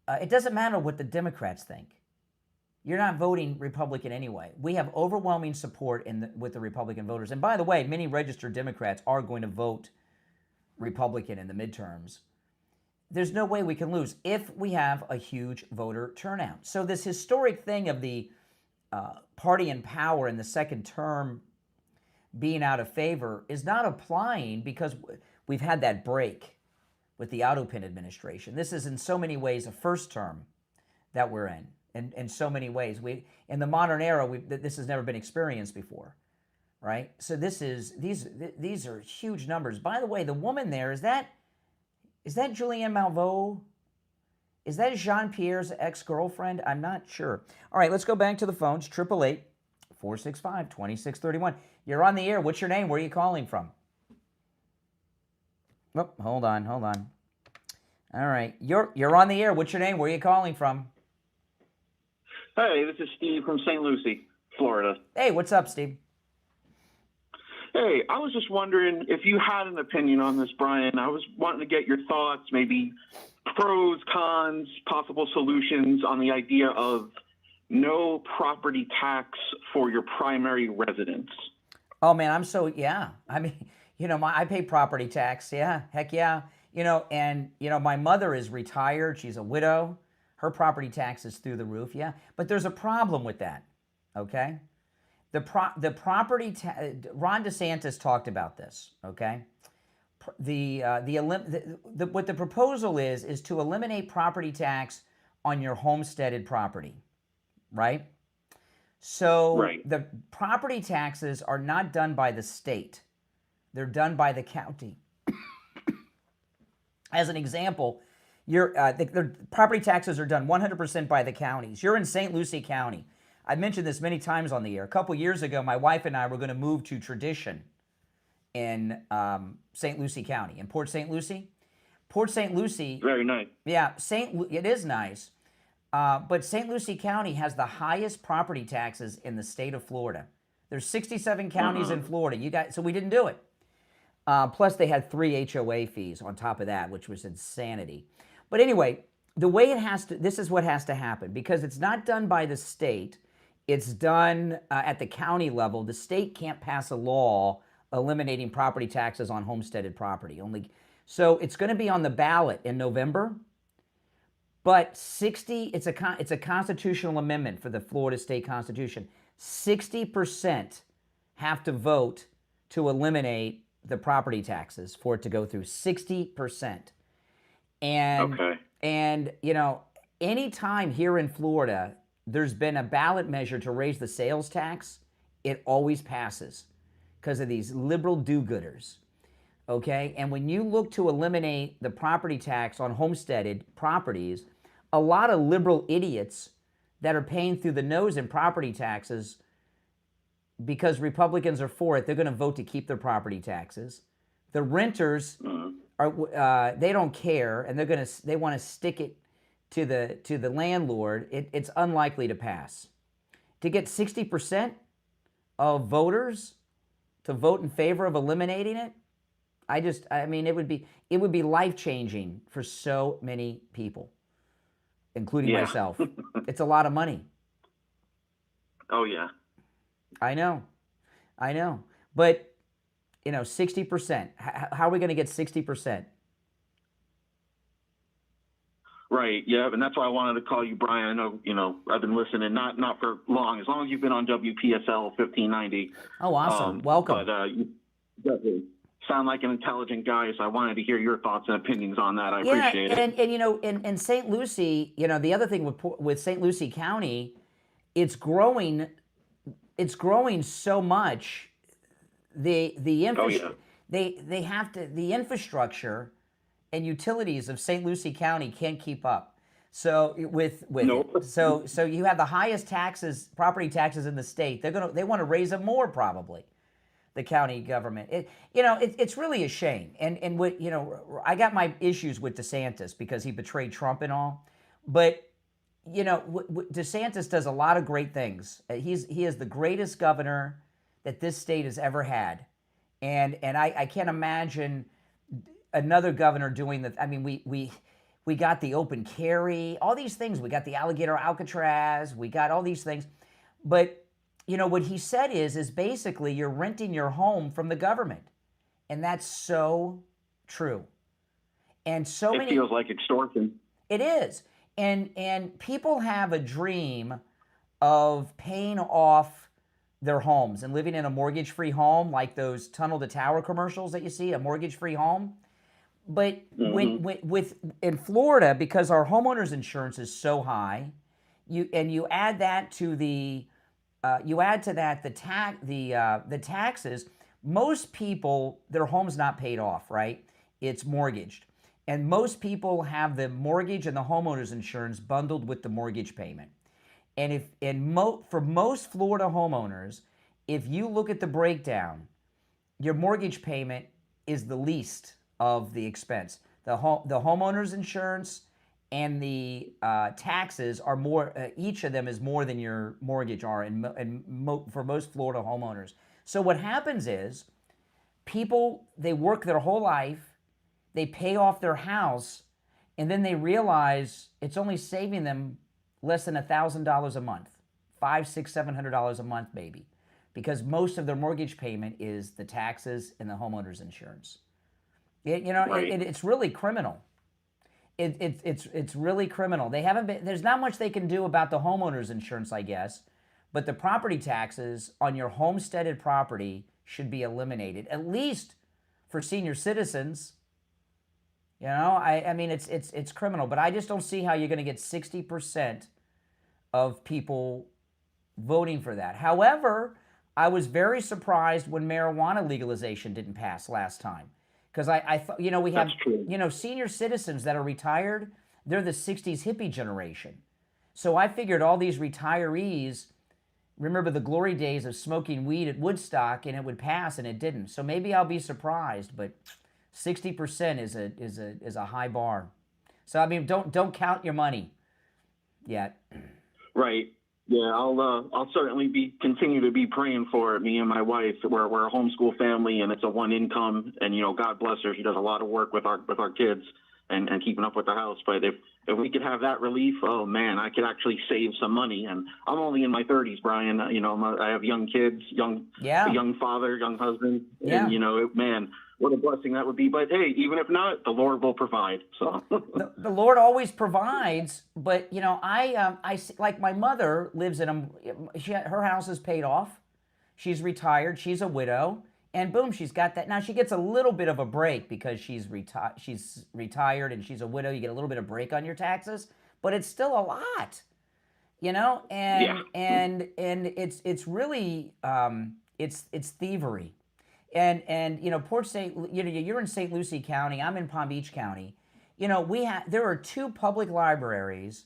it doesn't matter what the Democrats think. You're not voting Republican anyway. We have overwhelming support with the Republican voters. And by the way, many registered Democrats are going to vote Republican in the midterms. There's no way we can lose if we have a huge voter turnout. So this historic thing of the party in power in the second term being out of favor is not applying because we've had that break with the Autopin administration. This is in so many ways a first term that we're in so many ways. In the modern era, this has never been experienced before, right? So these are huge numbers. By the way, the woman there, is that Julianne Malveaux? Is that Jean-Pierre's ex-girlfriend? I'm not sure. All right, let's go back to the phones. 888-465-2631. You're on the air. What's your name? Where are you calling from? Oh, hold on. All right, you're on the air. What's your name? Where are you calling from? Hey, this is Steve from St. Lucie, Florida. Hey, what's up, Steve? Hey, I was just wondering if you had an opinion on this, Brian. I was wanting to get your thoughts, maybe pros, cons, possible solutions on the idea of no property tax for your primary residence. Oh, man, yeah. I mean, I pay property tax. Yeah, heck yeah. My mother is retired. She's a widow. Her property tax is through the roof, yeah. But there's a problem with that, okay? The property Ron DeSantis talked about this, okay? what the proposal is to eliminate property tax on your homesteaded property, right? So the property taxes are not done by the state. They're done by the county. As an example, the property taxes are done 100% by the counties. You're in St. Lucie County. I mentioned this many times on the air. A couple years ago, my wife and I were going to move to Tradition in St. Lucie County, in Port St. Lucie. Port St. Lucie. Very nice. Yeah, it is nice. But St. Lucie County has the highest property taxes in the state of Florida. There's 67 counties in Florida. So we didn't do it. Plus, they had 3 HOA fees on top of that, which was insanity. But anyway, the way this is what has to happen, because it's not done by the state. It's done at the county level. The state can't pass a law eliminating property taxes on homesteaded property. So it's going to be on the ballot in November. But it's a constitutional amendment for the Florida State Constitution. 60% have to vote to eliminate the property taxes for it to go through. 60%. And you know, any time here in Florida there's been a ballot measure to raise the sales tax, it always passes because of these liberal do-gooders. Okay? And when you look to eliminate the property tax on homesteaded properties, a lot of liberal idiots that are paying through the nose in property taxes, because Republicans are for it, they're going to vote to keep their property taxes. The renters they don't care, and they want to stick it to the landlord. It's unlikely to pass. To get 60% of voters to vote in favor of eliminating it, I mean, it would be life-changing for so many people, including myself. It's a lot of money. Oh, yeah. I know. But, you know, 60%. How are we going to get 60%? Right. Yeah, and that's why I wanted to call you, Brian. I know, you know, I've been listening, not for long, as long as you've been on WPSL 1590. Oh, awesome. Welcome. But you definitely sound like an intelligent guy, so I wanted to hear your thoughts and opinions on that. I appreciate it. And you know, in St. Lucie, you know, the other thing with St. Lucie County, it's growing so much. The infrastructure and utilities of St. Lucie County can't keep up. So so you have the highest property taxes in the state. They want to raise them more, probably, the county government. It's really a shame. And what, you know, I got my issues with DeSantis because he betrayed Trump and all, but you know, DeSantis does a lot of great things. He is the greatest governor that this state has ever had, and I can't imagine another governor doing that. I mean, we got the open carry, all these things. We got the alligator Alcatraz. We got all these things, but you know what he said is basically you're renting your home from the government, and that's so true. And it feels like extortion. It is. And people have a dream of paying off their homes and living in a mortgage-free home, like those Tunnel to Tower commercials that you see, a mortgage-free home. But in Florida, because our homeowners insurance is so high, you add that to the taxes. Most people, their home's not paid off, right? It's mortgaged. And most people have the mortgage and the homeowner's insurance bundled with the mortgage payment. And for most Florida homeowners, if you look at the breakdown, your mortgage payment is the least of the expense. The homeowner's insurance and the taxes are more. Each of them is more than your mortgage are, for most Florida homeowners. So what happens is, people, they work their whole life. They pay off their house, and then they realize it's only saving them less than $1,000 a month, $500, $600, $700 a month, maybe, because most of their mortgage payment is the taxes and the homeowner's insurance. It's really criminal. It's really criminal. There's not much they can do about the homeowner's insurance, I guess, but the property taxes on your homesteaded property should be eliminated, at least for senior citizens. You know, I mean, it's criminal, but I just don't see how you're going to get 60% of people voting for that. However, I was very surprised when marijuana legalization didn't pass last time, because I thought, you know, we have, you know, senior citizens that are retired. They're the 60s hippie generation. So I figured all these retirees remember the glory days of smoking weed at Woodstock, and it would pass, and it didn't. So maybe I'll be surprised, but 60% is a high bar. So I mean, don't count your money yet. Right. Yeah, I'll certainly continue to be praying for it. Me and my wife, we're a homeschool family, and it's a one income. And you know, God bless her, she does a lot of work with our kids and keeping up with the house. But if we could have that relief, oh man, I could actually save some money. And I'm only in my 30s, Brian. You know, I have young kids, a young father, young husband, and you know, man, what a blessing that would be. But hey, even if not, the Lord will provide. So the Lord always provides. But you know, I like my mother lives in her house is paid off. She's retired. She's a widow, and boom, she's got that. Now she gets a little bit of a break because she's retired and she's a widow. You get a little bit of break on your taxes, but it's still a lot, you know. And it's really it's thievery. And you know, you're in St. Lucie County. I'm in Palm Beach County. You know, there are 2 public libraries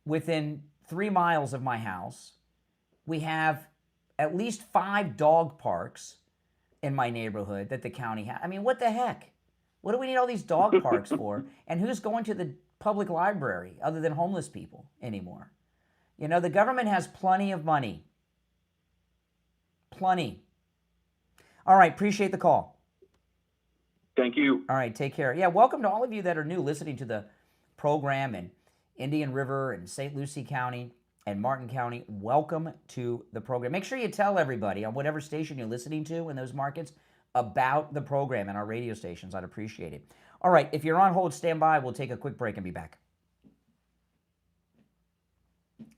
within 3 miles of my house. We have at least 5 dog parks in my neighborhood that the county has. I mean, what the heck? What do we need all these dog parks for? And who's going to the public library other than homeless people anymore? You know, the government has plenty of money. Plenty. All right, appreciate the call. Thank you. All right, take care. Yeah, welcome to all of you that are new listening to the program in Indian River and St. Lucie County and Martin County. Welcome to the program. Make sure you tell everybody on whatever station you're listening to in those markets about the program and our radio stations. I'd appreciate it. All right, if you're on hold, stand by. We'll take a quick break and be back.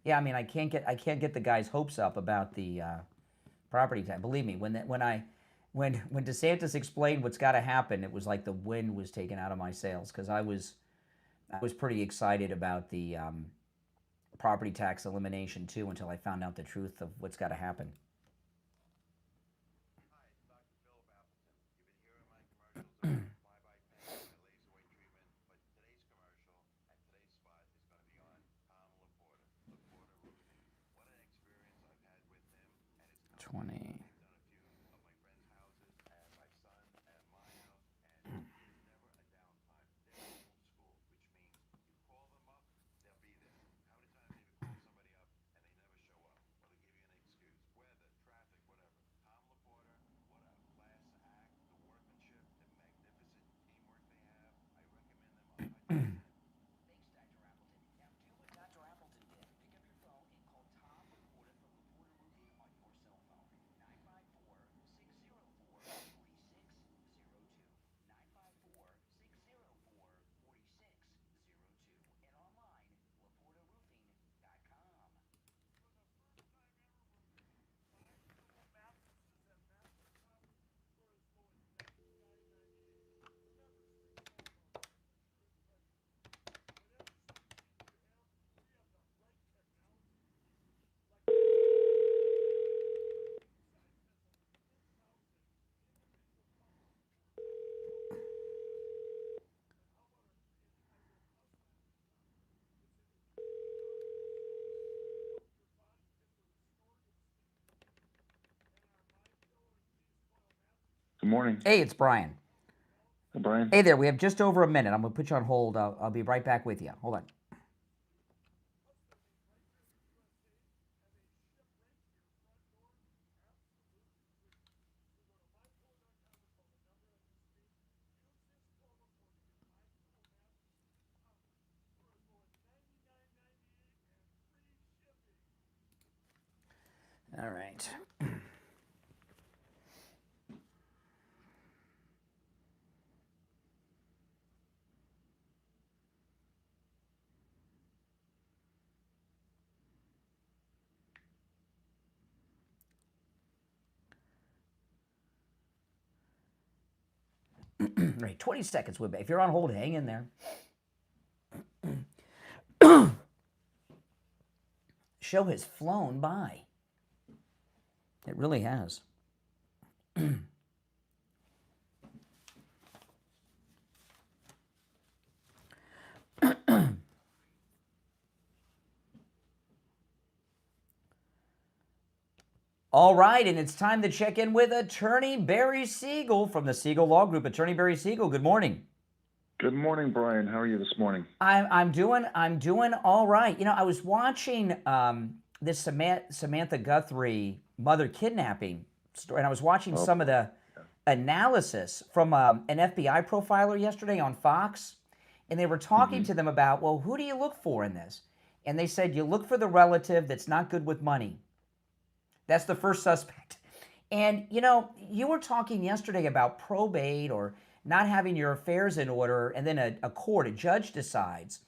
Yeah, I mean, I can't get the guy's hopes up about the property tax. Believe me, when DeSantis explained what's got to happen, it was like the wind was taken out of my sails, because I was pretty excited about the property tax elimination too, until I found out the truth of what's got to happen. Good morning. Hey, it's Brian. Hey, Brian. Hey there, we have just over a minute. I'm going to put you on hold. I'll be right back with you. Hold on. All right. Right, 20 seconds, Woodbay. If you're on hold, hang in there. Show has flown by. It really has. All right, and it's time to check in with Attorney Barry Siegel from the Siegel Law Group. Attorney Barry Siegel, good morning. Good morning, Brian. How are you this morning? I'm doing all right. You know, I was watching this Samantha Guthrie mother kidnapping story, and I was watching some of the analysis from an FBI profiler yesterday on Fox, and they were talking to them about, well, who do you look for in this? And they said, you look for the relative that's not good with money. That's the first suspect. And, you know, you were talking yesterday about probate or not having your affairs in order, and then a judge decides.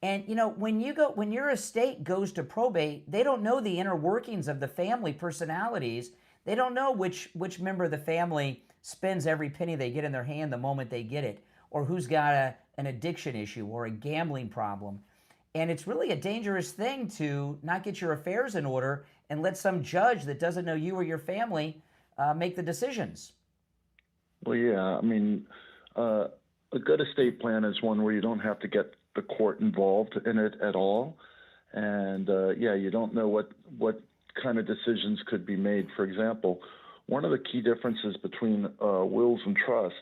And, you know, when your estate goes to probate, they don't know the inner workings of the family personalities. They don't know which member of the family spends every penny they get in their hand the moment they get it, or who's got an addiction issue or a gambling problem. And it's really a dangerous thing to not get your affairs in order and let some judge that doesn't know you or your family make the decisions. Well, yeah. I mean, a good estate plan is one where you don't have to get the court involved in it at all. And, you don't know what kind of decisions could be made. For example, one of the key differences between wills and trusts,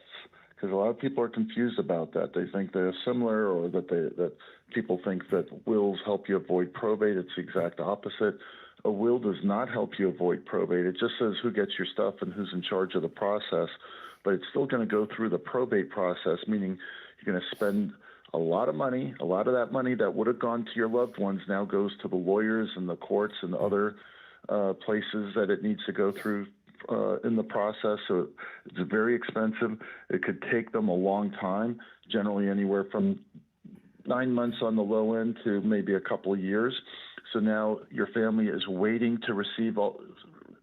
because a lot of people are confused about that. They think they're similar, or that people think that wills help you avoid probate. It's the exact opposite. A will does not help you avoid probate. It just says who gets your stuff and who's in charge of the process. But it's still going to go through the probate process, meaning you're going to spend a lot of money. A lot of that money that would have gone to your loved ones now goes to the lawyers and the courts and other places that it needs to go through in the process. So it's very expensive. It could take them a long time, generally anywhere from 9 months on the low end to maybe a couple of years. So now your family is waiting to receive all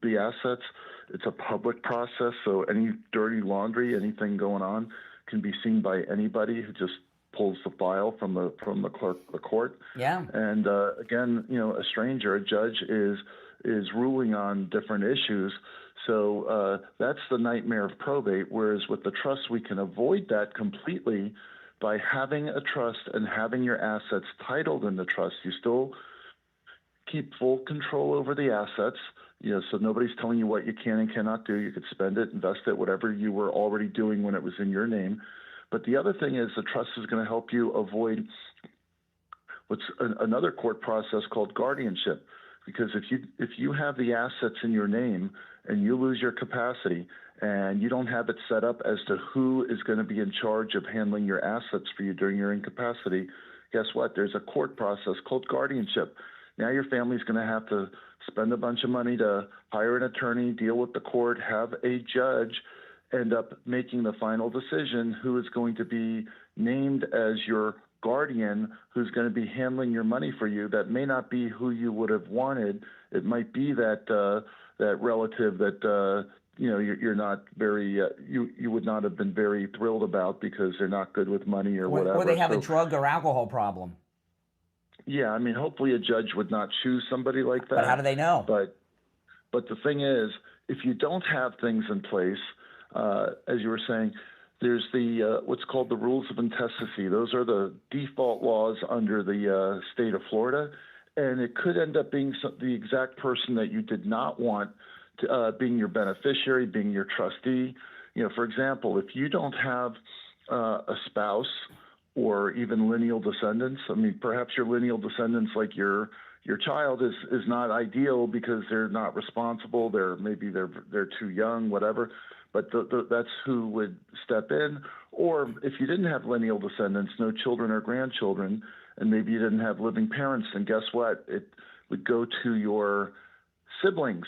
the assets. It's a public process, so any dirty laundry, anything going on, can be seen by anybody who just pulls the file from the court. Yeah. And again, you know, a stranger, a judge is ruling on different issues. So that's the nightmare of probate. Whereas with the trust, we can avoid that completely by having a trust and having your assets titled in the trust. You still keep full control over the assets. You know, so nobody's telling you what you can and cannot do. You could spend it, invest it, whatever you were already doing when it was in your name. But the other thing is the trust is going to help you avoid what's another court process called guardianship. Because if you have the assets in your name and you lose your capacity and you don't have it set up as to who is going to be in charge of handling your assets for you during your incapacity, guess what? There's a court process called guardianship. Now your family's going to have to spend a bunch of money to hire an attorney, deal with the court, have a judge end up making the final decision who is going to be named as your guardian, who's going to be handling your money for you. That may not be who you would have wanted. It might be that relative that you're not very you would not have been very thrilled about because they're not good with money or whatever. Or they have a drug or alcohol problem. Yeah, I mean, hopefully a judge would not choose somebody like that. But how do they know? But the thing is, if you don't have things in place, as you were saying, there's the what's called the rules of intestacy. Those are the default laws under the state of Florida, and it could end up being the exact person that you did not want to, being your beneficiary, being your trustee. You know, for example, if you don't have a spouse or even lineal descendants. I mean, perhaps your lineal descendants, like your child, is not ideal because they're not responsible. They're too young, whatever. But that's who would step in. Or if you didn't have lineal descendants, no children or grandchildren, and maybe you didn't have living parents, then guess what? It would go to your siblings.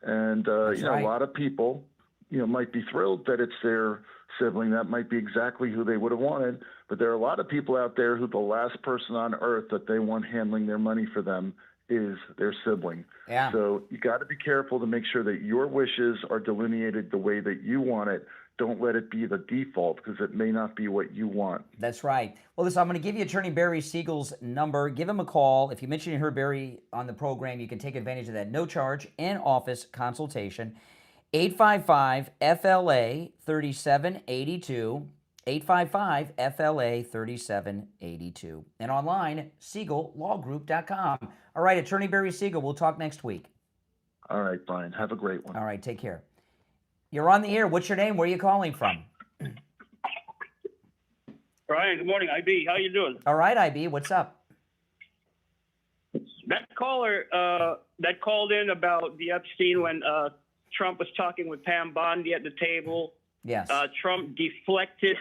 And right. A lot of people, might be thrilled that it's their sibling. That might be exactly who they would have wanted. But there are a lot of people out there who the last person on earth that they want handling their money for them is their sibling. Yeah. So you got to be careful to make sure that your wishes are delineated the way that you want it. Don't let it be the default, because it may not be what you want. That's right. Well, listen, I'm going to give you Attorney Barry Siegel's number. Give him a call. If you mention you heard Barry on the program, you can take advantage of that no-charge in-office consultation. 855-FLA-3782. 855-FLA-3782. And online, SiegelLawGroup.com. All right, Attorney Barry Siegel, we'll talk next week. All right, Brian. Have a great one. All right, take care. You're on the air. What's your name? Where are you calling from? Brian, good morning. IB, how you doing? All right, IB, what's up? That caller that called in about the Epstein when Trump was talking with Pam Bondi at the table. Yes. Trump deflected.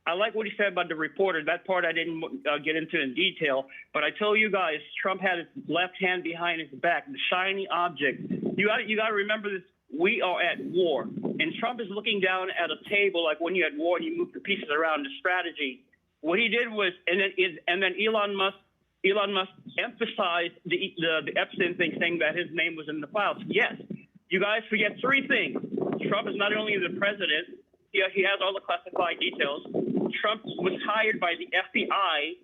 I like what he said about the reporter. That part I didn't get into in detail. But I tell you guys, Trump had his left hand behind his back, the shiny object. You got to remember this. We are at war, and Trump is looking down at a table like when you're at war and you move the pieces around. The strategy. What he did was, and then Elon Musk emphasized the Epstein thing, saying that his name was in the files. Yes, you guys forget three things. Trump is not only the president. He has all the classified details. Trump was hired by the FBI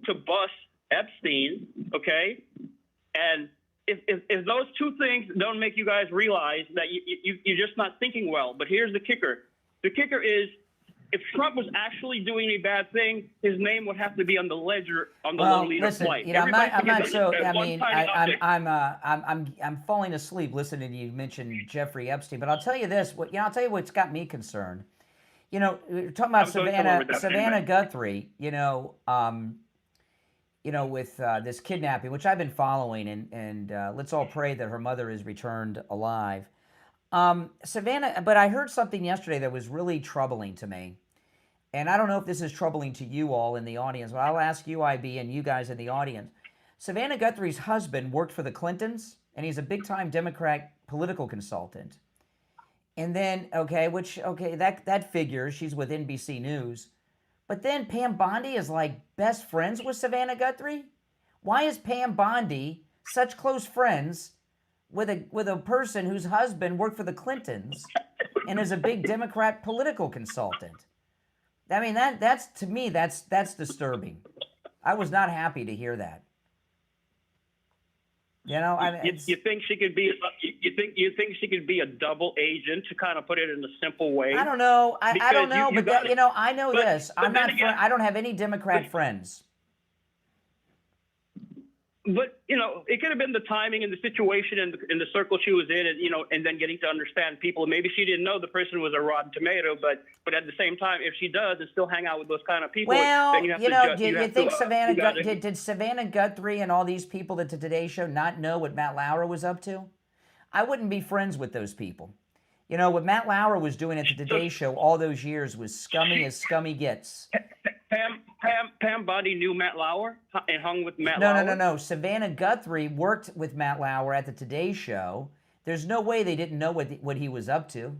to bust Epstein. Okay, and if those two things don't make you guys realize that you're just not thinking well. But here's the kicker. The kicker is, if Trump was actually doing a bad thing, his name would have to be on the ledger on the Lolita flight. You know, I'm not so. I mean, I'm falling asleep listening to you mention Jeffrey Epstein. But I'll tell you this. I'll tell you what's got me concerned. You know, we're talking about Savannah Guthrie. With this kidnapping, which I've been following, and let's all pray that her mother is returned alive. Savannah, but I heard something yesterday that was really troubling to me. And I don't know if this is troubling to you all in the audience, but I'll ask you, IB, and you guys in the audience. Savannah Guthrie's husband worked for the Clintons, and he's a big-time Democrat political consultant. And then, that figures. She's with NBC News. But then Pam Bondi is like best friends with Savannah Guthrie? Why is Pam Bondi such close friends with a person whose husband worked for the Clintons and is a big Democrat political consultant? I mean, that's to me, that's disturbing. I was not happy to hear that. You know, I mean, you think she could be? You think she could be a double agent, to kind of put it in a simple way? I don't know. I don't know, I know this. I don't have any Democrat friends. But it could have been the timing and the situation and the circle she was in, and and then getting to understand people. Maybe she didn't know the person was a rotten tomato, but at the same time, if she does and still hang out with those kind of people, well, then you have do you think Savannah did Savannah Guthrie and all these people at the Today Show not know what Matt Lauer was up to? I wouldn't be friends with those people. What Matt Lauer was doing at the Today Show all those years was scummy as scummy gets. Pam Bondi knew Matt Lauer and hung with Matt Lauer? No. Savannah Guthrie worked with Matt Lauer at the Today Show. There's no way they didn't know what he was up to.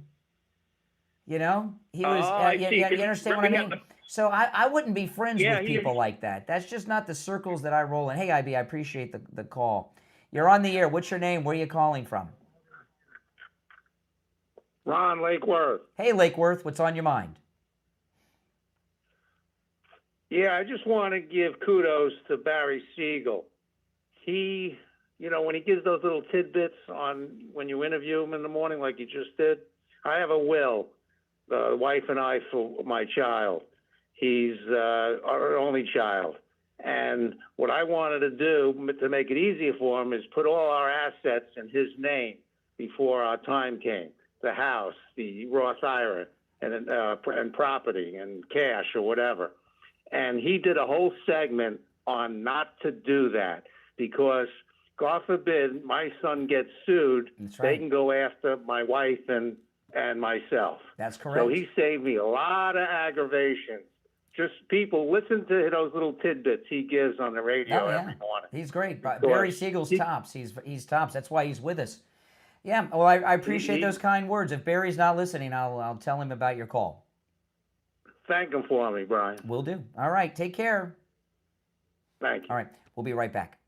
He was. You understand what I mean? So I wouldn't be friends with people like that. That's just not the circles that I roll in. Hey, IB, I appreciate the call. You're on the air. What's your name? Where are you calling from? Ron Lakeworth. Hey, Lakeworth, what's on your mind? Yeah, I just want to give kudos to Barry Siegel. He, when he gives those little tidbits on when you interview him in the morning like you just did, I have a will, the wife and I, for my child. He's our only child. And what I wanted to do to make it easier for him is put all our assets in his name before our time came. The house, the Roth IRA, and property and cash or whatever. And he did a whole segment on not to do that because, God forbid, my son gets sued. That's right. They can go after my wife and myself. That's correct. So he saved me a lot of aggravation. Just people listen to those little tidbits he gives on the radio every morning. He's great. Barry Siegel's tops. He's tops. That's why he's with us. Yeah. Well, I appreciate those kind words. If Barry's not listening, I'll tell him about your call. Thank him for me, Brian. Will do. All right. Take care. Thank you. All right. We'll be right back.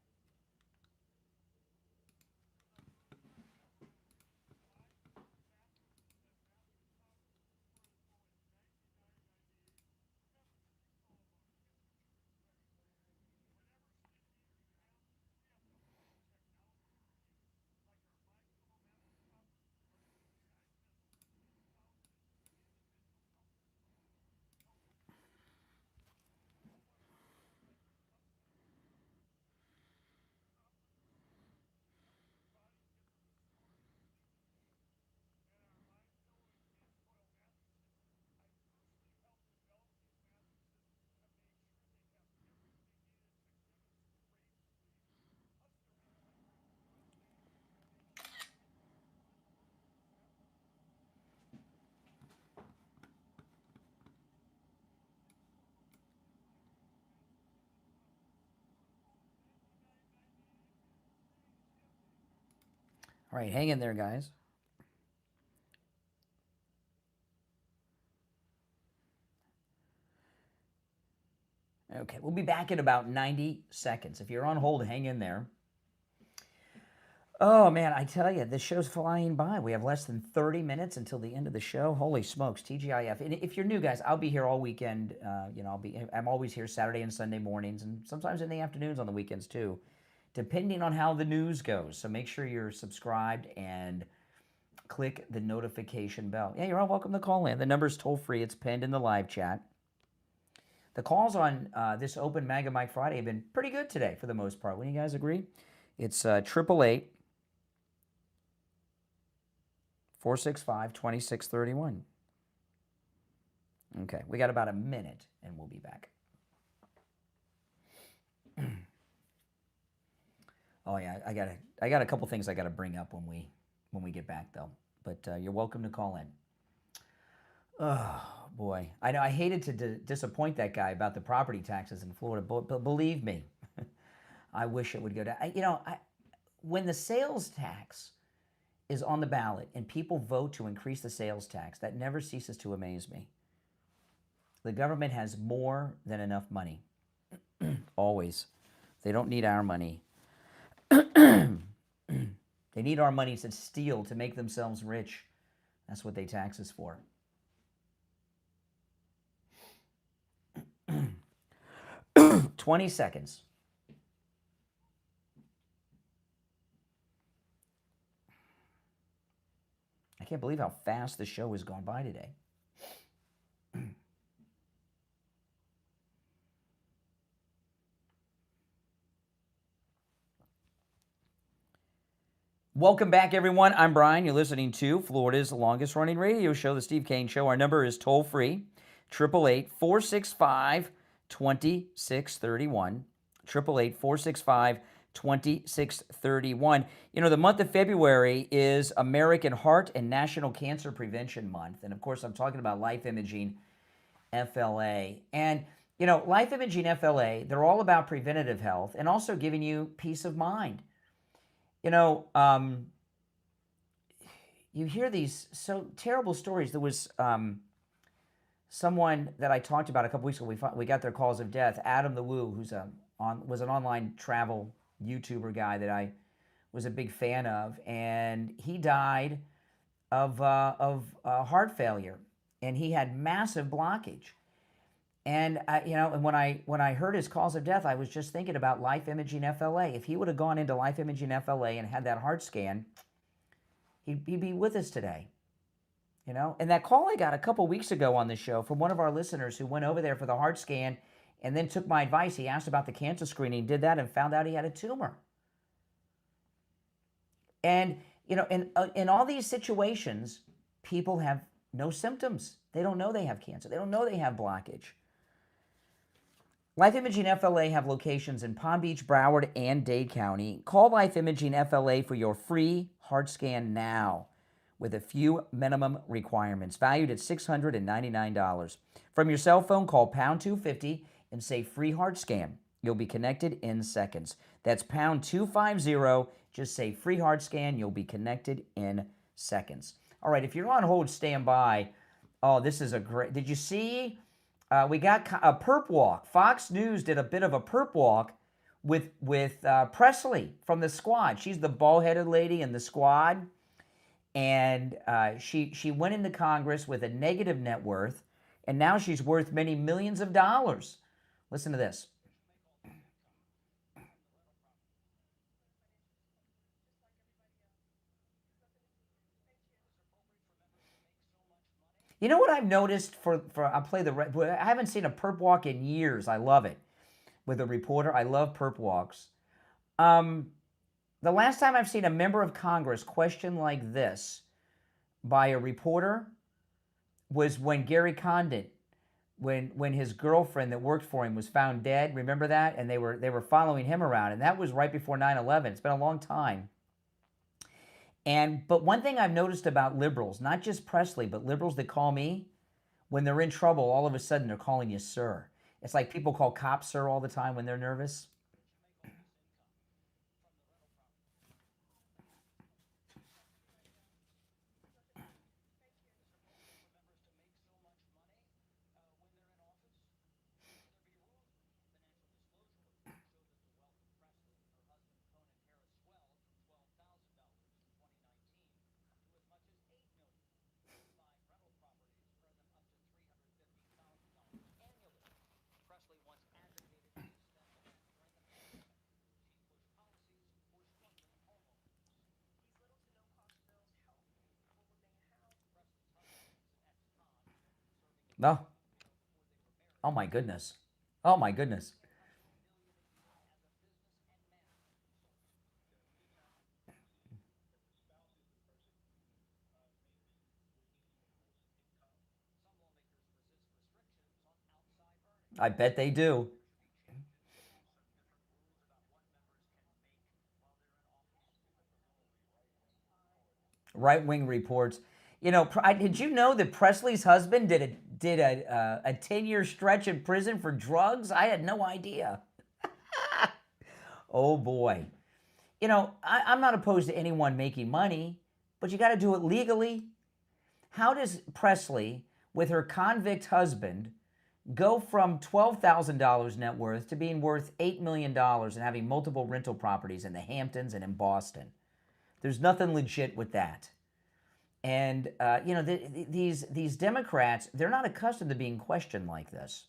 All right, hang in there, guys. Okay, we'll be back in about 90 seconds. If you're on hold, hang in there. Oh, man, I tell you, this show's flying by. We have less than 30 minutes until the end of the show. Holy smokes, TGIF. And if you're new, guys, I'll be here all weekend. I'm always here Saturday and Sunday mornings, and sometimes in the afternoons on the weekends, too, depending on how the news goes. So make sure you're subscribed and click the notification bell. Yeah, you're all welcome to call in. The number's toll-free. It's pinned in the live chat. The calls on this open MAGA Mike Friday have been pretty good today for the most part. Wouldn't you guys agree? It's 888-465-2631. Okay, we got about a minute, and we'll be back. Oh yeah, I got a couple things I got to bring up when we get back though. But you're welcome to call in. Oh boy, I know I hated to disappoint that guy about the property taxes in Florida, but believe me, I wish it would go down. When the sales tax is on the ballot and people vote to increase the sales tax, that never ceases to amaze me. The government has more than enough money. Always. They don't need our money. They need our money to steal, to make themselves rich. That's what they tax us for. 20 seconds. I can't believe how fast the show has gone by today. Welcome back, everyone. I'm Brian. You're listening to Florida's longest-running radio show, The Steve Kane Show. Our number is toll-free, 888-465-2631, 888-465-2631. You know, the month of February is American Heart and National Cancer Prevention Month. And, of course, I'm talking about Life Imaging FLA. And, you know, Life Imaging FLA, they're all about preventative health and also giving you peace of mind. You know, you hear these so terrible stories. There was someone that I talked about a couple weeks ago. We got their calls of death. Adam the Woo, who's was an online travel YouTuber guy that I was a big fan of, and he died of heart failure, and he had massive blockage. And and when I heard his cause of death, I was just thinking about Life Imaging FLA. If he would have gone into Life Imaging FLA and had that heart scan, he'd be with us today. You know, and that call I got a couple weeks ago on the show from one of our listeners who went over there for the heart scan and then took my advice. He asked about the cancer screening, did that, and found out he had a tumor. And you know, in all these situations, people have no symptoms. They don't know they have cancer. They don't know they have blockage. Life Imaging FLA have locations in Palm Beach, Broward, and Dade County. Call Life Imaging FLA for your free heart scan now with a few minimum requirements, valued at $699. From your cell phone, call pound 250 and say free heart scan. You'll be connected in seconds. That's pound 250. Just say free heart scan. You'll be connected in seconds. All right, if you're on hold, stand by. Oh, this is a great... Did you see... we got a perp walk. Fox News did a bit of a perp walk with Presley from the Squad. She's the bald-headed lady in the Squad, and she went into Congress with a negative net worth, and now she's worth many millions of dollars. Listen to this. You know what I've noticed I haven't seen a perp walk in years. I love it. With a reporter, I love perp walks. The last time I've seen a member of Congress questioned like this by a reporter was when Gary Condit, when his girlfriend that worked for him was found dead. Remember that? And they were following him around, and that was right before 9/11. It's been a long time. But one thing I've noticed about liberals, not just Presley, but liberals that call me, when they're in trouble, all of a sudden they're calling you sir. It's like people call cops sir all the time when they're nervous. No. Oh my goodness. Oh my goodness. I bet they do. Right-wing reports. You know, did you know that Presley's husband did a 10-year stretch in prison for drugs? I had no idea. Oh boy. You know, I'm not opposed to anyone making money, but you got to do it legally. How does Presley, with her convict husband, go from $12,000 net worth to being worth $8 million and having multiple rental properties in the Hamptons and in Boston? There's nothing legit with that. And, you know, these Democrats, they're not accustomed to being questioned like this.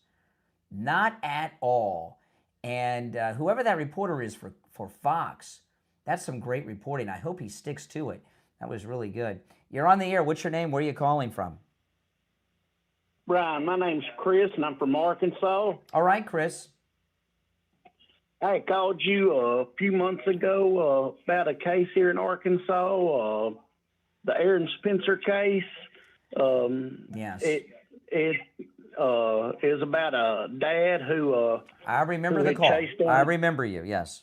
Not at all. And whoever that reporter is for Fox, that's some great reporting. I hope he sticks to it. That was really good. You're on the air. What's your name? Where are you calling from? Brian, my name's Chris, and I'm from Arkansas. All right, Chris. I called you a few months ago about a case here in Arkansas, the Aaron Spencer case. Yes. It is about a dad who... I remember the call. I remember you, yes.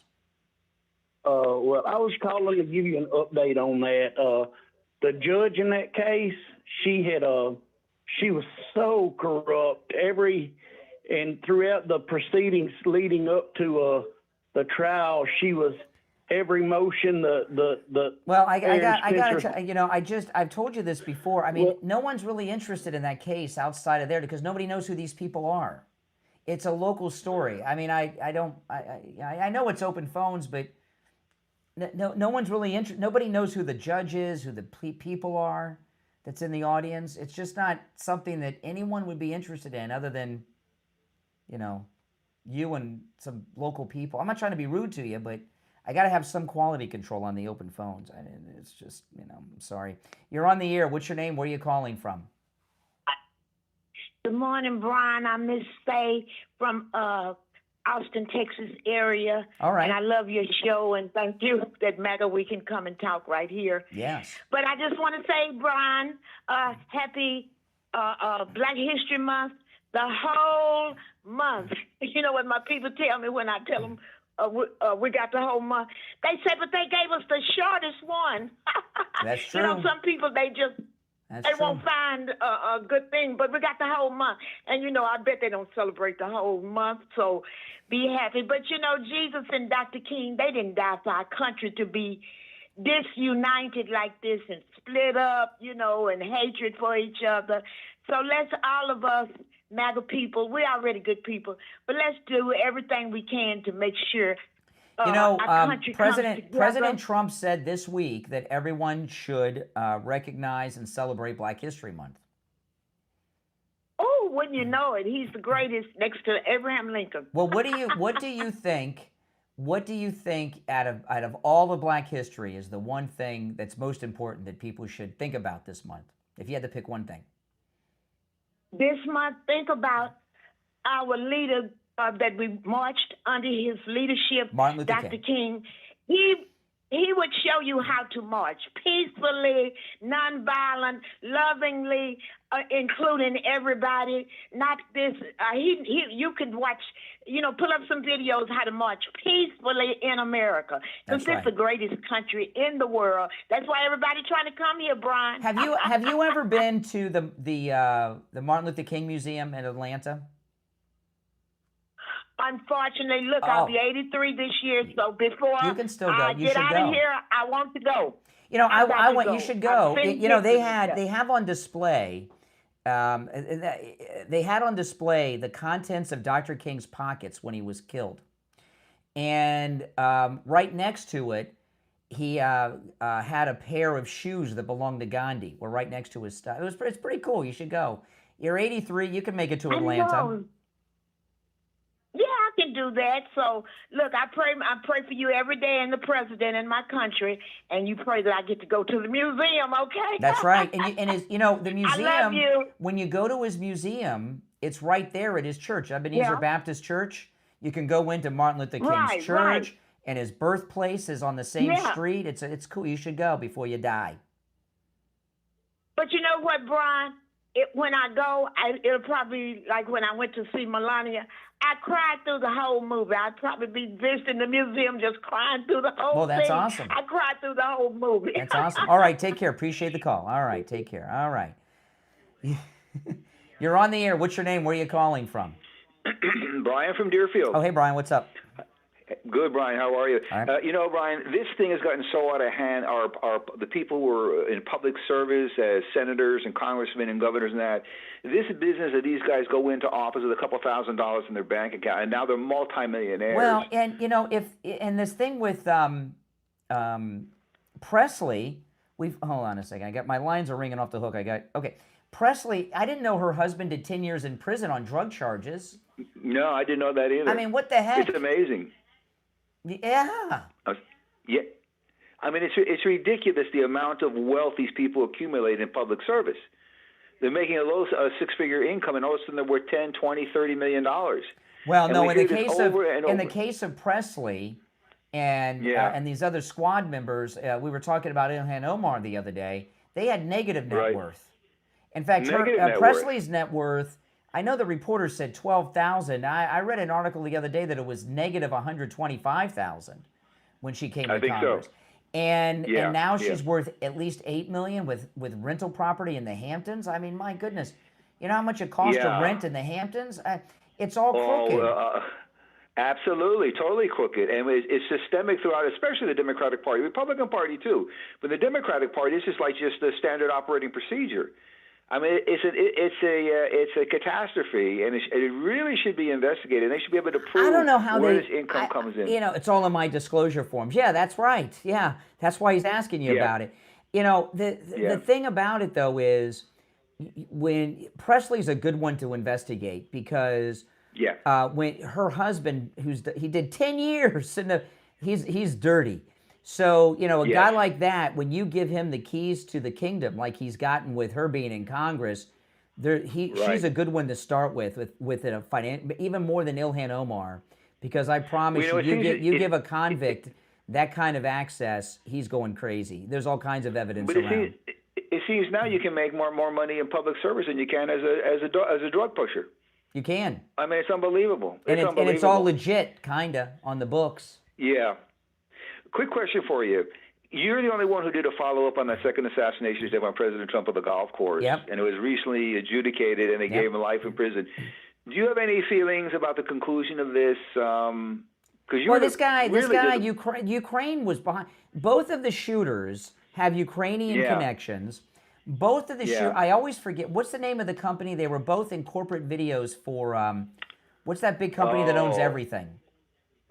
Well, I was calling to give you an update on that. The judge in that case, she was so corrupt. And throughout the proceedings leading up to the trial, she was every motion. Well, I got you know, I've told you this before. I mean, no one's really interested in that case outside of there because nobody knows who these people are. It's a local story. I mean, I know it's open phones, but no one's really interested. Nobody knows who the judge is, who the people are that's in the audience. It's just not something that anyone would be interested in other than, you know, you and some local people. I'm not trying to be rude to you, but I got to have some quality control on the open phones. I mean, it's just, you know, I'm sorry. You're on the air. What's your name? Where are you calling from? Good morning, Brian. I'm Miss Faye from Austin, Texas area. All right. And I love your show, and thank you that MAGA, we can come and talk right here. Yes. But I just want to say, Brian, happy Black History Month. The whole month. You know what my people tell me when I tell them we got the whole month? They say, but they gave us the shortest one. That's true. You know, some people, they won't find a good thing, but we got the whole month. And, you know, I bet they don't celebrate the whole month, so be happy. But, you know, Jesus and Dr. King, they didn't die for our country to be disunited like this and split up, you know, and hatred for each other. So let's all of us, MAGA people, we're already good people, but let's do everything we can to make sure you know, our country President Trump said this week that everyone should recognize and celebrate Black History Month. Oh, wouldn't you know it? He's the greatest next to Abraham Lincoln. Well, what do you think? What do you think out of all the Black history is the one thing that's most important that people should think about this month? If you had to pick one thing. This month, think about our leader that we marched under his leadership, Martin Luther Dr. King. He would show you how to march peacefully, nonviolent, lovingly, including everybody. Not this. You could watch, you know, pull up some videos how to march peacefully in America. Because this is the greatest country in the world. That's why everybody trying to come here, Brian. Have you ever been to the Martin Luther King Museum in Atlanta? Unfortunately, look, I'll be 83 this year, so before you can still go. I You get should out go. of here, I want to go. You know, I want. go. You should go. I've You know, they been have on display. They had on display the contents of Dr. King's pockets when he was killed, and right next to it, he had a pair of shoes that belonged to Gandhi. Were right next to his stuff. It's pretty cool. You should go. You're 83. You can make it to Atlanta. Yeah, I can can't do that. So look, I pray for you every day and the president in my country, and you pray that I get to go to the museum, okay? That's right. And the museum, I love you. when you go to his museum, it's right there at his church, Ebenezer Baptist Church. You can go into Martin Luther King's church, and his birthplace is on the same street. It's cool. You should go before you die. But you know what, Brian? When I go, it'll probably be like when I went to see Melania. I cried through the whole movie. I'd probably be visiting the museum just crying through the whole thing. Well, that's awesome. I cried through the whole movie. That's awesome. All right, take care. Appreciate the call. All right, take care. All right. You're on the air. What's your name? Where are you calling from? Brian from Deerfield. Oh, hey, Brian. What's up? Good, Brian. How are you? All right. Brian, this thing has gotten so out of hand. The people who are in public service as senators and congressmen and governors and that, this business that these guys go into office with a couple $1,000s in their bank account, and now they're multimillionaires. Well, and this thing with Presley, hold on a second. My lines are ringing off the hook. Okay. Presley, I didn't know her husband did 10 years in prison on drug charges. No, I didn't know that either. I mean, what the heck? It's amazing. Yeah. Yeah. I mean, it's ridiculous the amount of wealth these people accumulate in public service. They're making a low six-figure income, and all of a sudden they're worth $10, $20, $30 million. Well, no, in the case of Presley and these other squad members, we were talking about Ilhan Omar the other day. They had negative net worth. In fact, Presley's net worth, I know the reporter said $12,000. I read an article the other day that it was negative $125,000 when she came to Congress. So. And now she's worth at least $8 million with rental property in the Hamptons. I mean, my goodness, you know how much it costs to rent in the Hamptons? It's all crooked. Absolutely, totally crooked, and it's systemic throughout, especially the Democratic Party, Republican Party too. But the Democratic Party is just the standard operating procedure. I mean, it's a catastrophe, and it really should be investigated. They should be able to prove where this income comes in. It's all in my disclosure forms. Yeah, that's right. Yeah, that's why he's asking you about it. The thing about it though is, when Presley's a good one to investigate because when her husband, he did 10 years, he's dirty. So, a guy like that, when you give him the keys to the kingdom, like he's gotten with her being in Congress, she's a good one to start with even more than Ilhan Omar, because I promise you give a convict that kind of access, he's going crazy. There's all kinds of evidence around. It seems now you can make more money in public service than you can as a drug pusher. You can. I mean, it's unbelievable. And it's all legit, kinda, on the books. Yeah. Quick question for you. You're the only one who did a follow-up on that second assassination attempt on President Trump at the golf course. Yep. And it was recently adjudicated, and they gave him life in prison. Do you have any feelings about the conclusion of this? Ukraine was behind. Both of the shooters have Ukrainian connections. Both of the shooters, I always forget, what's the name of the company? They were both in corporate videos for, what's that big company that owns everything?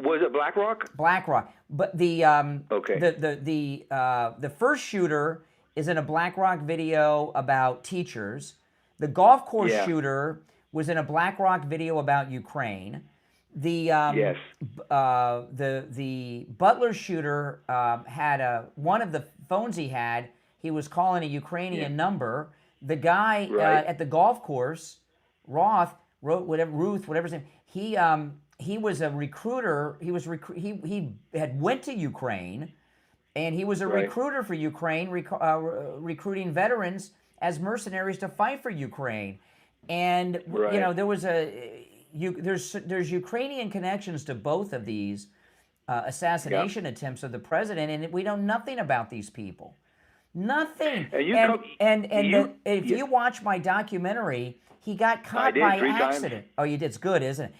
Was it BlackRock? BlackRock. But the first shooter is in a BlackRock video about teachers. The golf course shooter was in a BlackRock video about Ukraine. The Butler shooter had one of the phones he was calling a Ukrainian number. The guy at the golf course, Ruth, whatever his name, he was a recruiter. He had went to Ukraine, and he was a recruiter for Ukraine, recruiting veterans as mercenaries to fight for Ukraine. And there was there's Ukrainian connections to both of these assassination attempts of the president, and we know nothing about these people. Nothing. If you watch my documentary, he got caught by accident. Oh, you did? It's good, isn't it?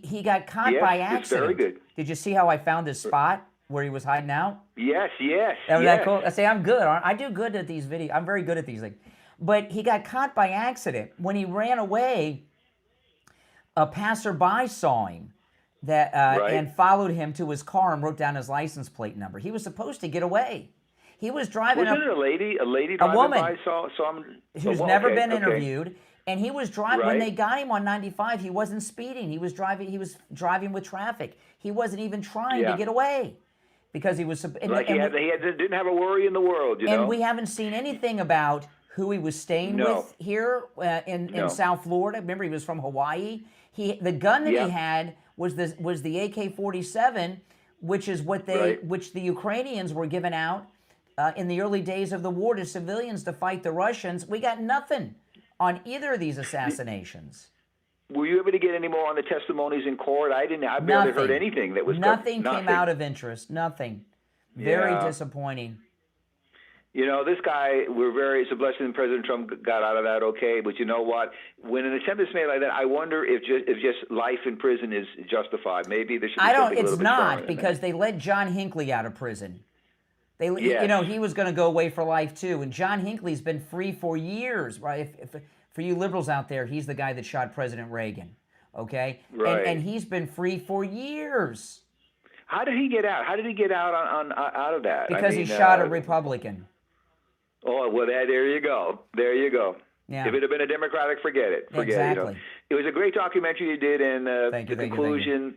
He got caught by accident. It's very good. Did you see how I found his spot where he was hiding out? Yes. Was that cool? I say I'm good. I do good at these videos. I'm very good at these things. But he got caught by accident. When he ran away, a passerby saw him and followed him to his car and wrote down his license plate number. He was supposed to get away. He was driving Wasn't it a lady? A lady driving woman by saw him? who's never been interviewed. And he was driving, Right. when they got him on 95, he wasn't speeding. He was driving with traffic. He wasn't even trying to get away because he was... Didn't have a worry in the world, you know? And we haven't seen anything about who he was staying with here in South Florida. Remember, he was from Hawaii. The gun that he had was the AK-47, which is what which the Ukrainians were giving out in the early days of the war to civilians to fight the Russians. We got nothing on either of these assassinations. Were you able to get any more on the testimonies in court? I didn't. I barely heard anything that was nothing came out of interest. Nothing. Very disappointing. You know, this guy, it's a blessing President Trump got out of that okay, but you know what? When an attempt is made like that, I wonder if just life in prison is justified. Maybe there should be something a little It's bit not, stronger because they let John Hinckley out of prison. You know, he was going to go away for life too, and John Hinckley's been free for years, right? For you liberals out there, he's the guy that shot President Reagan, okay? Right. And he's been free for years. How did he get out? How did he get out out of that? Because he shot a Republican. Oh, well, there you go. There you go. Yeah. If it had been a Democratic, forget it. Forget it. Exactly. You know. It was a great documentary you did, and the conclusion,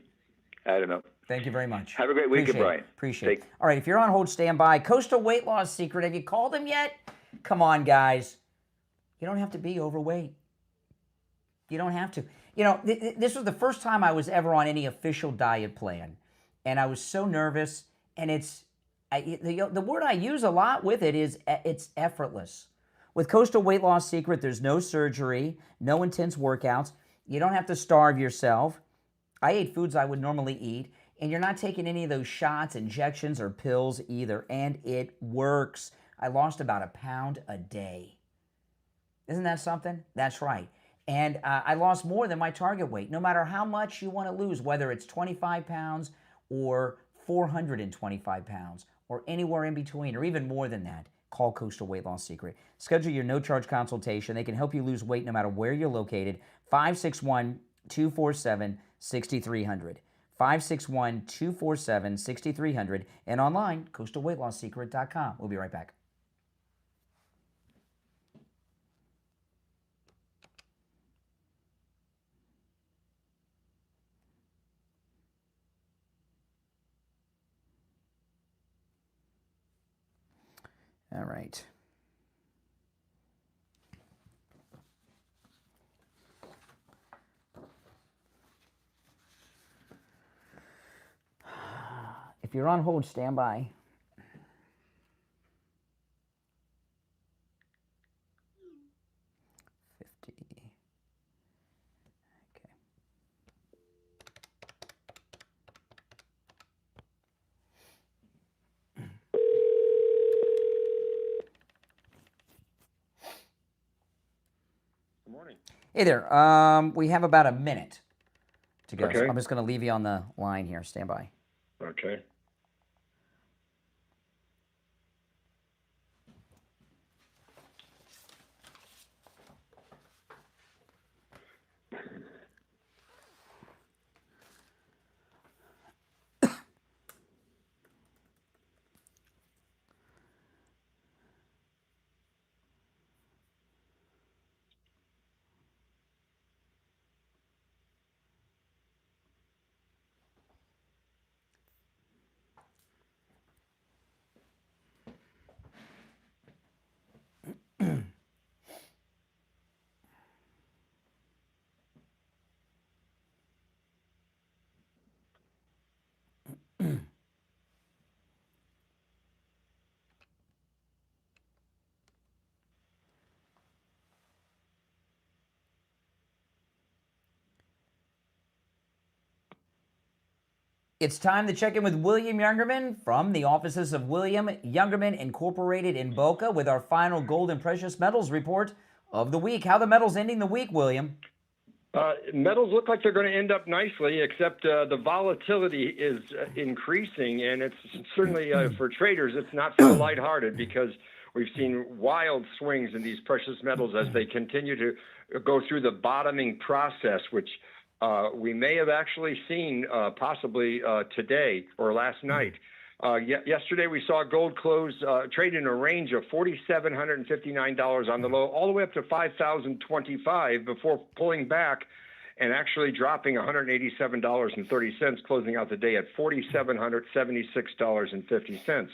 I don't know. Thank you very much. Have a great weekend, Brian. Appreciate it. All right, if you're on hold, stand by. Coastal Weight Loss Secret, have you called him yet? Come on, guys. You don't have to be overweight. You don't have to. You know, this was the first time I was ever on any official diet plan, and I was so nervous, and the word I use a lot with it is it's effortless. With Coastal Weight Loss Secret, there's no surgery, no intense workouts. You don't have to starve yourself. I ate foods I would normally eat, and you're not taking any of those shots, injections, or pills either, and it works. I lost about a pound a day. Isn't that something? That's right. And I lost more than my target weight, no matter how much you want to lose, whether it's 25 pounds or 425 pounds or anywhere in between or even more than that. Call Coastal Weight Loss Secret. Schedule your no-charge consultation. They can help you lose weight no matter where you're located. 561-247-6300. 561-247-6300. And online, coastalweightlossecret.com. We'll be right back. All right. If you're on hold, stand by. Hey there. We have about a minute to go. Okay. So I'm just going to leave you on the line here. Stand by. Okay. It's time to check in with William Youngerman from the offices of William Youngerman Incorporated in Boca with our final gold and precious metals report of the week. How are the metals ending the week, William? Metals look like they're going to end up nicely, except the volatility is increasing, and it's certainly for traders, it's not so lighthearted because we've seen wild swings in these precious metals as they continue to go through the bottoming process, which we may have actually seen possibly today or last night. Yesterday, we saw gold close trade in a range of $4,759 on the low, all the way up to $5,025 before pulling back and actually dropping $187.30, closing out the day at $4,776.50.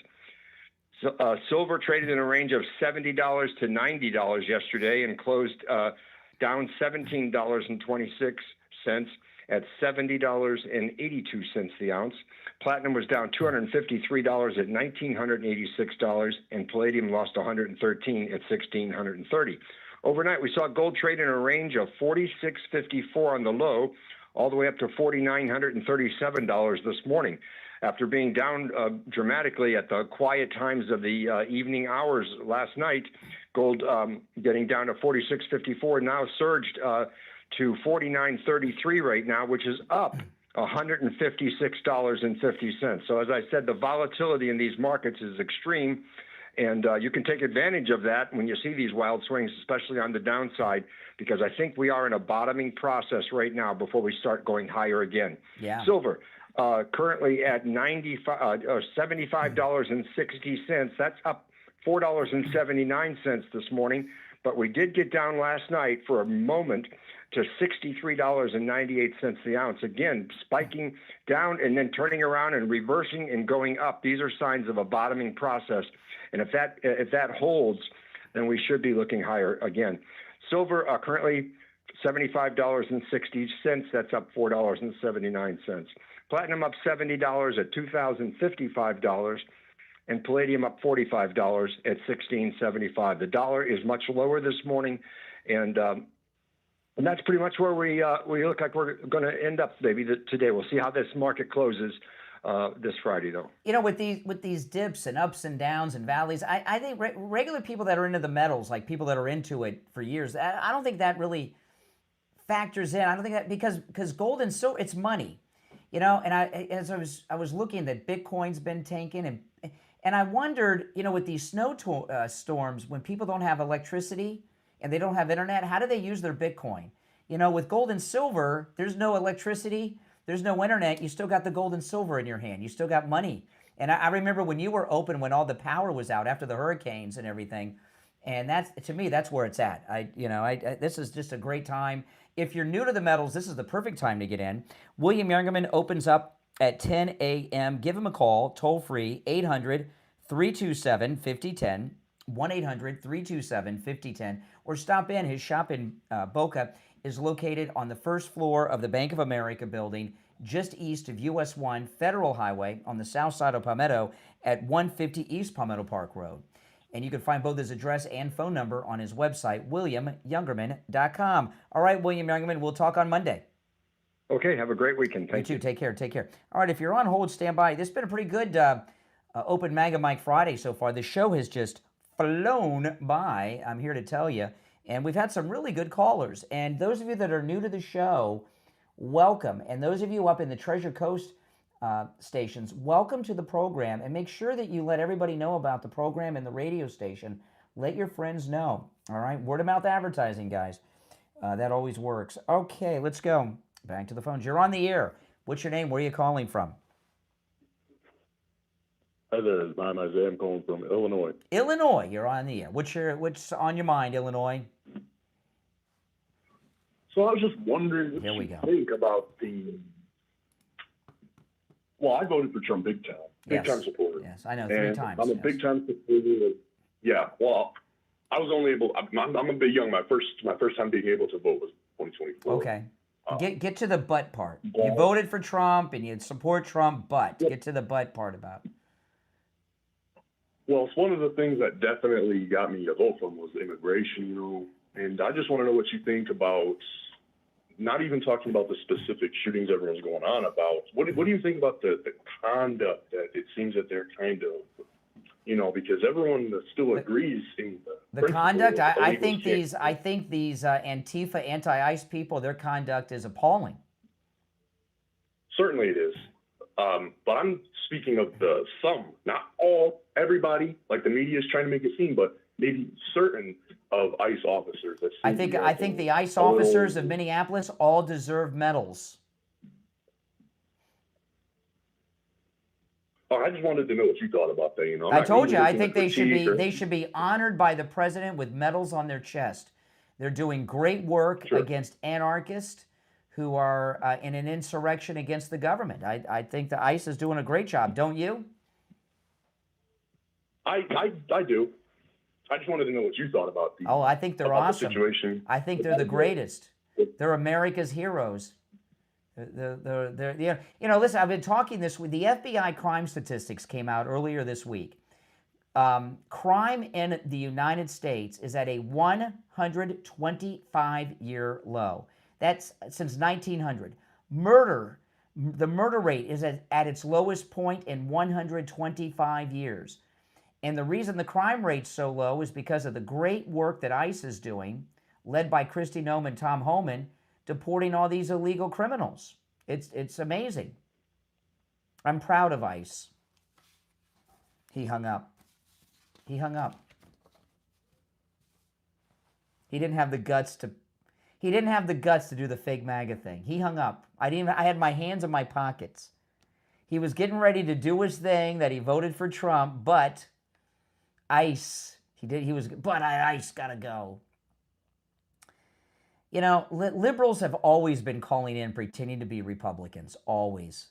Silver traded in a range of $70 to $90 yesterday and closed down $17.26 at $70.82 the ounce. Platinum was down $253 at $1,986, and palladium lost $113 at $1,630. Overnight, we saw gold trade in a range of $46.54 on the low, all the way up to $4,937 this morning. After being down dramatically at the quiet times of the evening hours last night, gold getting down to $46.54, now surged to $49.33 right now, which is up $156.50. So as I said, the volatility in these markets is extreme, and you can take advantage of that when you see these wild swings, especially on the downside, because I think we are in a bottoming process right now before we start going higher again. Yeah. Silver, currently at $75.60. That's up $4.79 this morning, but we did get down last night for a moment to $63.98 the ounce. Again, spiking down and then turning around and reversing and going up. These are signs of a bottoming process. And if that holds, then we should be looking higher again. Silver currently $75.60. That's up $4.79. Platinum up $70 at $2,055. And palladium up $45 at $1,675. The dollar is much lower this morning, and that's pretty much where we look like we're going to end up maybe today. We'll see how this market closes this Friday, though. You know, with these dips and ups and downs and valleys, I think regular people that are into the metals, like people that are into it for years, I don't think that really factors in. I don't think that because gold and silver, it's money, you know. And as I was looking, that Bitcoin's been tanking, and I wondered, you know, with these snow storms, when people don't have electricity and they don't have internet, how do they use their Bitcoin? You know, with gold and silver, there's no electricity, there's no internet, you still got the gold and silver in your hand, you still got money. And I remember when you were open, when all the power was out after the hurricanes and everything, and that's, to me, that's where it's at. This is just a great time. If you're new to the metals, this is the perfect time to get in. William Youngerman opens up at 10 a.m. Give him a call, toll free, 800-327-5010, 1-800-327-5010, or stop in. His shop in Boca is located on the first floor of the Bank of America building, just east of US 1 Federal Highway on the south side of Palmetto at 150 East Palmetto Park Road. And you can find both his address and phone number on his website, WilliamYoungerman.com. All right, William Youngerman, we'll talk on Monday. Okay, have a great weekend. Thank you. You too. Take care. Take care. All right, if you're on hold, stand by. This has been a pretty good Open MAGA Mike Friday so far. The show has just flown by, I'm here to tell you. And we've had some really good callers. And those of you that are new to the show, welcome. And those of you up in the Treasure Coast stations, welcome to the program. And make sure that you let everybody know about the program and the radio station. Let your friends know. All right, word of mouth advertising, guys. That always works. Okay, let's go. Back to the phones. You're on the air. What's your name? Where are you calling from? Hi there. My name is Isaiah. I'm calling from Illinois. Illinois. You're on the air. What's on your mind, Illinois? So I was just wondering what you think about Well, I voted for Trump big time. Big time supporter. Yes, I know, 3 times. I'm a big time supporter. Yeah, well, I was only able. I'm a bit young. My first time being able to vote was 2024. Okay. Get to the but part. You voted for Trump and you support Trump, but get to the but part about it. Well, it's one of the things that definitely got me to vote for him was immigration, you know. And I just want to know what you think about, not even talking about the specific shootings everyone's going on about. What do you think about the conduct that it seems that they're kind of, you know, because everyone still agrees in the conduct. I think these Antifa, anti-ICE people, their conduct is appalling. Certainly it is. But I'm speaking of some, not all, everybody, like the media is trying to make it seem, but maybe certain of ICE officers. I think the ICE officers of Minneapolis all deserve medals. Oh, I just wanted to know what you thought about that. I'm I not told you, I looking think to critique or- they should be honored by the president with medals on their chest. They're doing great work against anarchists who are in an insurrection against the government. I think the ICE is doing a great job, don't you? I do. I just wanted to know what you thought about the. I think they're about awesome. The situation. I think they're the greatest. They're America's heroes. Listen, I've been talking this with the FBI crime statistics came out earlier this week. Crime in the United States is at a 125-year low. That's since 1900. The murder rate is at its lowest point in 125 years. And the reason the crime rate's so low is because of the great work that ICE is doing, led by Kristi Noem and Tom Homan, deporting all these illegal criminals. It's amazing. I'm proud of ICE. He hung up. He hung up. He didn't have the guts to do the fake MAGA thing. He hung up. I had my hands in my pockets. He was getting ready to do his thing that he voted for Trump, but ICE, ICE gotta go. Liberals have always been calling in pretending to be Republicans. Always.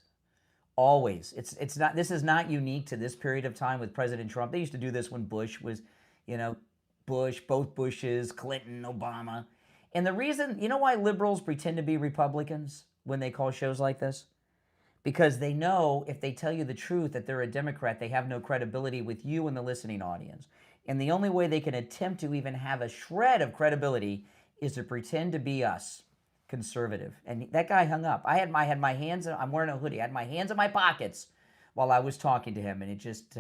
This is not unique to this period of time with President Trump. They used to do this when Bush was, Bush, both Bushes, Clinton, Obama. And the reason, why liberals pretend to be Republicans when they call shows like this? Because they know if they tell you the truth that they're a Democrat, they have no credibility with you and the listening audience. And the only way they can attempt to even have a shred of credibility is to pretend to be us, conservative. And that guy hung up. I had my hands, I'm wearing a hoodie, I had my hands in my pockets while I was talking to him, and it just,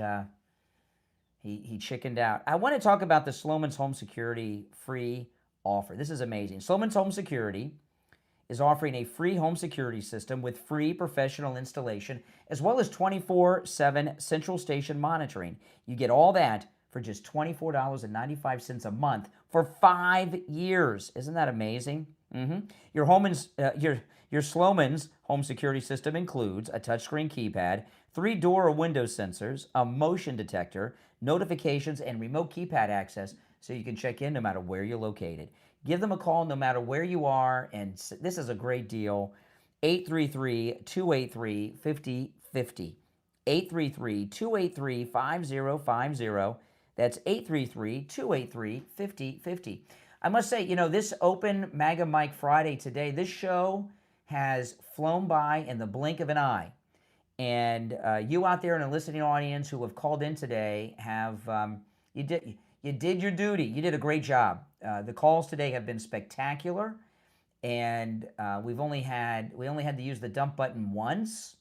he chickened out. I want to talk about the Sloman's Home Security free offer. This is amazing. Sloman's Home Security is offering a free home security system with free professional installation, as well as 24/7 central station monitoring. You get all that for just $24.95 a month for 5 years. Isn't that amazing? Your Sloman's home security system includes a touchscreen keypad, 3 door or window sensors, a motion detector, notifications, and remote keypad access so you can check in no matter where you're located. Give them a call no matter where you are, and this is a great deal. 833-283-5050. 833-283-5050. That's 833-283-5050. I must say, this Open MAGA Mike Friday today, this show has flown by in the blink of an eye. And you out there in the listening audience who have called in today have, you did your duty. You did a great job. The calls today have been spectacular. And we only had to use the dump button once,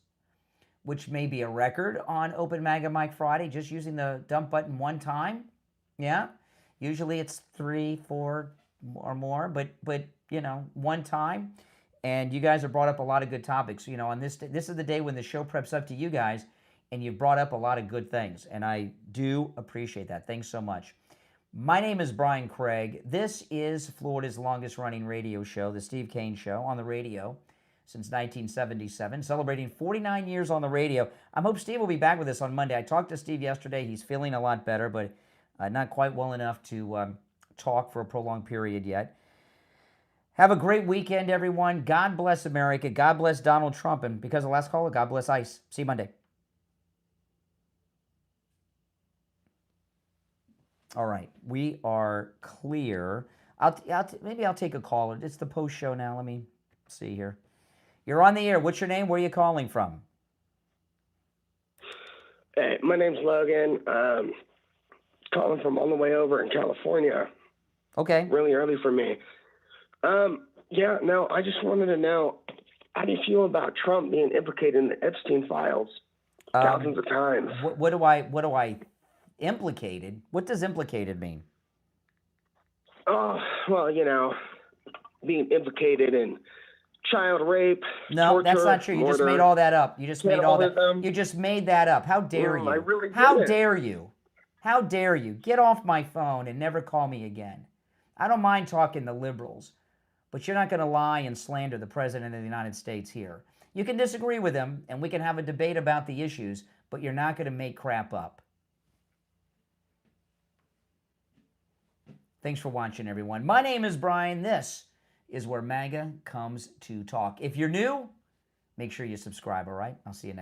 which may be a record on Open MAGA Mike Friday, just using the dump button one time. Yeah, usually it's 3, 4 or more, but one time. And you guys have brought up a lot of good topics. On this is the day when the show preps up to you guys, and you've brought up a lot of good things, and I do appreciate that. Thanks so much. My name is Brian Craig. This is Florida's longest-running radio show, the Steve Kane Show, on the radio since 1977, celebrating 49 years on the radio. I hope Steve will be back with us on Monday. I talked to Steve yesterday. He's feeling a lot better, but not quite well enough to talk for a prolonged period yet. Have a great weekend, everyone. God bless America. God bless Donald Trump. And because of the last caller, God bless ICE. See you Monday. All right. We are clear. Maybe I'll take a caller. It's the post show now. Let me see here. You're on the air. What's your name? Where are you calling from? Hey, my name's Logan. Calling from all the way over in California. Okay. Really early for me. I just wanted to know, how do you feel about Trump being implicated in the Epstein files thousands of times? What do I implicated? What does implicated mean? Oh, well, being implicated in child rape. No, torture, that's not true. You just murder. made all that up. You just made all that. Cannibalism. You just made that up. How dare you? I really How didn't. dare you? How dare you? Get off my phone and never call me again. I don't mind talking to liberals, but you're not going to lie and slander the President of the United States here. You can disagree with him, and we can have a debate about the issues, but you're not going to make crap up. Thanks for watching, everyone. My name is Brian. This is where MAGA comes to talk. If you're new, make sure you subscribe, all right? I'll see you next time.